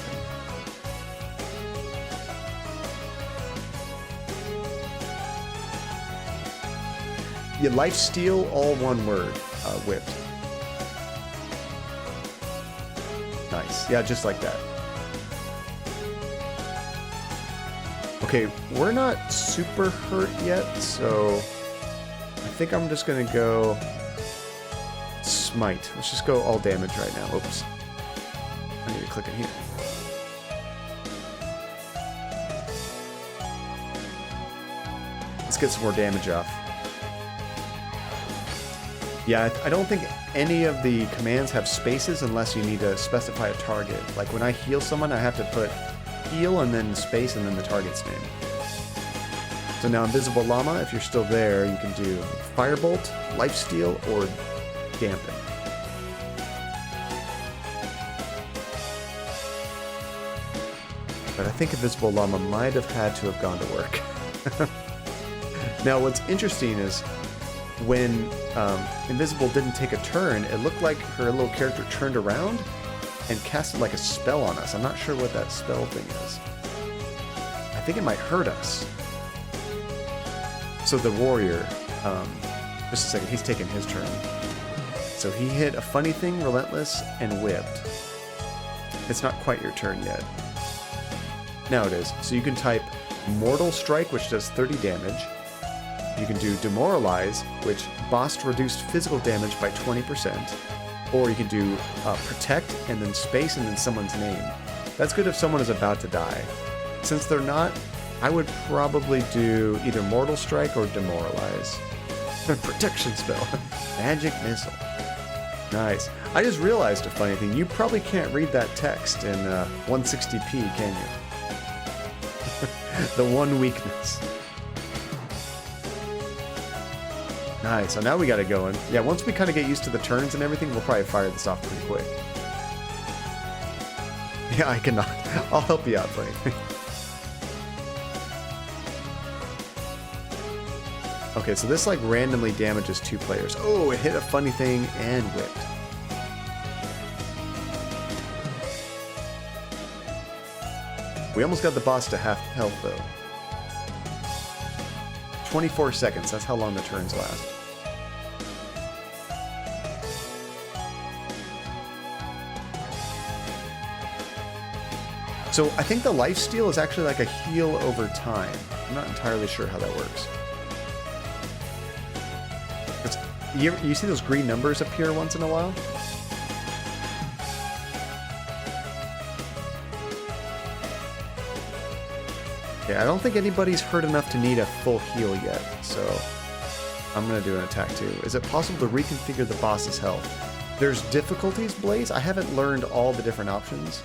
Yeah, Lifesteal, all one word, Whipped. Nice. Yeah, just like that. Okay, we're not super hurt yet, so I think I'm just gonna go Smite. Let's just go all damage right now. Oops. I need to click in here. Let's get some more damage off. Yeah, I don't think any of the commands have spaces unless you need to specify a target. Like when I heal someone, I have to put heal and then space and then the target's name. So now Invisible Llama, if you're still there, you can do Firebolt, Lifesteal, or Dampen. But I think Invisible Llama might have had to have gone to work. Now what's interesting is when Invisible didn't take a turn, it looked like her little character turned around and casted like a spell on us. I'm not sure what that spell thing is. I think it might hurt us. So the warrior, just a second, he's taking his turn. So he hit a funny thing, Relentless, and Whipped. It's not quite your turn yet. Now it is. So you can type Mortal Strike, which does 30 damage. You can do Demoralize, which boss reduced physical damage by 20%. Or you can do Protect, and then space, and then someone's name. That's good if someone is about to die. Since they're not, I would probably do either Mortal Strike or Demoralize. Protection spell. Magic Missile. Nice. I just realized a funny thing. You probably can't read that text in 160p, can you? The one weakness. Nice. So now we got it going. Yeah, once we kind of get used to the turns and everything, we'll probably fire this off pretty quick. Yeah, I cannot. I'll help you out, buddy. Okay, so this like randomly damages 2 players. Oh, it hit a funny thing and whipped. We almost got the boss to half health, though. 24 seconds, that's how long the turns last. So I think the lifesteal is actually like a heal over time. I'm not entirely sure how that works. You see those green numbers appear once in a while? Okay, I don't think anybody's hurt enough to need a full heal yet, so I'm going to do an attack too. Is it possible to reconfigure the boss's health? There's difficulties, Blaze. I haven't learned all the different options.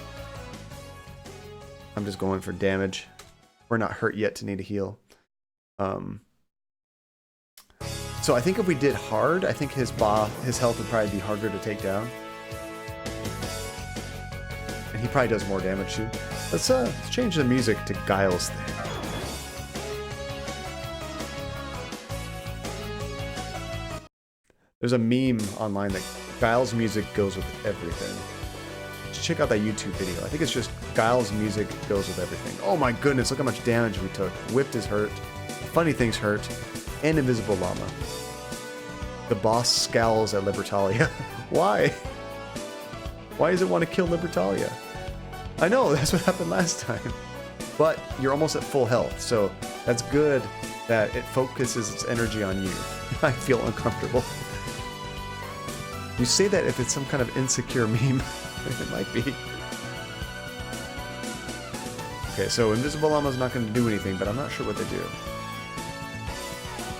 I'm just going for damage. We're not hurt yet to need a heal. So I think if we did hard, I think his health would probably be harder to take down. And he probably does more damage too. Let's change the music to Guile's thing. There's a meme online that Guile's music goes with everything. Check out that YouTube video. I think it's just Guile's music goes with everything. Oh my goodness, look how much damage we took. Whipped is hurt. Funny Thing's hurt. And Invisible Llama. The boss scowls at Libertalia. Why? Why does it want to kill Libertalia? I know, that's what happened last time. But you're almost at full health, so that's good that it focuses its energy on you. I feel uncomfortable. You say that if it's some kind of insecure meme. It might be. Okay, so Invisible Llama's not going to do anything, but I'm not sure what they do.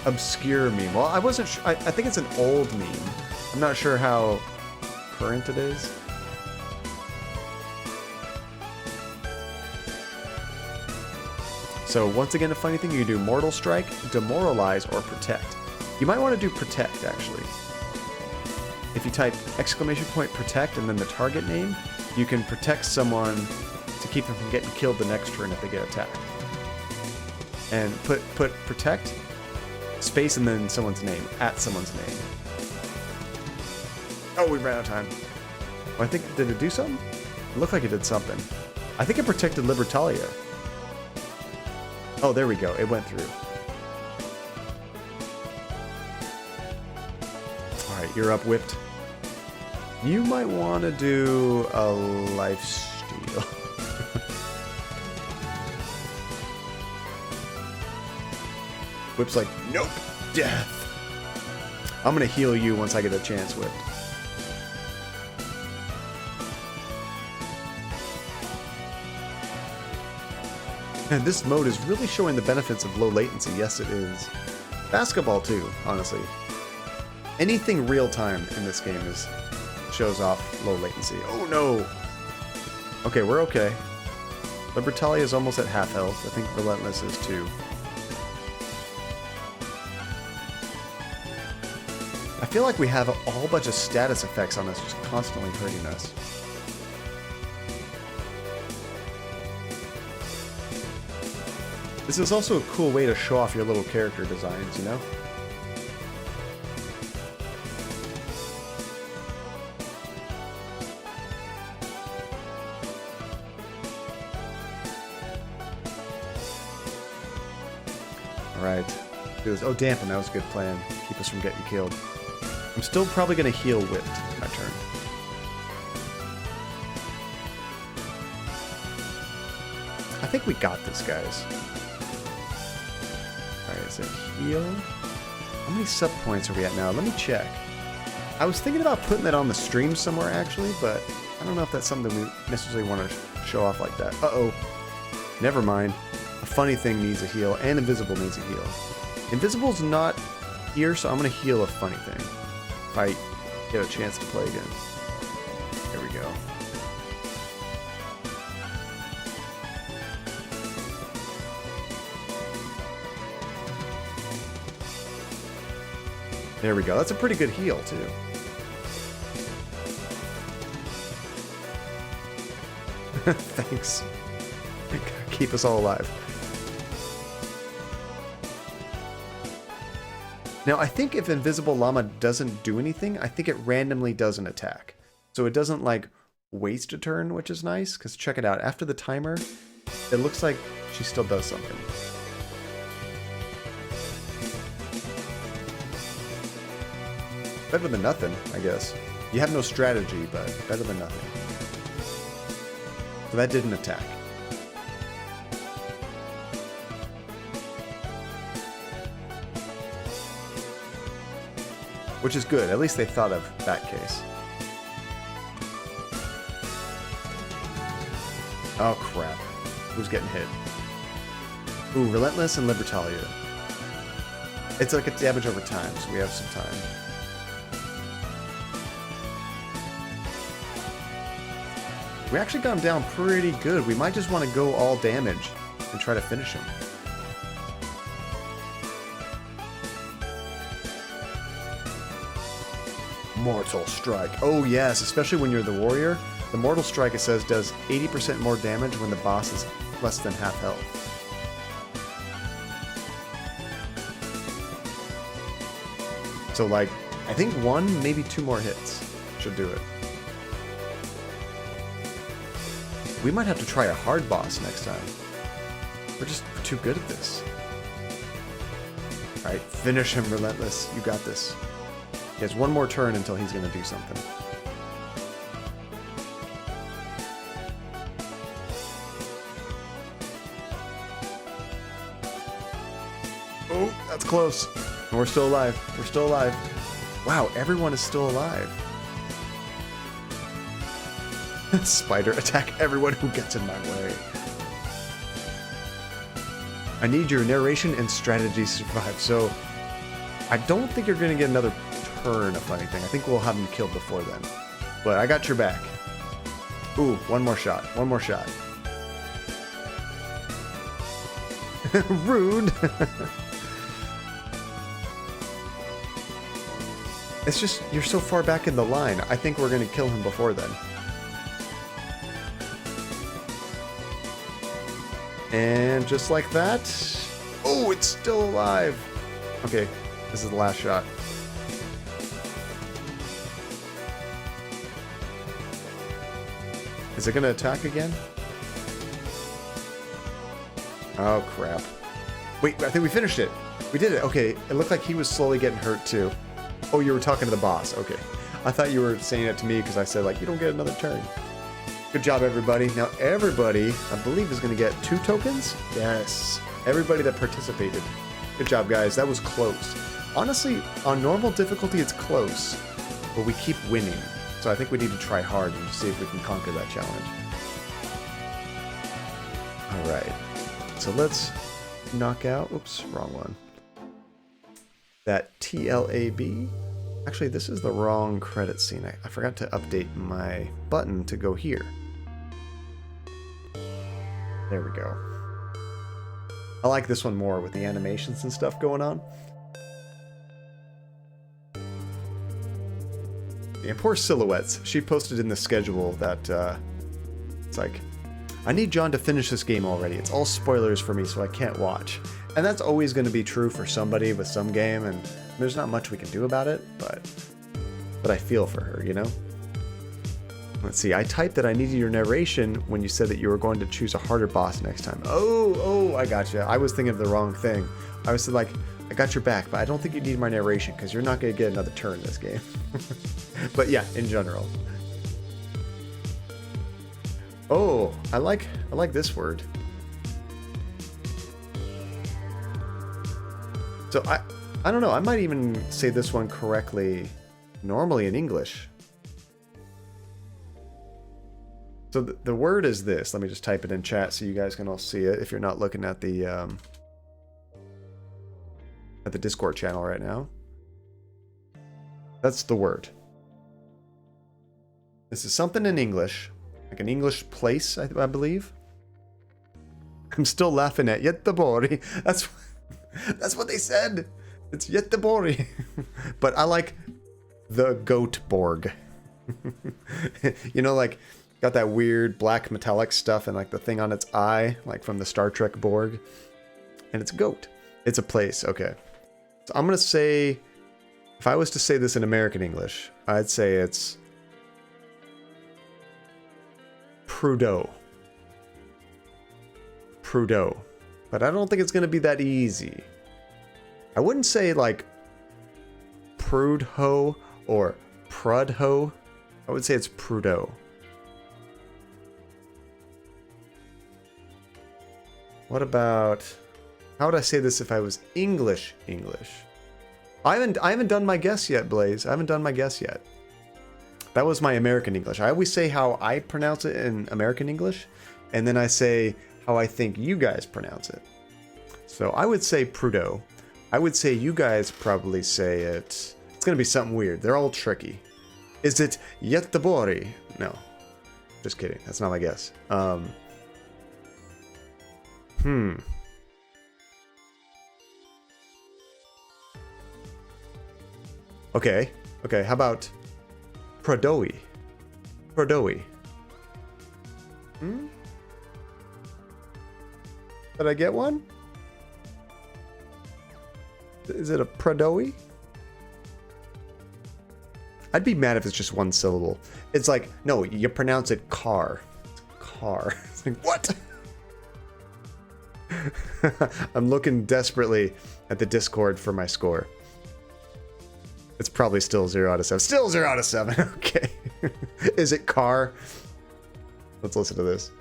Obscure meme. Well, I wasn't sure. I think it's an old meme. I'm not sure how current it is. So once again, a funny thing, you can do Mortal Strike, Demoralize, or Protect. You might want to do Protect, actually. If you type !protect and then the target name, you can protect someone to keep them from getting killed the next turn if they get attacked. And put protect, space, and then someone's name, at someone's name. Oh, we ran out of time. Oh, I think, did it do something? It looked like it did something. I think it protected Libertalia. Oh, there we go. It went through. Alright, you're up, Whipped. You might want to do a lifesteal. Whip's like, nope, death. I'm going to heal you once I get a chance, Whipped. And this mode is really showing the benefits of low latency. Yes, it is. Basketball, too, honestly. Anything real-time in this game shows off low latency. Oh, no! Okay, we're okay. Libertalia is almost at half health. I think Relentless is too. I feel like we have a whole bunch of status effects on us just constantly hurting us. This is also a cool way to show off your little character designs, you know? Alright. Do this. Oh, dampen. That was a good plan. Keep us from getting killed. I'm still probably going to heal Whipped my turn. I think we got this, guys. Alright, is it heal? How many sub points are we at now? Let me check. I was thinking about putting that on the stream somewhere, actually, but I don't know if that's something we necessarily want to show off like that. Uh-oh. Never mind. A Funny Thing needs a heal, and Invisible needs a heal. Invisible's not here, so I'm going to heal a Funny Thing. If I get a chance to play again. There we go. There we go. That's a pretty good heal, too. Thanks. Keep us all alive. Now, I think if Invisible Llama doesn't do anything, I think it randomly does an attack. So it doesn't, like, waste a turn, which is nice, because check it out. After the timer, it looks like she still does something. Better than nothing, I guess. You have no strategy, but better than nothing. So that didn't attack. Which is good. At least they thought of that case. Oh, crap. Who's getting hit? Ooh, Relentless and Libertalia. It's like a damage over time, so we have some time. We actually got him down pretty good. We might just want to go all damage and try to finish him. Mortal Strike. Oh yes, especially when you're the warrior. The Mortal Strike, it says, does 80% more damage when the boss is less than half health. So like, I think 1, maybe 2 more hits should do it. We might have to try a hard boss next time. We're just too good at this. Alright, finish him, Relentless. You got this. He has 1 more turn until he's going to do something. Oh, that's close. And we're still alive. We're still alive. Wow, everyone is still alive. Spider, attack everyone who gets in my way. I need your narration and strategy to survive. So, I don't think you're going to get another turn of anything. I think we'll have him killed before then. But I got your back. Ooh, 1 more shot. 1 more shot. Rude. It's just, you're so far back in the line. I think we're going to kill him before then. And just like that... Oh, it's still alive! Okay, this is the last shot. Is it going to attack again? Oh, crap. Wait, I think we finished it. We did it. Okay, it looked like he was slowly getting hurt, too. Oh, you were talking to the boss. Okay. I thought you were saying it to me because I said, like, you don't get another turn. Good job, everybody. Now, everybody, I believe, is going to get 2 tokens? Yes. Everybody that participated. Good job, guys. That was close. Honestly, on normal difficulty, it's close. But we keep winning. So I think we need to try hard and see if we can conquer that challenge. Alright. So let's knock out... Oops, wrong one. That TLAB. Actually, this is the wrong credit scene. I forgot to update my button to go here. There we go. I like this one more with the animations and stuff going on. And poor Silhouettes. She posted in the schedule that it's like, I need John to finish this game already. It's all spoilers for me, so I can't watch. And that's always going to be true for somebody with some game, and there's not much we can do about it, but I feel for her, you know? Let's see, I typed that I needed your narration when you said that you were going to choose a harder boss next time. Oh, I gotcha. I was thinking of the wrong thing. I was like, I got your back, but I don't think you need my narration, because you're not going to get another turn in this game. But yeah, in general. Oh, I like this word. So I don't know, I might even say this one correctly normally in English. So the word is this. Let me just type it in chat so you guys can all see it if you're not looking at the Discord channel right now. That's the word. This is something in English, like an English place, I believe. I'm still laughing at Göteborg. That's what they said. It's Göteborg. But I like the Goatborg. You know, like, got that weird black metallic stuff and like the thing on its eye, like from the Star Trek Borg. And it's a goat. It's a place. Okay. So I'm going to say, if I was to say this in American English, I'd say it's Prud'hoe. Prud'homme, but I don't think it's going to be that easy. I wouldn't say like Prud'homme or Prud'homme. I would say it's Prud'homme. What about, how would I say this if I was English? I haven't done my guess yet, Blaze. I haven't done my guess yet. That was my American English. I always say how I pronounce it in American English, and then I say how I think you guys pronounce it. So I would say Prud'homme. I would say you guys probably say it. It's gonna be something weird. They're all tricky. Is it Göteborg? No, just kidding. That's not my guess. Okay. How about Prud'homme? Did I get one? Is it a Prud'homme? I'd be mad if it's just one syllable. It's like, no, you pronounce it car. It's car. It's like, what? I'm looking desperately at the Discord for my score. It's probably still 0 out of 7. Still 0 out of 7. Okay. Is it car? Let's listen to this.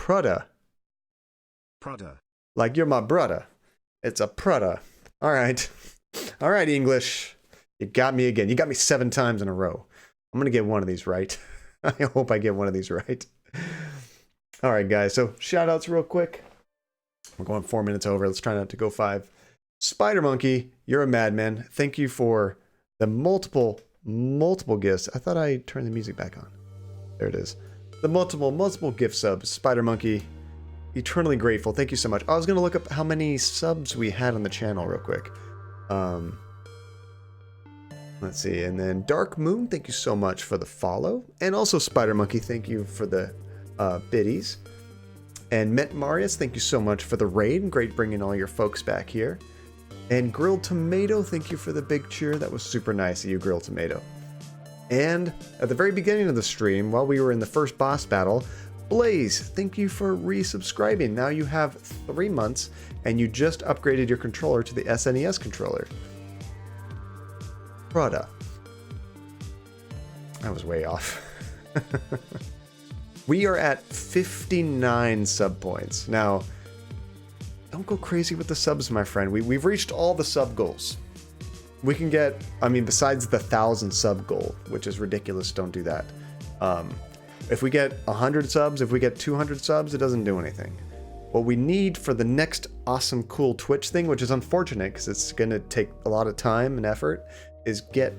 Prada. Like you're my brother. It's a Prada. All right. All right, English. You got me again. You got me 7 times in a row. I'm going to get one of these right. I hope I get one of these right. All right, guys. So shout outs real quick. We're going 4 minutes over. Let's try not to go 5. Spider Monkey, you're a madman. Thank you for the multiple gifts. I thought I turned the music back on. There it is. The multiple gift subs. Spider Monkey, eternally grateful. Thank you so much. I was going to look up how many subs we had on the channel real quick. Let's see. And then Dark Moon, thank you so much for the follow. And also Spider Monkey, thank you for the biddies. And Met Marius, thank you so much for the raid. Great bringing all your folks back here. And Grilled Tomato, thank you for the big cheer. That was super nice of you, Grilled Tomato. And at the very beginning of the stream, while we were in the first boss battle, Blaze, thank you for resubscribing. Now you have 3 months, and you just upgraded your controller to the SNES controller. Prada. I was way off. We are at 59 sub points. Now, don't go crazy with the subs, my friend. We've reached all the sub goals. We can get, I mean, besides the 1,000 sub goal, which is ridiculous, don't do that. If we get 100 subs, if we get 200 subs, it doesn't do anything. What we need for the next awesome, cool Twitch thing, which is unfortunate because it's going to take a lot of time and effort, is get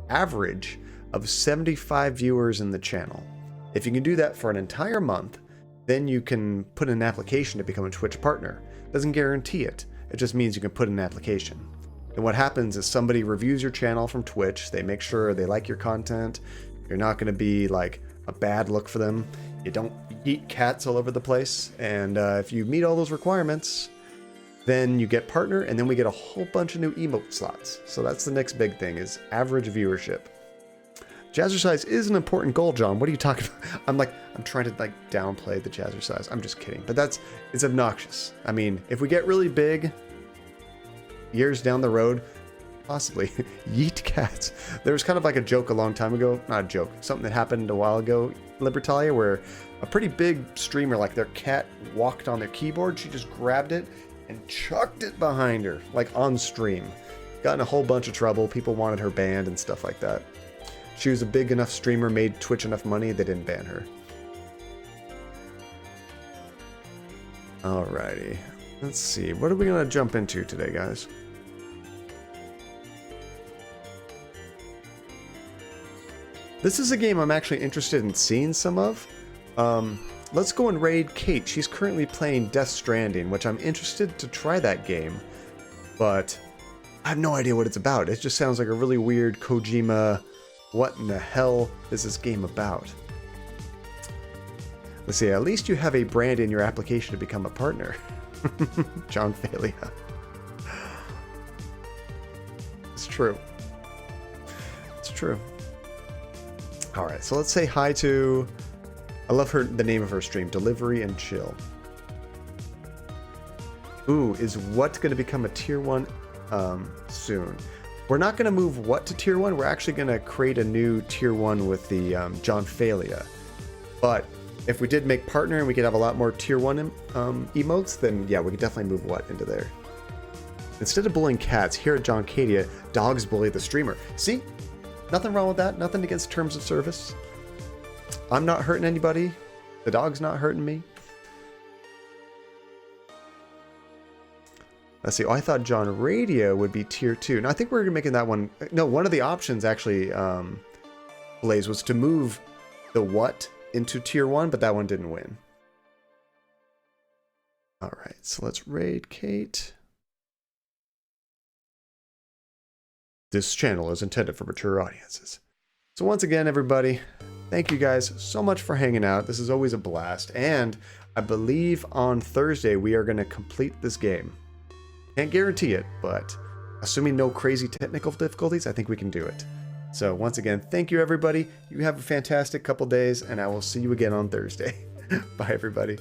average of 75 viewers in the channel. If you can do that for an entire month, then you can put in an application to become a Twitch partner. Doesn't guarantee it. It just means you can put in an application. And what happens is somebody reviews your channel from Twitch. They make sure they like your content. You're not going to be like a bad look for them. You don't eat cats all over the place. And if you meet all those requirements, then you get partner, and then we get a whole bunch of new emote slots. So that's the next big thing, is average viewership. Jazzercise is an important goal, John. What are you talking about? I'm trying to like downplay the jazzercise. I'm just kidding. But it's obnoxious. I mean, if we get really big years down the road, possibly yeet cats. There was kind of like a joke a long time ago. Not a joke. Something that happened a while ago, Libertalia, where a pretty big streamer, like their cat walked on their keyboard. She just grabbed it and chucked it behind her, like on stream. Got in a whole bunch of trouble. People wanted her banned and stuff like that. She was a big enough streamer, made Twitch enough money, they didn't ban her. Alrighty. Let's see. What are we going to jump into today, guys? This is a game I'm actually interested in seeing some of. Let's go and raid Kate. She's currently playing Death Stranding, which I'm interested to try that game. But I have no idea what it's about. It just sounds like a really weird Kojima... What in the hell is this game about? Let's see, at least you have a brand in your application to become a partner. John Falia. It's true. It's true. All right, so let's say hi to... I love the name of her stream, Delivery and Chill. Ooh, is what going to become a tier 1 soon? We're not going to move what to tier 1. We're actually going to create a new tier 1 with the John Falia. But if we did make partner and we could have a lot more tier 1 emotes, then yeah, we could definitely move what into there. Instead of bullying cats, here at John Cadia, dogs bully the streamer. See? Nothing wrong with that. Nothing against terms of service. I'm not hurting anybody. The dog's not hurting me. Let's see. Oh, I thought John Radio would be tier 2. Now, I think we're making that one... No, one of the options, actually, Blaze, was to move the what into tier 1, but that one didn't win. All right, so let's raid Kate. This channel is intended for mature audiences. So once again, everybody, thank you guys so much for hanging out. This is always a blast. And I believe on Thursday, we are going to complete this game. Can't guarantee it, but assuming no crazy technical difficulties, I think we can do it. So once again, thank you, everybody. You have a fantastic couple days, and I will see you again on Thursday. Bye, everybody.